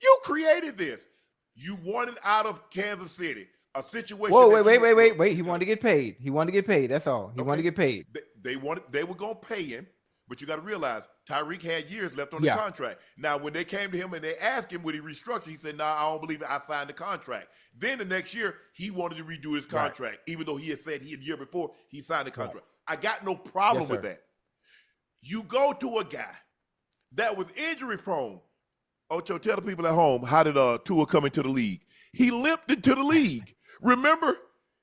You created this. You wanted out of Kansas City. A situation. Whoa, that wait. He wanted to get paid. He wanted to get paid. That's all. He wanted to get paid. They were going to pay him, but you got to realize Tyreek had years left on the Yeah. contract. Now, when they came to him and they asked him would he restructure, he said, "Nah, I don't believe it. I signed the contract." Then the next year, he wanted to redo his contract, even though he had said the year before he signed the contract. I got no problem Yes, with sir. that. You go to a guy that was injury prone. Ocho, tell the people at home, how did Tua come into the league? He limped into the league. Remember,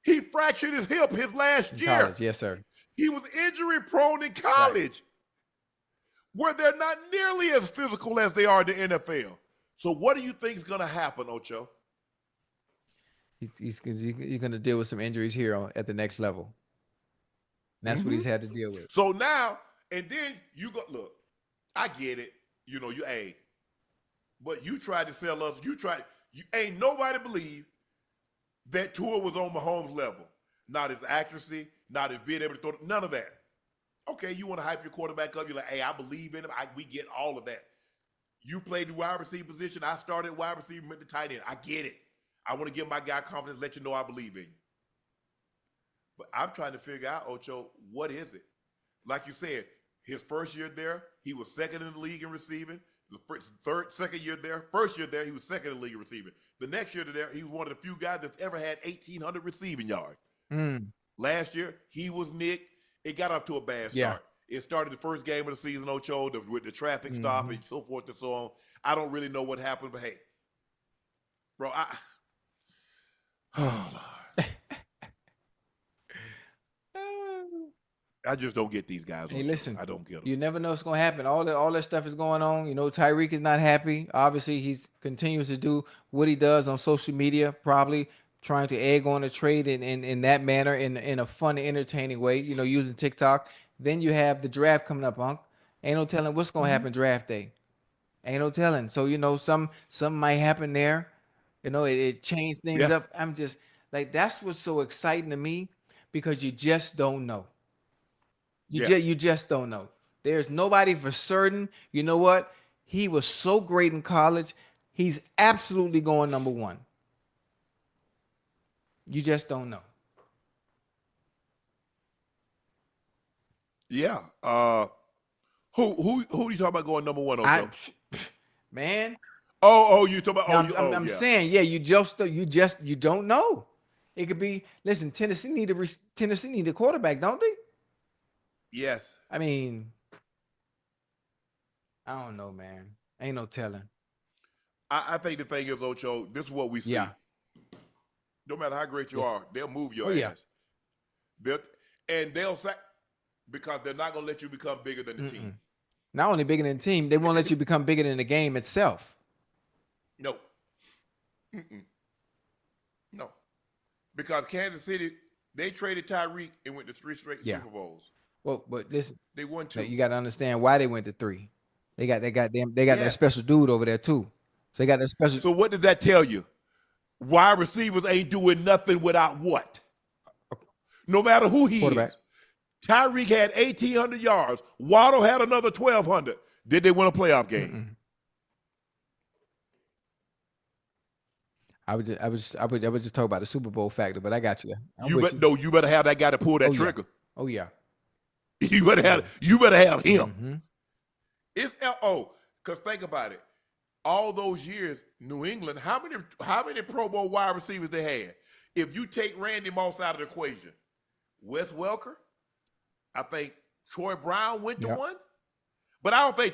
he fractured his hip his last In year. college. Yes, sir. He was injury prone in college, where they're not nearly as physical as they are in the NFL. So what do you think is going to happen, Ocho? He's going to deal with some injuries here at the next level. And that's what he's had to deal with. So now, and then you go, look, I get it. But you tried to sell us. Ain't nobody believe that Tua was on Mahomes' level. Not his accuracy, not his being able to throw, none of that. Okay, you want to hype your quarterback up. You're like, hey, I believe in him. We get all of that. You played the wide receiver position. I started wide receiver, went to tight end. I get it. I want to give my guy confidence, let you know I believe in you. But I'm trying to figure out, Ocho, what is it? Like you said, his first year there, he was second in the league in receiving. The second year there, first year there, he was second in the league in receiving. The next year there, he was one of the few guys that's ever had 1,800 receiving yards. Last year, he was nicked. It got off to a bad start. Yeah. It started the first game of the season, Ocho, with the traffic stop and so forth and so on. I don't really know what happened, but hey, bro, oh, Lord. I just don't get these guys. Hey, Ocho. listen, I don't get them. You never know what's going to happen. All that stuff is going on. Tyreek is not happy. Obviously, he's continues to do what he does on social media, probably trying to egg on a trade in that manner, in a fun, entertaining way, using TikTok. Then you have the draft coming up, Unc. Ain't no telling what's going to happen draft day. Ain't no telling. So, something might happen there. It changed things up. I'm just like, that's what's so exciting to me, because you just don't know. You just don't know. There's nobody for certain. You know what? He was so great in college. He's absolutely going number one. You just don't know. Yeah. Who you talking about going number one, Ocho? Man. Oh, you talking about? I'm saying, you don't know. It could be. Listen, Tennessee need a quarterback, don't they? Yes. I mean, I don't know, man. Ain't no telling. I think the thing is, Ocho, this is what we see. Yeah. No matter how great you are, they'll move your yeah. ass. They'll sack, because they're not going to let you become bigger than the team. Not only bigger than the team, they won't let you become bigger than the game itself. No. No. Because Kansas City, they traded Tyreek and went to 3 straight Yeah. Super Bowls. Well, but listen, They won 2. you got to understand why they went to 3. They got that Yes. special dude over there too. So they got that special. So what does that tell you? Wide receivers ain't doing nothing without what? No matter who he Quarterback. is. Tyreek had 1,800 yards. Waddle had another 1,200. Did they win a playoff game? I was just talking about the Super Bowl factor, but I got you. You better have that guy to pull that trigger. Yeah. Oh yeah. You better have him. Mm-hmm. It's because think about it. All those years, New England, how many Pro Bowl wide receivers they had? If you take Randy Moss out of the equation, Wes Welker, I think Troy Brown went to one. But I don't think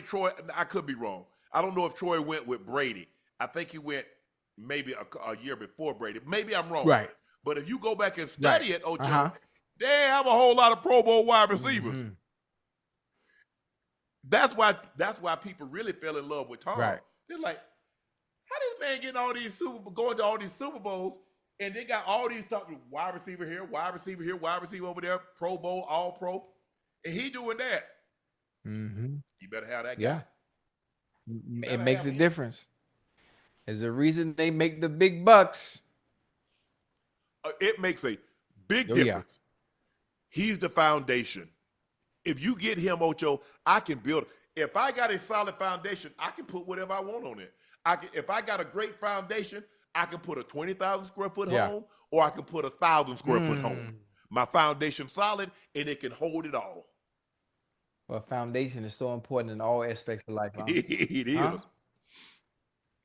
Troy, I could be wrong. I don't know if Troy went with Brady. I think he went maybe a year before Brady. Maybe I'm wrong. Right. But if you go back and study it, Ocho, Uh-huh. they have a whole lot of Pro Bowl wide receivers. Mm-hmm. That's why people really fell in love with Tom. Right. They're like, how this man getting all these going to all these Super Bowls, and they got all these wide receiver here, wide receiver here, wide receiver over there, Pro Bowl, All Pro, and he doing that. Mm-hmm. You better have that guy. Yeah. It makes a difference. There's a reason they make the big bucks. It makes a big Oh, yeah. difference. He's the foundation. If you get him, Ocho, I can build. If I got a solid foundation, I can put whatever I want on it. If I got a great foundation, I can put a 20,000 square foot home, or I can put a 1,000 square foot home. My foundation's solid, and it can hold it all. Well, foundation is so important in all aspects of life. Huh? It is. Huh?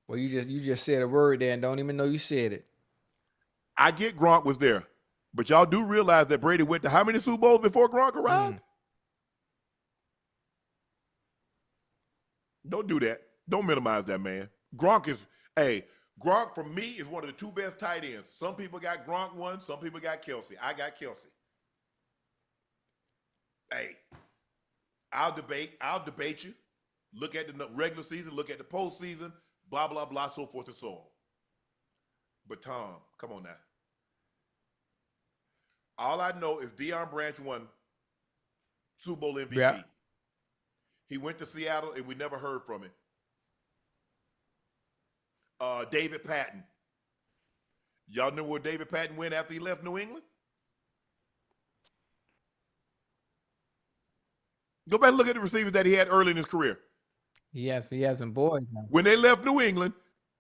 Well, you just said a word there and don't even know you said it. I get Gronk was there, but y'all do realize that Brady went to how many Super Bowls before Gronk arrived? Don't do that. Don't minimize that, man. Gronk for me is one of the 2 best tight ends. Some people got Gronk 1, some people got Kelsey. I got Kelsey. Hey, I'll debate you. Look at the regular season, look at the postseason, blah, blah, blah, so forth and so on. But Tom, come on now. All I know is Deion Branch won Super Bowl MVP. Yeah. He went to Seattle, and we never heard from him. David Patton. Y'all know where David Patton went after he left New England? Go back and look at the receivers that he had early in his career. He has some boys now. When they left New England,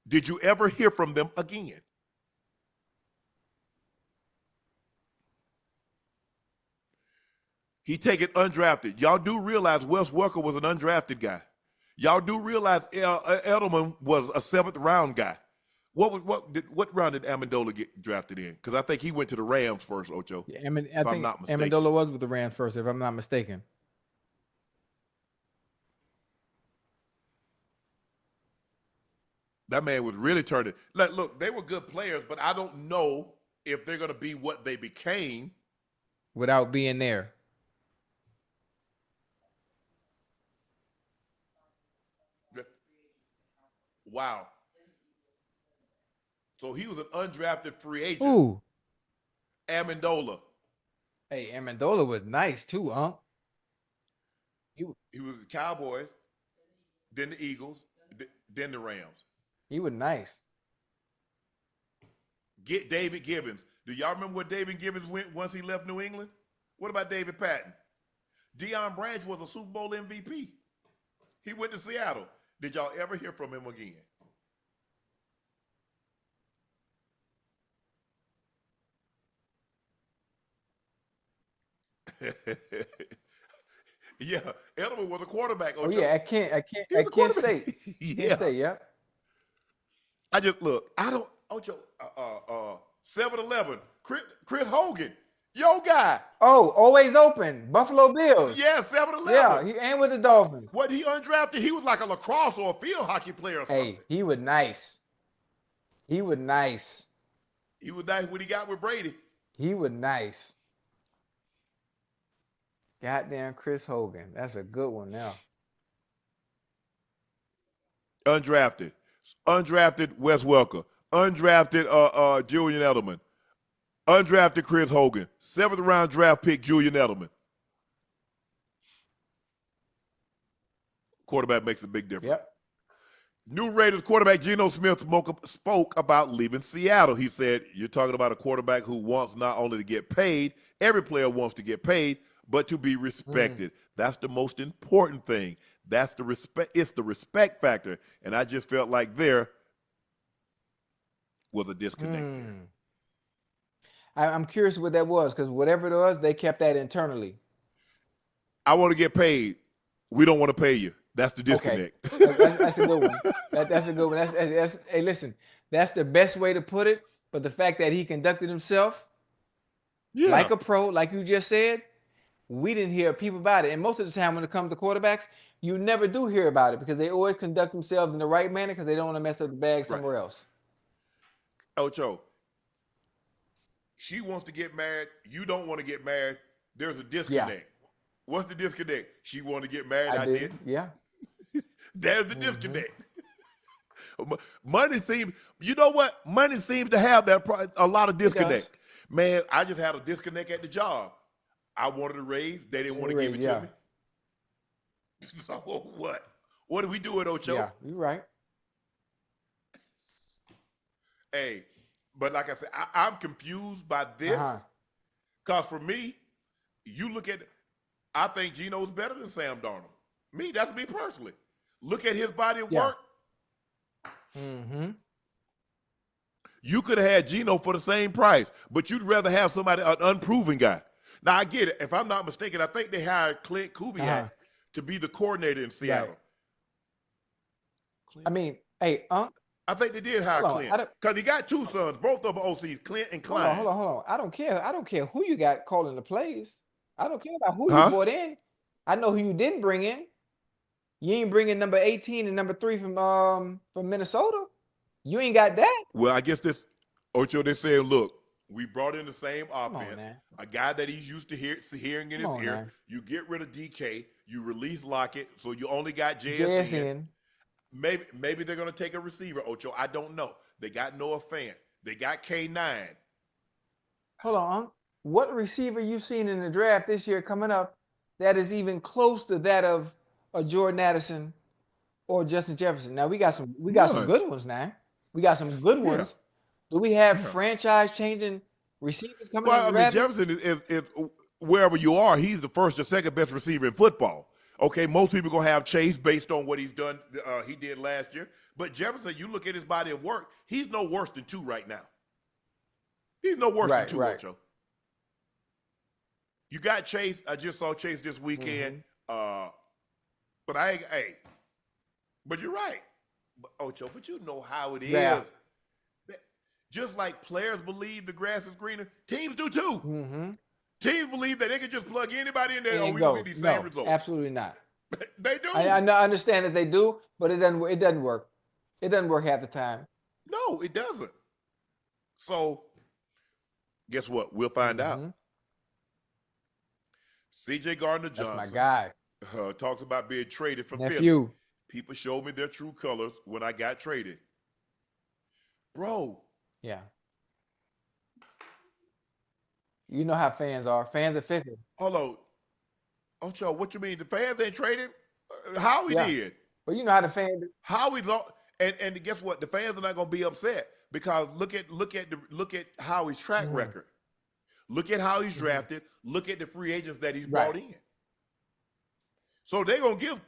did you ever hear from them again? He take it undrafted. Y'all do realize Wes Welker was an undrafted guy. Y'all do realize Edelman was a 7th round guy. What round did Amendola get drafted in? Because I think he went to the Rams first, Ocho. Yeah, I'm not mistaken. Amendola was with the Rams first, if I'm not mistaken. That man was really turning. Like, look, they were good players, but I don't know if they're going to be what they became without being there. Wow. So he was an undrafted free agent. Ooh. Amendola. Hey, Amendola was nice too, huh? He was the Cowboys, then the Eagles, then the Rams. He was nice. Get David Gibbons. Do y'all remember where David Gibbons went once he left New England? What about David Patton? Deion Branch was a Super Bowl MVP. He went to Seattle. Did y'all ever hear from him again? Yeah, Edelman was a quarterback. Oh yeah, I can't State. Yeah. State, yeah. I just look. I don't. Ocho. 7-Eleven. Chris Hogan, yo guy. Oh, always open. Buffalo Bills. Yeah, 7-Eleven. Yeah, he ain't with the Dolphins. What he undrafted? He was like a lacrosse or a field hockey player or something. Hey, he was nice. He was nice. He was nice when he got with Brady. He was nice. Goddamn Chris Hogan. That's a good one now. Undrafted. Undrafted Wes Welker. Undrafted Julian Edelman. Undrafted Chris Hogan. 7th round draft pick Julian Edelman. Quarterback makes a big difference. Yep. New Raiders quarterback Geno Smith spoke about leaving Seattle. He said, you're talking about a quarterback who wants not only to get paid, every player wants to get paid, but to be respected. That's the most important thing. That's the respect. It's the respect factor. And I just felt like there was a disconnect there. I'm curious what that was, because whatever it was, they kept that internally. I want to get paid. We don't want to pay you. That's the disconnect. Okay. That's a good one. That's a good one. That's hey, listen, that's the best way to put it. But the fact that he conducted himself like a pro, like you just said, we didn't hear people about it. And most of the time when it comes to quarterbacks, you never do hear about it because they always conduct themselves in the right manner because they don't want to mess up the bag somewhere else. Ocho, she wants to get married. You don't want to get married. There's a disconnect. Yeah. What's the disconnect? She wanted to get married. I did. Yeah. There's the disconnect. Money seems, you know what? Money seems to have a lot of disconnect. Man, I just had a disconnect at the job. I wanted a raise. They didn't want to give it to me. So what? What do we do with Ocho? Yeah, you're right. Hey, but like I said, I'm confused by this. Because for me, you look at, I think Geno's better than Sam Darnold. That's me personally. Look at his body of work. You could have had Geno for the same price, but you'd rather have somebody, an unproven guy. Now, I get it. If I'm not mistaken, I think they hired Clint Kubiak to be the coordinator in Seattle. I mean, hey, Unc. I think they did hire Clint because he got 2 sons, both of them OCs, Clint and Klein. Hold on. I don't care who you got calling the plays. I don't care about who you brought in. I know who you didn't bring in. You ain't bringing number 18 and number 3 from Minnesota. You ain't got that. Well, I guess this, Ocho, they said, look, we brought in the same offense, a guy that he's used to hearing in his ear. Man. You get rid of DK, you release Lockett, so you only got JSN. Maybe they're going to take a receiver, Ocho. I don't know. They got Noah Fant. They got K9. Hold on. What receiver you seen in the draft this year coming up that is even close to that of a Jordan Addison or Justin Jefferson? Now we got some good ones now. We got some good ones. Do we have franchise-changing receivers coming in the draft? Jefferson is wherever you are, he's the first or second best receiver in football. Okay, most people going to have Chase based on what he's done, he did last year. But Jefferson, you look at his body of work, he's no worse than 2 right now. He's no worse than 2, Ocho. You got Chase. I just saw Chase this weekend. But but you're right. Ocho, but you know how it is. Just like players believe the grass is greener, teams do too. Teams believe that they can just plug anybody in there and we get these same results. Absolutely not. They do. I understand that they do, but it doesn't work. It doesn't work half the time. No, it doesn't. So guess what? We'll find out. CJ Gardner-Johnson. That's my guy. Talks about being traded from Nephew. Philly. People showed me their true colors when I got traded. Bro. Yeah. You know how fans are. Fans are fickle. Hold on. Ocho, what you mean? The fans ain't traded? Howie did. But you know how the fans do. Howie's all, and guess what? The fans are not going to be upset because look at Howie's track record. Look at how he's drafted. Look at the free agents that he's brought in. So they're gonna give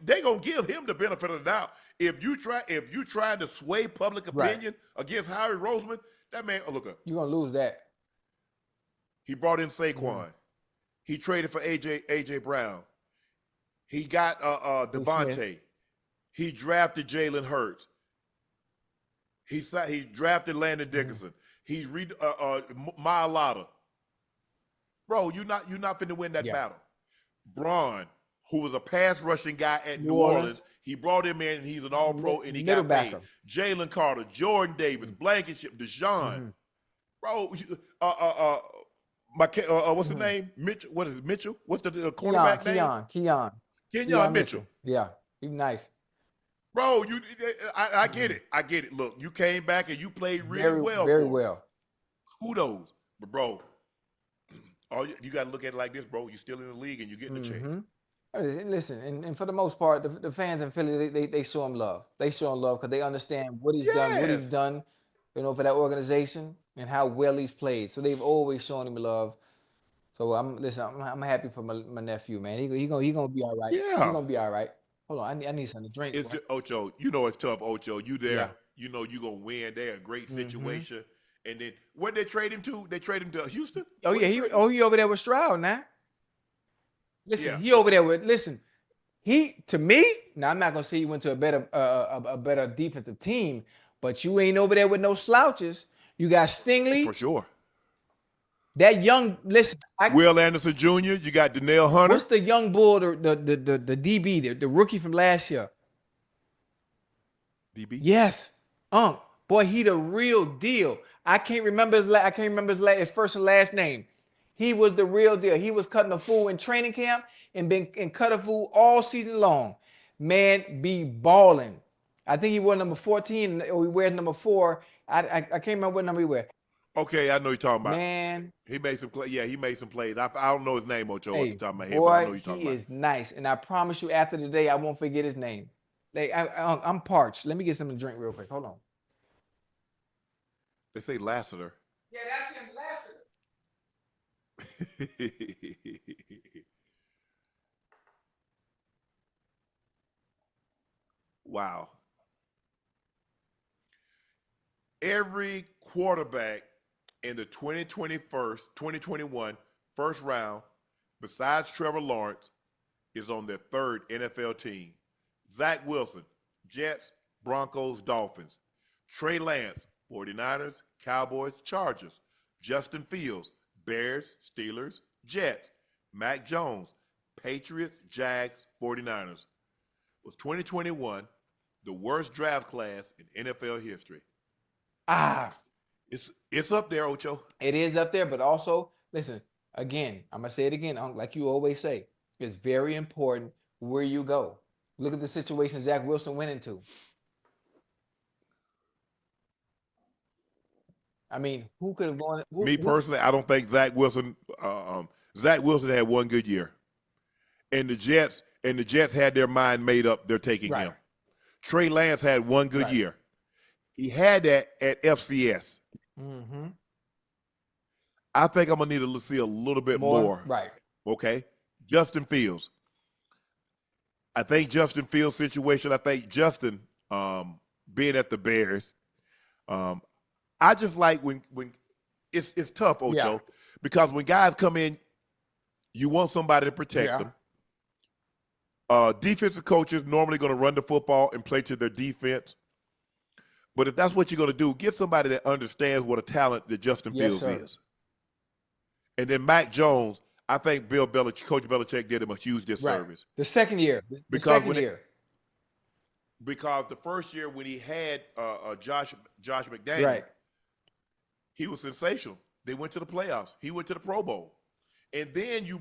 him the benefit of the doubt. If you try to sway public opinion against Howie Roseman, that man, look up. You're gonna lose that. He brought in Saquon. He traded for AJ Brown. He got Devontae. He drafted Jalen Hurts. He drafted Landon Dickerson. He Mailata. Bro, you're not finna win that battle. Braun, who was a pass rushing guy at New Orleans, he brought him in and he's an all-pro and he got paid. Jalen Carter, Jordan Davis, Blankenship, Deshaun. Bro, what's the name? Mitchell. What is it? Mitchell? What's the cornerback name? Kenyon Mitchell. Yeah, he's nice. Bro, I get it. I get it. Look, you came back and you played really well. Very well. Kudos. But bro, You got to look at it like this, bro. You're still in the league and you're getting a check. Listen, and for the most part, the fans in Philly, they show him love. They show him love because they understand what he's done, for that organization and how well he's played. So they've always shown him love. So I'm happy for my nephew, man. He gonna be all right. Yeah. He's gonna be all right. Hold on, I need something to drink. It's just, Ocho, it's tough, Ocho. You there, Yeah. you're going to win. They're a great situation. And then, where'd they trade him to? They trade him to Houston? Oh, yeah, he over there with Stroud now. Listen, Yeah. he over there with, to me, now I'm not going to say he went to a better defensive team, but you ain't over there with no slouches. You got Stingley. For sure. That young, Will Anderson Jr., you got Danielle Hunter. What's the young bull, the DB, the rookie from last year? DB? Yes. Boy, he the real deal. I can't remember his first and last name. He was the real deal. He was cutting a fool in training camp and cut a fool all season long. Man, be balling. I think he wore number 14 or he wears number 4. I can't remember what number he wears. Okay, I know you're talking about. Man. He made some plays. Yeah, he made some plays. I don't know his name, Ocho, off the top of my head, boy, but I know you're talking he about. is nice. And I promise you after today, I won't forget his name. I'm parched. Let me get something to drink real quick. Hold on. They say Lassiter. Yeah, that's him, Lassiter. Wow. Every quarterback in the 2021 first round, besides Trevor Lawrence, is on their third NFL team. Zach Wilson, Jets, Broncos, Dolphins. Trey Lance, 49ers, Cowboys, Chargers. Justin Fields, Bears, Steelers, Jets. Mac Jones, Patriots, Jags, 49ers. Was 2021 the worst draft class in NFL history? It's up there, Ocho. It is up there, but also, listen, again, I'm going to say it again, like you always say, it's very important where you go. Look at the situation Zach Wilson went into. I mean, who could have gone? Me personally, I don't think Zach Wilson had one good year. And the Jets had their mind made up. They're taking him. Trey Lance had one good year. He had that at FCS. Mm-hmm. I think I'm gonna need to see a little bit more. Right. Okay. Justin Fields. I think Justin Fields' situation. I think Justin being at the Bears. I just like when it's tough, Ocho, because when guys come in, you want somebody to protect them. Defensive coaches normally going to run the football and play to their defense. But if that's what you're going to do, get somebody that understands what a talent that Justin Fields is. And then Mac Jones, I think Coach Belichick did him a huge disservice. The second year. Because the first year when he had Josh McDaniels, he was sensational. They went to the playoffs. He went to the Pro Bowl. And then you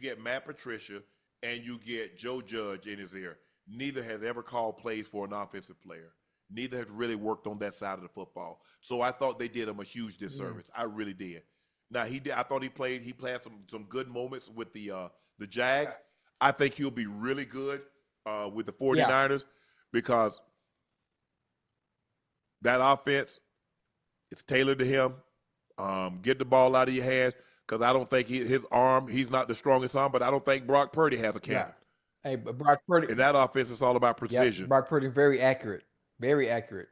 get Matt Patricia, and you get Joe Judge in his ear. Neither has ever called plays for an offensive player. Neither has really worked on that side of the football. So I thought they did him a huge disservice. I really did. Now I thought he played some good moments with the Jags. I think he'll be really good with the 49ers because that offense, it's tailored to him. Get the ball out of your hands. Because I don't think his arm, he's not the strongest arm, but I don't think Brock Purdy has a cannon. Hey, but Brock Purdy. In that offense, it's all about precision. Yeah, Brock Purdy, very accurate. Very accurate.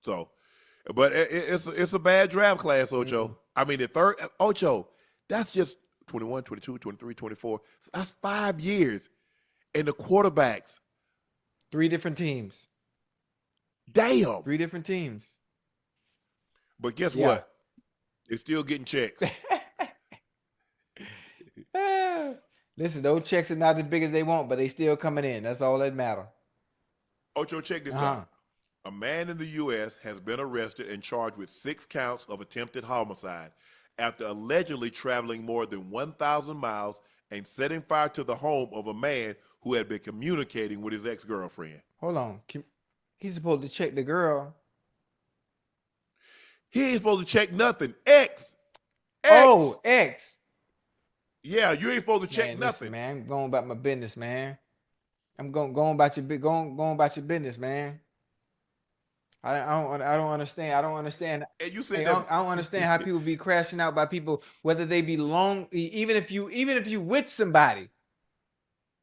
So, but it's a bad draft class, Ocho. Mm-hmm. I mean, the third, Ocho, that's just 21, 22, 23, 24. So that's 5 years. And the quarterbacks. 3 different teams. Damn. 3 different teams. But guess what? They're still getting checks. Listen, those checks are not as big as they want, but they still coming in. That's all that matters. Ocho, check this out. A man in the U.S. has been arrested and charged with 6 counts of attempted homicide after allegedly traveling more than 1,000 miles and setting fire to the home of a man who had been communicating with his ex-girlfriend. Hold on. He's supposed to check the girl. He ain't supposed to check nothing. X. Oh, X. Yeah, you ain't supposed to check Man, nothing. listen, man. I'm going about my business, man. I'm going about going about your business, man. I don't understand. I don't understand. And you said Hey, that. I don't understand how people be crashing out by people, whether they be long, even if you with somebody,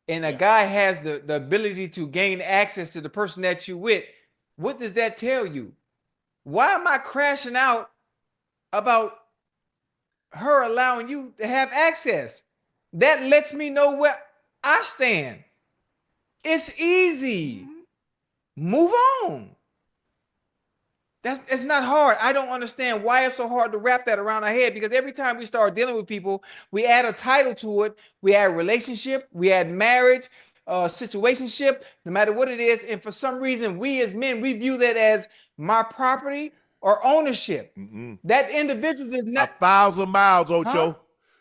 and a guy has the ability to gain access to the person that you with. What does that tell you? Why am I crashing out about her allowing you to have access? That lets me know where I stand. It's easy. Move on. It's not hard. I don't understand why it's so hard to wrap that around our head, because every time we start dealing with people, we add a title to it. We add relationship, we add marriage, situationship, no matter what it is. And for some reason, we as men, we view that as my property or ownership. That individual is not 1,000 miles, Ocho. Huh?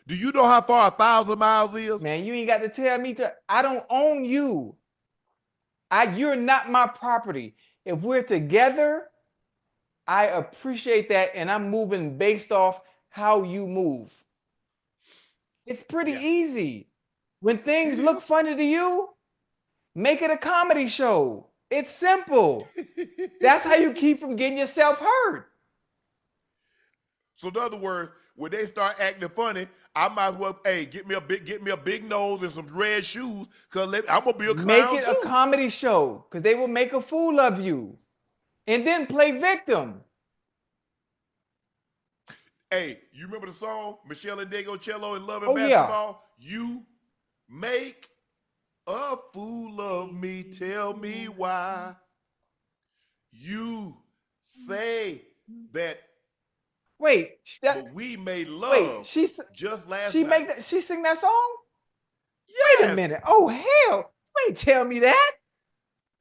Do you know how far 1,000 miles is? Man, you ain't got to tell me I don't own you. You're not my property. If we're together, I appreciate that, and I'm moving based off how you move. It's pretty easy. When things look funny to you, make it a comedy show. It's simple. That's how you keep from getting yourself hurt. So in other words, when they start acting funny, I might as well, hey, get me a big nose and some red shoes, cause I'm gonna be a clown Make it too. a comedy show, because they will make a fool of you, and then play victim. Hey, you remember the song Michelle and Diego Cello in Love and Oh, yeah. Basketball? You make a fool of me. Tell me why. You say that. Wait, But we made love just last night. She sing that song? Yes. Wait a minute. Oh hell! You ain't tell me that.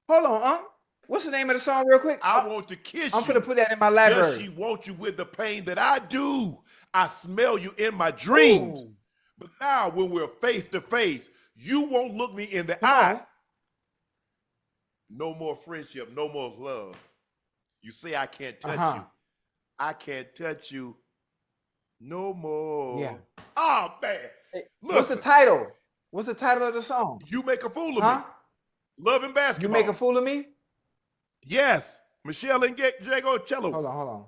Hold on, what's the name of the song, real quick? I want to kiss you. I'm gonna put that in my library. Does she want you with the pain that I do? I smell you in my dreams. Ooh. But now when we're face to face, you won't look me in the eye. No more friendship, no more love. You say I can't touch you. I can't touch you no more. Yeah. Oh, man. Hey, what's the title? What's the title of the song? You make a fool of me. Love and Basketball. You make a fool of me? Yes. Michelle and Diego Cello. Hold on.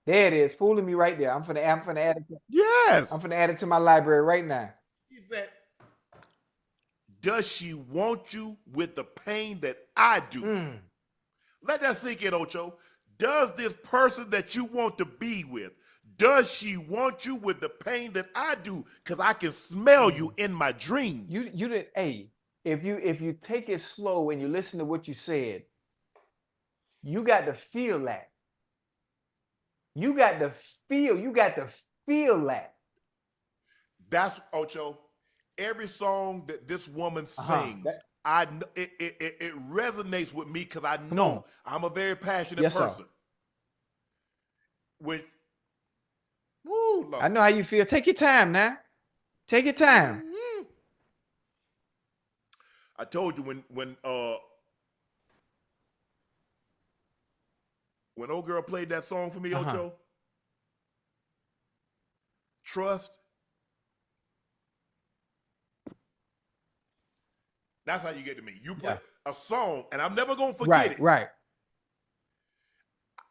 There it is. Fooling me right there. I'm finna add it. Yes. I'm finna add it to my library right now. He said, does she want you with the pain that I do? Let that sink in, Ocho. Does this person that you want to be with, does she want you with the pain that I do? Because I can smell you in my dreams. You did. Hey, if you take it slow and you listen to what you said, you got to feel that. You got to feel that. That's Ocho. Every song that this woman sings, it resonates with me because I know I'm a very passionate person. Woo, Lord. I know how you feel. Take your time now. Take your time. I told you when old girl played that song for me, Ocho, Trust. That's how you get to me. You play a song, and I'm never gonna forget it. Right.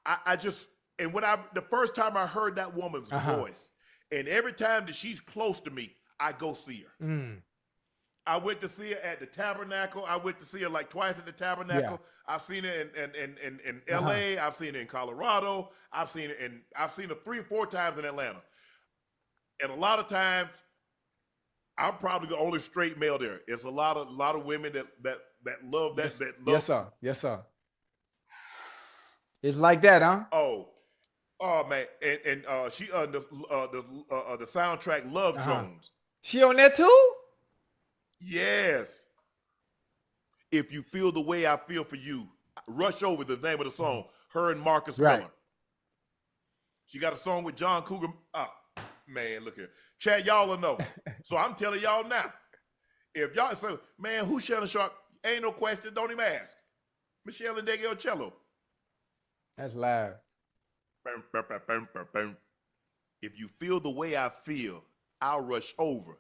I just, and the first time I heard that woman's voice, and every time that she's close to me, I go see her. I went to see her at the Tabernacle. I went to see her like twice at the Tabernacle. I've seen her in LA. I've seen her in Colorado. I've seen her 3 or 4 times in Atlanta. And a lot of times, I'm probably the only straight male there. It's a lot of women that love that. Yes, that love. Yes, sir. It's like that, huh? Oh man, and she on the soundtrack Love Jones. She on that too? Yes. If you feel the way I feel for you, Rush Over, the name of the song. Her and Marcus Miller. She got a song with John Cougar. Man, look here. Chad, y'all will know. So I'm telling y'all now. If y'all say, man, who's Shannon Sharpe? Ain't no question. Don't even ask. Michelle and Diego Cello. That's loud. If you feel the way I feel, I'll rush over.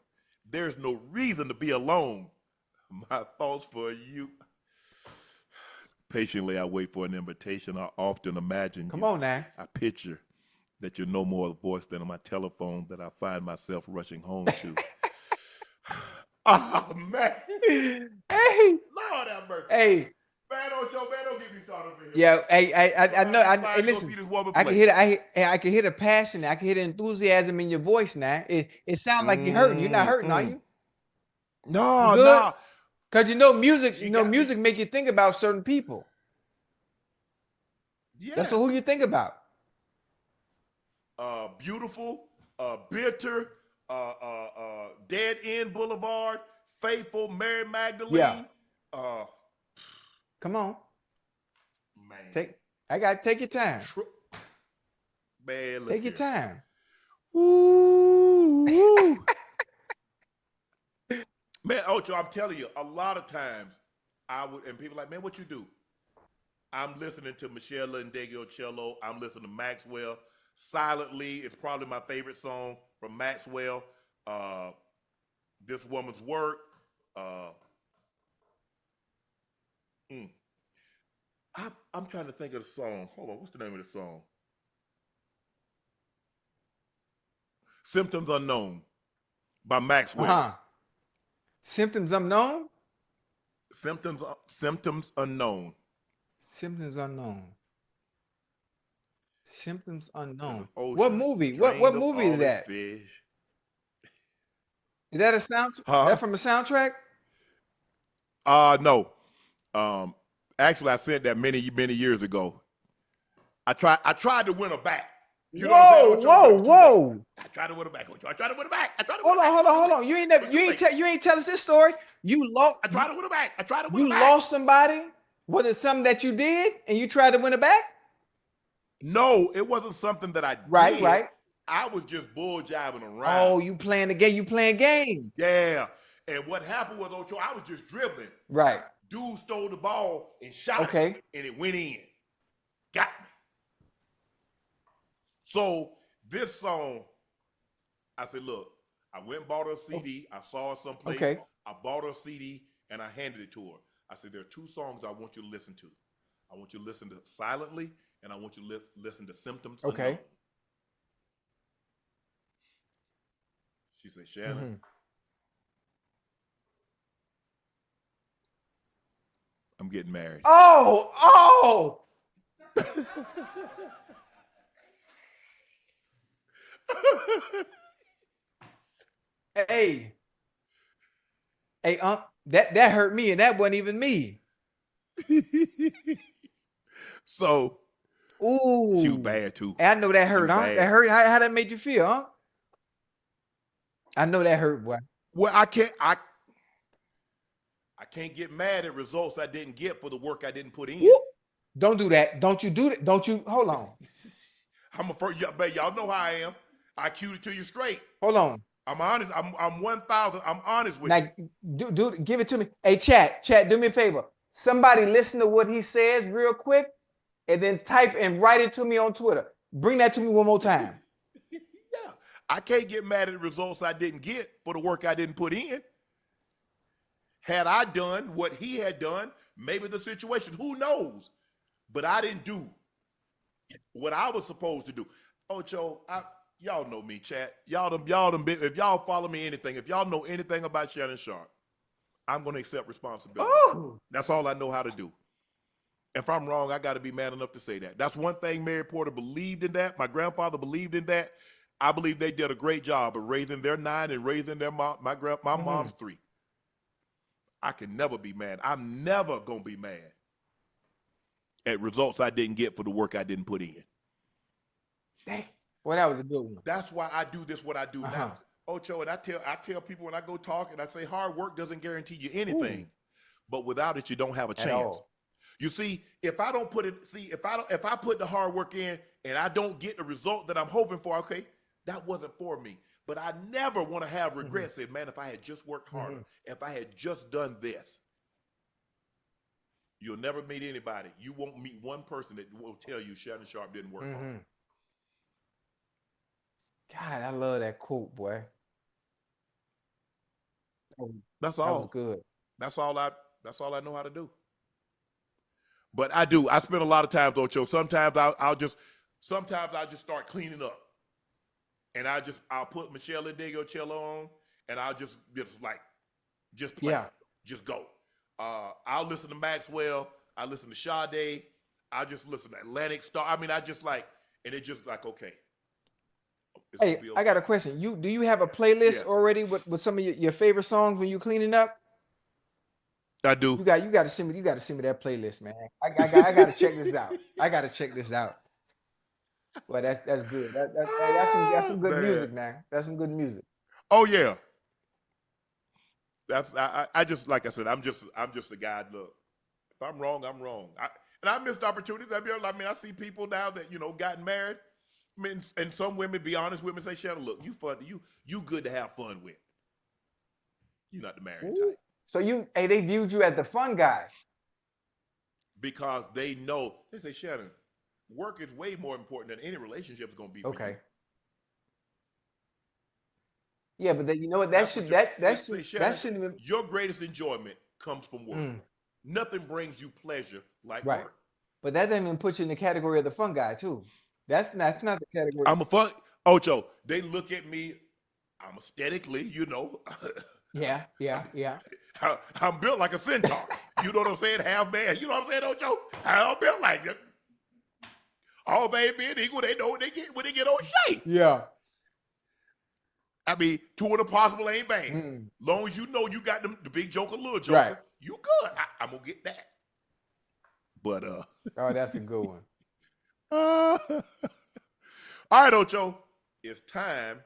There's no reason to be alone. My thoughts for you. Patiently, I wait for an invitation. I often imagine Come you. on now. I picture that you're no more a voice than on my telephone that I find myself rushing home to. Oh, man. Hey. Lord have mercy. Hey. Man, Ocho, man, don't get me started over here. Yeah, I know. Hey, listen, I can hear hear the passion. I can hear the enthusiasm in your voice now. It sounds like you're hurting. You're not hurting, are you? No, You good? no. Because music make you think about certain people. Yes. That's who you think about. Beautiful, bitter, Dead End Boulevard, Faithful, Mary Magdalene. Yeah. Come on. Man. Take your time. Man, look Take your here. time. Ooh. Man, Ocho, I'm telling you, a lot of times I would, and people are like, man, what you do? I'm listening to Michelle and Cello. I'm listening to Maxwell. Silently, it's probably my favorite song from Maxwell. This Woman's Work. I'm trying to think of the song. Hold on, what's the name of the song? Symptoms Unknown by Maxwell. Symptoms Unknown? Symptoms Unknown. Symptoms Unknown. Symptoms Unknown. What movie? What movie is that? Fish. Is that a soundtrack? That from a soundtrack? No. Actually, I said that many years ago. I tried to win her back. You know what I'm saying? Whoa. I tried to win her back. I tried to win her back. Hold on. You ain't tell us this story. You lost. I tried to win her back. You lost somebody? Was it something that you did and you tried to win it back? No, it wasn't something that I did. Right. I was just bull jiving around. Oh, you playing the game. You playing games. Yeah. And what happened was, Ocho, I was just dribbling. Right. Dude stole the ball and shot it, and it went in. Got me. So this song, I said, look, I went and bought her a CD. I saw her someplace. Okay. I bought her a CD, and I handed it to her. I said, there are two songs I want you to listen to. I want you to listen to Silently, and I want you to listen to Symptoms Unknown. She said, Shannon, I'm getting married. Oh! Hey, that hurt me, and that wasn't even me. So, ooh, she was bad too. I know that hurt, huh? That hurt. How that made you feel, huh? I know that hurt, boy. Well, I can't get mad at results I didn't get for the work I didn't put in. Whoop. Don't do that. Don't you do that. Don't you? Hold on. I'm a first, y'all know how I am. I cued it to you straight. Hold on. I'm honest. I'm 1,000. I'm honest with you. Do give it to me. Hey, chat, do me a favor. Somebody listen to what he says real quick, and then type and write it to me on Twitter. Bring that to me one more time. Yeah, I can't get mad at the results I didn't get for the work I didn't put in. Had I done what he had done, maybe the situation, who knows? But I didn't do what I was supposed to do. Ocho, y'all know me, chat. Y'all done been, if y'all follow me anything, if y'all know anything about Shannon Sharpe, I'm going to accept responsibility. Oh. That's all I know how to do. If I'm wrong, I got to be man enough to say that. That's one thing Mary Porter believed in that. My grandfather believed in that. I believe they did a great job of raising their 9 and raising their my mom's 3. I can never be mad. I'm never going to be mad at results I didn't get for the work I didn't put in. Dang. Well, that was a good one. That's why I do this, what I do now. Ocho, and I tell people when I go talk, and I say hard work doesn't guarantee you anything. But without it, you don't have a chance. You see, if I don't put it, if I put the hard work in and I don't get the result that I'm hoping for, okay, that wasn't for me. But I never want to have regrets. Say, man, if I had just worked harder, if I had just done this. You'll never meet anybody. You won't meet one person that will tell you Shannon Sharpe didn't work hard. God, I love that quote, boy. That's That all. was good. That's all I know how to do. But I do. I spend a lot of time, Ocho. Sometimes I'll just start cleaning up. And I'll put Michelle Cello on, and I'll just play. Yeah. Just go. I'll listen to Maxwell. I listen to Sade. I just listen to Atlantic Star. I mean, I just like, and it just like, okay. Hey, okay. I got a question. Do you have a playlist Yes. already with some of your favorite songs when you cleaning up? I do. You got to send me that playlist, man. I got to check this out. I got to check this out. Well, that's good. That's some good music, man. That's some good music. Oh yeah. That's I just, like I said, I'm just a guy. Look, if I'm wrong, I'm wrong. I missed opportunities. I mean, I see people now that gotten married. I mean, and some women, be honest with me, say, Shannon, look, you fun, you good to have fun with. You're not the married type. So they viewed you as the fun guy. Because they know, they say, Shannon, work is way more important than any relationship is going to be for you. Yeah, but then, you know what? That shouldn't have. Your greatest enjoyment comes from work. Nothing brings you pleasure like work. But that doesn't even put you in the category of the fun guy, too. That's not the category. I'm a fun Ocho. They look at me. I'm aesthetically, Yeah. I'm built like a centaur. You know what I'm saying? Half man. You know what I'm saying, Ocho? I'm built like them. All they being equal, they know what they get when they get on shape. Yeah. I mean, two of the possible ain't bad. Long as you know you got them, the big joker, little joker, Right. you good. I'm gonna get that. But oh, that's a good one. All right, Ocho. It's time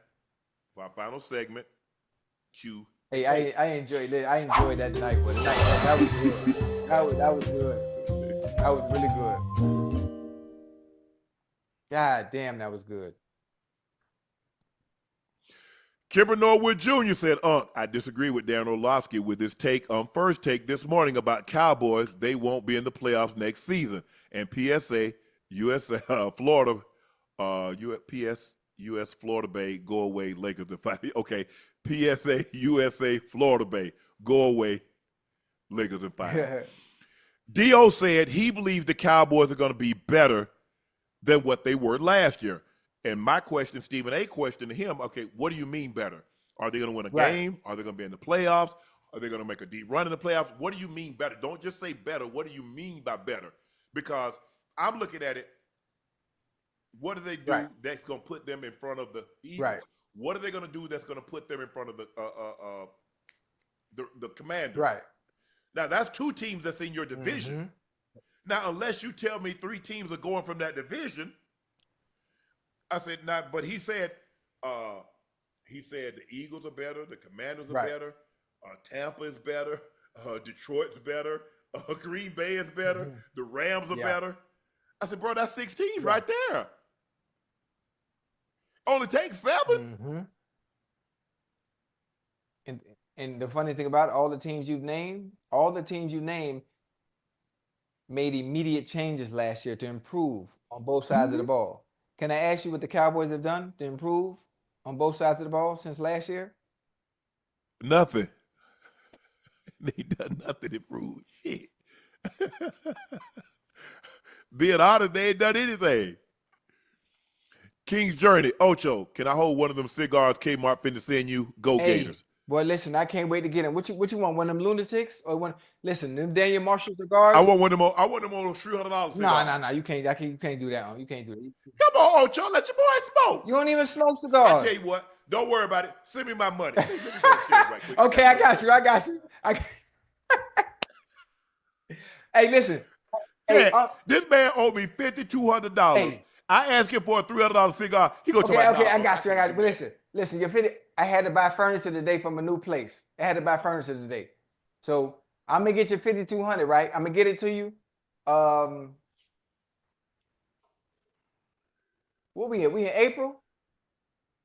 for our final segment. Q. Hey, I enjoyed that. I enjoyed that night, but that was good. That was good. That was really good. God damn, that was good. Kimber Norwood Jr. said, I disagree with Darren Orlovsky with his take on First Take this morning about Cowboys. They won't be in the playoffs next season. And PSA, Florida, US Florida Bay, go away, Lakers to 5. Okay, PSA, USA, Florida Bay, go away, Lakers in 5. D.O. said he believes the Cowboys are going to be better than what they were last year. And my question, Stephen A. question to him, okay, what do you mean better? Are they going to win a game? Are they going to be in the playoffs? Are they going to make a deep run in the playoffs? What do you mean better? Don't just say better. What do you mean by better? Because I'm looking at it, what do they do that's going to put them in front of the Eagles? Right. What are they going to do that's going to put them in front of the Commanders? Right. Now, that's two teams that's in your division. Now, unless you tell me three teams are going from that division, I said, not, but he said the Eagles are better, the Commanders are better, Tampa is better, Detroit's better, Green Bay is better, the Rams are better. I said, bro, that's 6 teams right there. Only takes 7. And the funny thing about it, all the teams you named made immediate changes last year to improve on both sides of the ball. Can I ask you what the Cowboys have done to improve on both sides of the ball since last year? Nothing. They done nothing to improve. Shit. Being honest, they ain't done anything. King's Journey, Ocho, can I hold one of them cigars Kmart finna send you? Go Gators. Boy, listen, I can't wait to get them. What you want? One of them lunatics or one? Listen, them Daniel Marshall cigars. I want one of them. I want them on $300. No. You can't do that. You can't do it. Come on, Ocho, let your boy smoke. You don't even smoke cigars. I tell you what, don't worry about it. Send me my money. Okay, I got you. Hey, listen. Hey, this man owed me $5,200. Hey. I asked him for a $300 cigar. He goes, okay, I got you. But listen. You fit it. I had to buy furniture today from a new place. So I'm gonna get you $5,200, right? I'm gonna get it to you. What we in? We in April?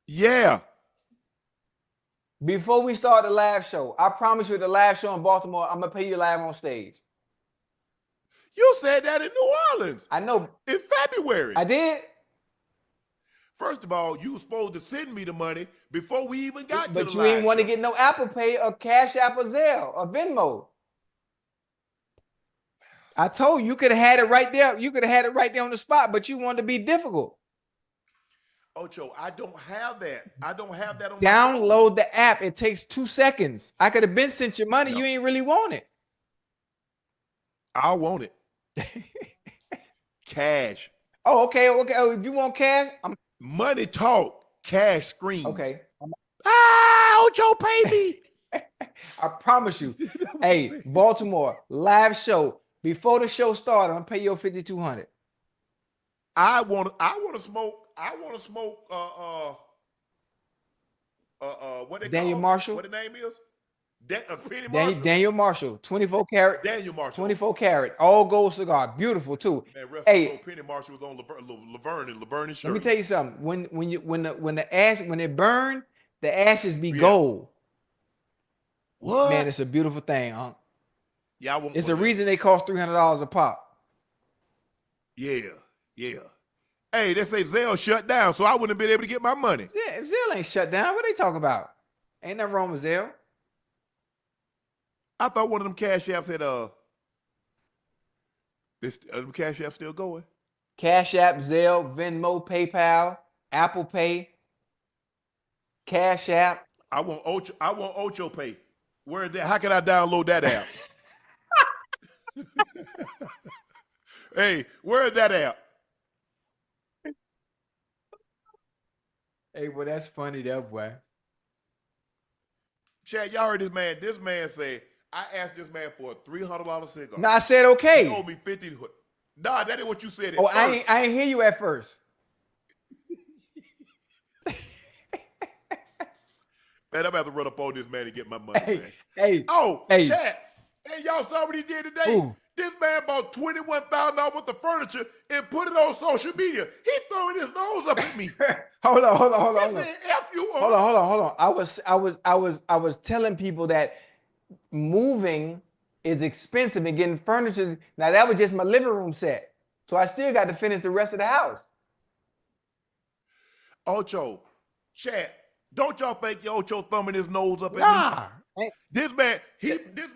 Yeah. Before we start the live show, I promise you the live show in Baltimore, I'm gonna pay you live on stage. You said that in New Orleans I know. in February. I did. First of all, you were supposed to send me the money before we even got to the But you ain't want to show. get no Apple Pay or Cash App or Zelle or Venmo. I told you could have had it right there. You could have had it right there on the spot, but you wanted to be difficult. Ocho, I don't have that. I don't have that on my Download the app. It takes 2 seconds. I could have been sent your money. No. You ain't really want it. I want it. Cash. Oh, okay. Oh, if you want cash, Money talk. Cash screams. okay. Ocho, pay me. I promise you. Hey, Baltimore, live show. Before the show started, I'm gonna pay you $5,200. I want to smoke. What they Daniel call Marshall? What the name is? Penny Daniel, Marshall. Daniel Marshall, 24 karat. Daniel Marshall. 24 karat, all gold cigar, beautiful too. Man, rest Hey, so Penny Marshall was on Laverne and Laverne shirt. let me tell you something. When the ash, when it burn, the ashes be gold. What? Man, it's a beautiful thing, huh? Yeah, I want. It's the reason they cost $300 a pop. Yeah. Hey, they say Zelle shut down, so I wouldn't have been able to get my money. Yeah, Zelle ain't shut down. What they talking about? Ain't nothing wrong with Zelle. I thought one of them cash apps had them cash apps still going. Cash App, Zelle, Venmo, PayPal, Apple Pay, Cash App. I want Ocho Pay. Where is that? How can I download that app? Hey, where is that app? Hey, well, that's funny, that boy. Chad, y'all heard this man. This man say, I asked this man for a $300 cigar. No, I said He okay. owed me 50. Nah, that ain't what you said. Oh, I ain't hear you at first. Man, I'm about to run up on this man and get my money, man. Hey, Oh, hey. Chad. Hey, y'all saw what he did today? Ooh. This man bought $21,000 worth of furniture and put it on social media. He throwing his nose up at me. hold on. He said, F you up. Hold on. I was telling people that moving is expensive and getting furniture. Now that was just my living room set. So I still got to finish the rest of the house. Ocho, Chad, don't y'all think your Ocho thumbing his nose up at me? Nah. This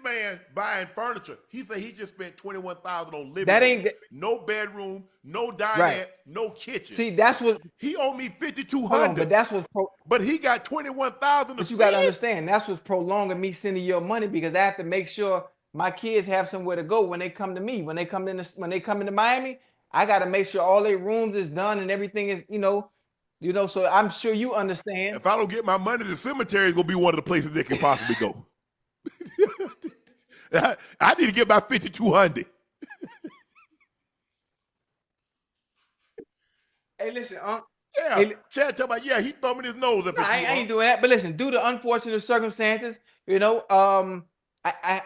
man buying furniture. He said he just spent $21,000 on living That room. ain't No bedroom, no dinette, Right. no kitchen. See, that's what. He owed me $5,200. Hold on, but that's what's But he got $21,000. But you got to understand, that's what's prolonging me sending your money because I have to make sure my kids have somewhere to go when they come to me. When they come into Miami, I got to make sure all their rooms is done and everything is, so I'm sure you understand. If I don't get my money, the cemetery is gonna be one of the places they can possibly go. I need to get my $5,200. Hey, listen, Unc. Yeah, Hey, Chad talking about, he thumbing his nose up. I ain't doing that. But listen, due to unfortunate circumstances, I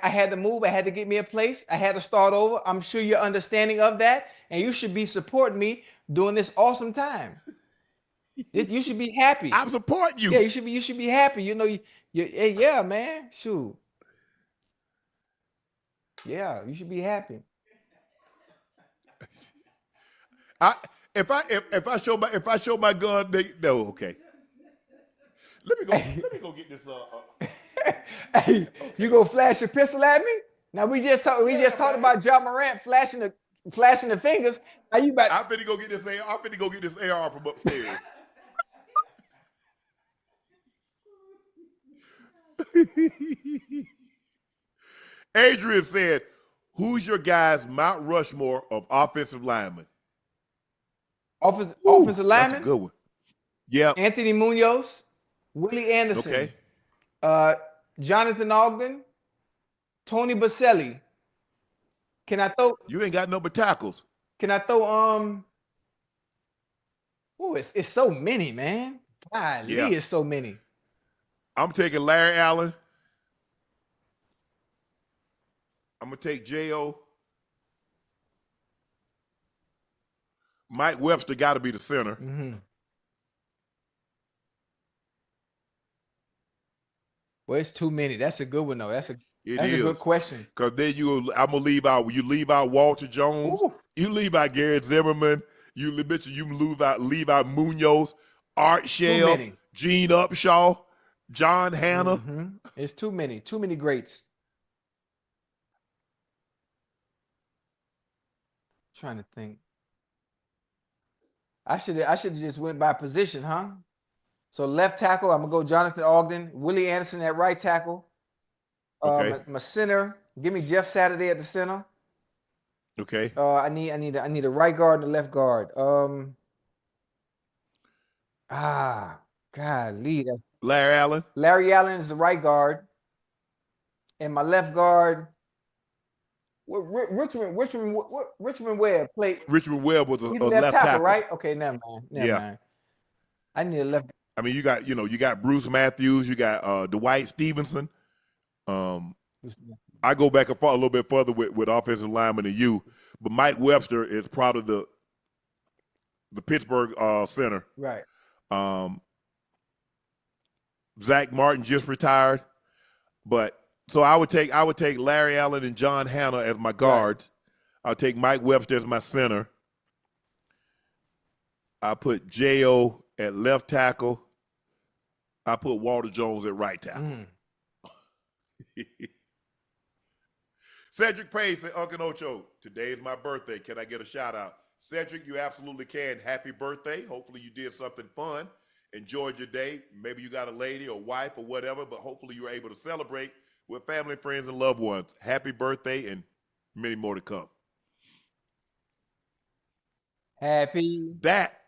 had to move. I had to get me a place. I had to start over. I'm sure you're understanding of that, and you should be supporting me during this awesome time. You should be happy. I'm supporting you. Yeah, you should be happy. Yeah, man. Shoot. Yeah, you should be happy. If I show my gun, okay. Let me go get this. Hey, you go flash your pistol at me? Now we just talked about John Morant flashing the fingers. Now you about? I'm finna go get this AR. I'm finna go get this AR from upstairs. Adrian said, "Who's your guys' Mount Rushmore of offensive linemen?" Offensive That's lineman? a good one. Yeah. Anthony Munoz, Willie Anderson, Okay. Jonathan Ogden, Tony Baselli. Can I throw? You ain't got no but tackles. Can I throw? Oh, it's so many, man. Golly, Yeah. it's so many. I'm taking Larry Allen. I'm gonna take J.O. Mike Webster got to be the center. Mm-hmm. Well, it's too many. That's a good one though. That's a good question. Because then I'm gonna leave out. You leave out Walter Jones. Ooh. You leave out Garrett Zimmerman. You leave out Munoz, Art Shell, many. Gene Upshaw, John Hanna. It's too many. Too many greats. Trying to think. I should have just went by position, huh? So left tackle, I'm gonna go Jonathan Ogden, Willie Anderson at right tackle. Okay. My center, give me Jeff Saturday at the center. Okay. I need a right guard and a left guard. Golly, that's Larry Allen. Larry Allen is the right guard, and my left guard. Richmond Webb played. Richmond Webb was a He's left tackle, right? Okay, never mind. Never mind. I need a left. I mean, you got Bruce Matthews, you got Dwight Stevenson. I go back a little bit further with offensive lineman than you, but Mike Webster is proud of the Pittsburgh center. Right. Zach Martin just retired, but so I would take Larry Allen and John Hanna as my guards. Right. I'll take Mike Webster as my center. I put J.O. at left tackle. I put Walter Jones at right tackle. Cedric Payne said, Unc Ocho, today is my birthday. Can I get a shout out? Cedric, you absolutely can. Happy birthday. Hopefully you did something fun. Enjoyed your day. Maybe you got a lady or wife or whatever, but hopefully you were able to celebrate with family, friends, and loved ones. Happy birthday and many more to come. Happy. That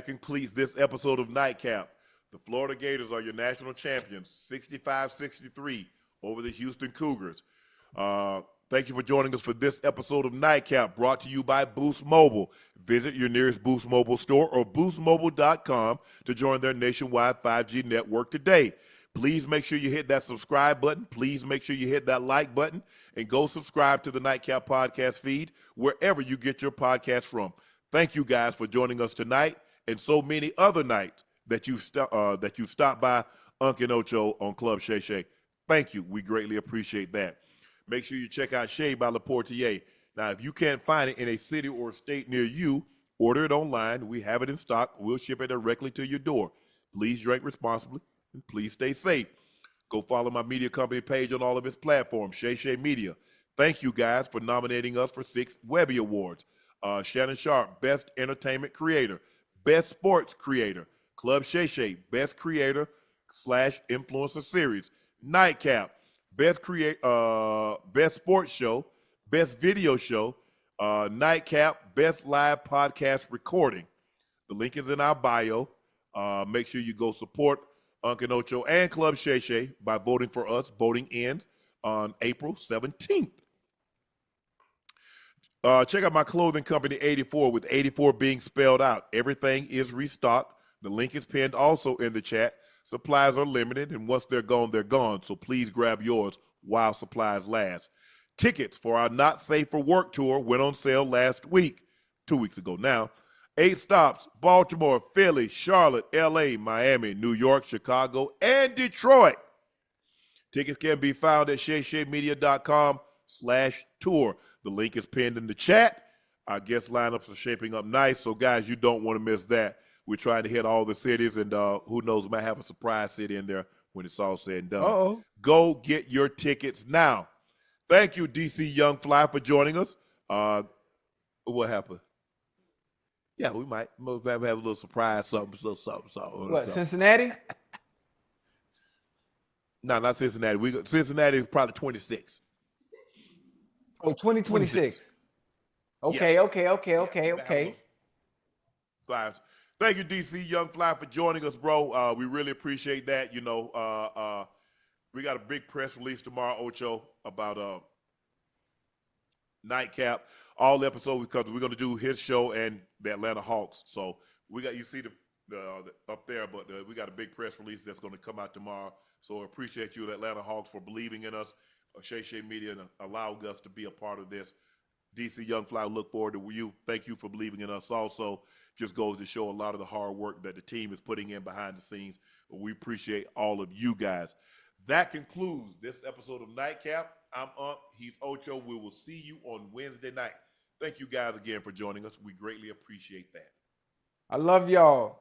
completes this episode of Nightcap. The Florida Gators are your national champions, 65-63 over the Houston Cougars. Thank you for joining us for this episode of Nightcap, brought to you by Boost Mobile. Visit your nearest Boost Mobile store or boostmobile.com to join their nationwide 5G network today. Please make sure you hit that subscribe button. Please make sure you hit that like button and go subscribe to the Nightcap podcast feed wherever you get your podcast from. Thank you guys for joining us tonight and so many other nights that you stopped by Unc and Ocho on Club Shay Shay. Thank you. We greatly appreciate that. Make sure you check out Shea by Laportier. Now, if you can't find it in a city or state near you, order it online. We have it in stock. We'll ship it directly to your door. Please drink responsibly and please stay safe. Go follow my media company page on all of its platforms, Shay Shay Media. Thank you guys for nominating us for 6 Webby Awards. Shannon Sharpe, Best Entertainment Creator, Best Sports Creator, Club Shay Shay, Best Creator / Influencer Series, Nightcap, Best Sports Show, Best Video Show, Nightcap, Best Live Podcast Recording. The link is in our bio. Make sure you go support Unc and Ocho and Club Shay Shay by voting for us. Voting ends on April 17th. Check out my clothing company, 84, with 84 being spelled out. Everything is restocked. The link is pinned also in the chat. Supplies are limited, and once they're gone, they're gone. So please grab yours while supplies last. Tickets for our Not Safe for Work tour went on sale last week, 2 weeks ago now. 8 stops: Baltimore, Philly, Charlotte, LA, Miami, New York, Chicago, and Detroit. Tickets can be found at shayshaymedia.com/tour. The link is pinned in the chat. Our guest lineups are shaping up nice, so guys, you don't want to miss that. We're trying to hit all the cities, and who knows, we might have a surprise city in there when it's all said and done. Uh-oh. Go get your tickets now. Thank you, DC Young Fly, for joining us. What happened? Yeah, we might have a little surprise, something. What, Cincinnati? No, not Cincinnati. Cincinnati is probably 26. Oh, 2026. Okay, Yeah. okay. Flies. Thank you, DC Young Fly, for joining us, bro. We really appreciate that. You know, we got a big press release tomorrow, Ocho, about Nightcap. All episodes, because we're going to do his show and the Atlanta Hawks. So we got, you see the up there, but we got a big press release that's going to come out tomorrow. So I appreciate you, the Atlanta Hawks, for believing in us, Shay Shay Media, and allowing us to be a part of this. DC Young Fly, look forward to you. Thank you for believing in us also. Just goes to show a lot of the hard work that the team is putting in behind the scenes. We appreciate all of you guys. That concludes this episode of Nightcap. I'm Unc. He's Ocho. We will see you on Wednesday night. Thank you guys again for joining us. We greatly appreciate that. I love y'all.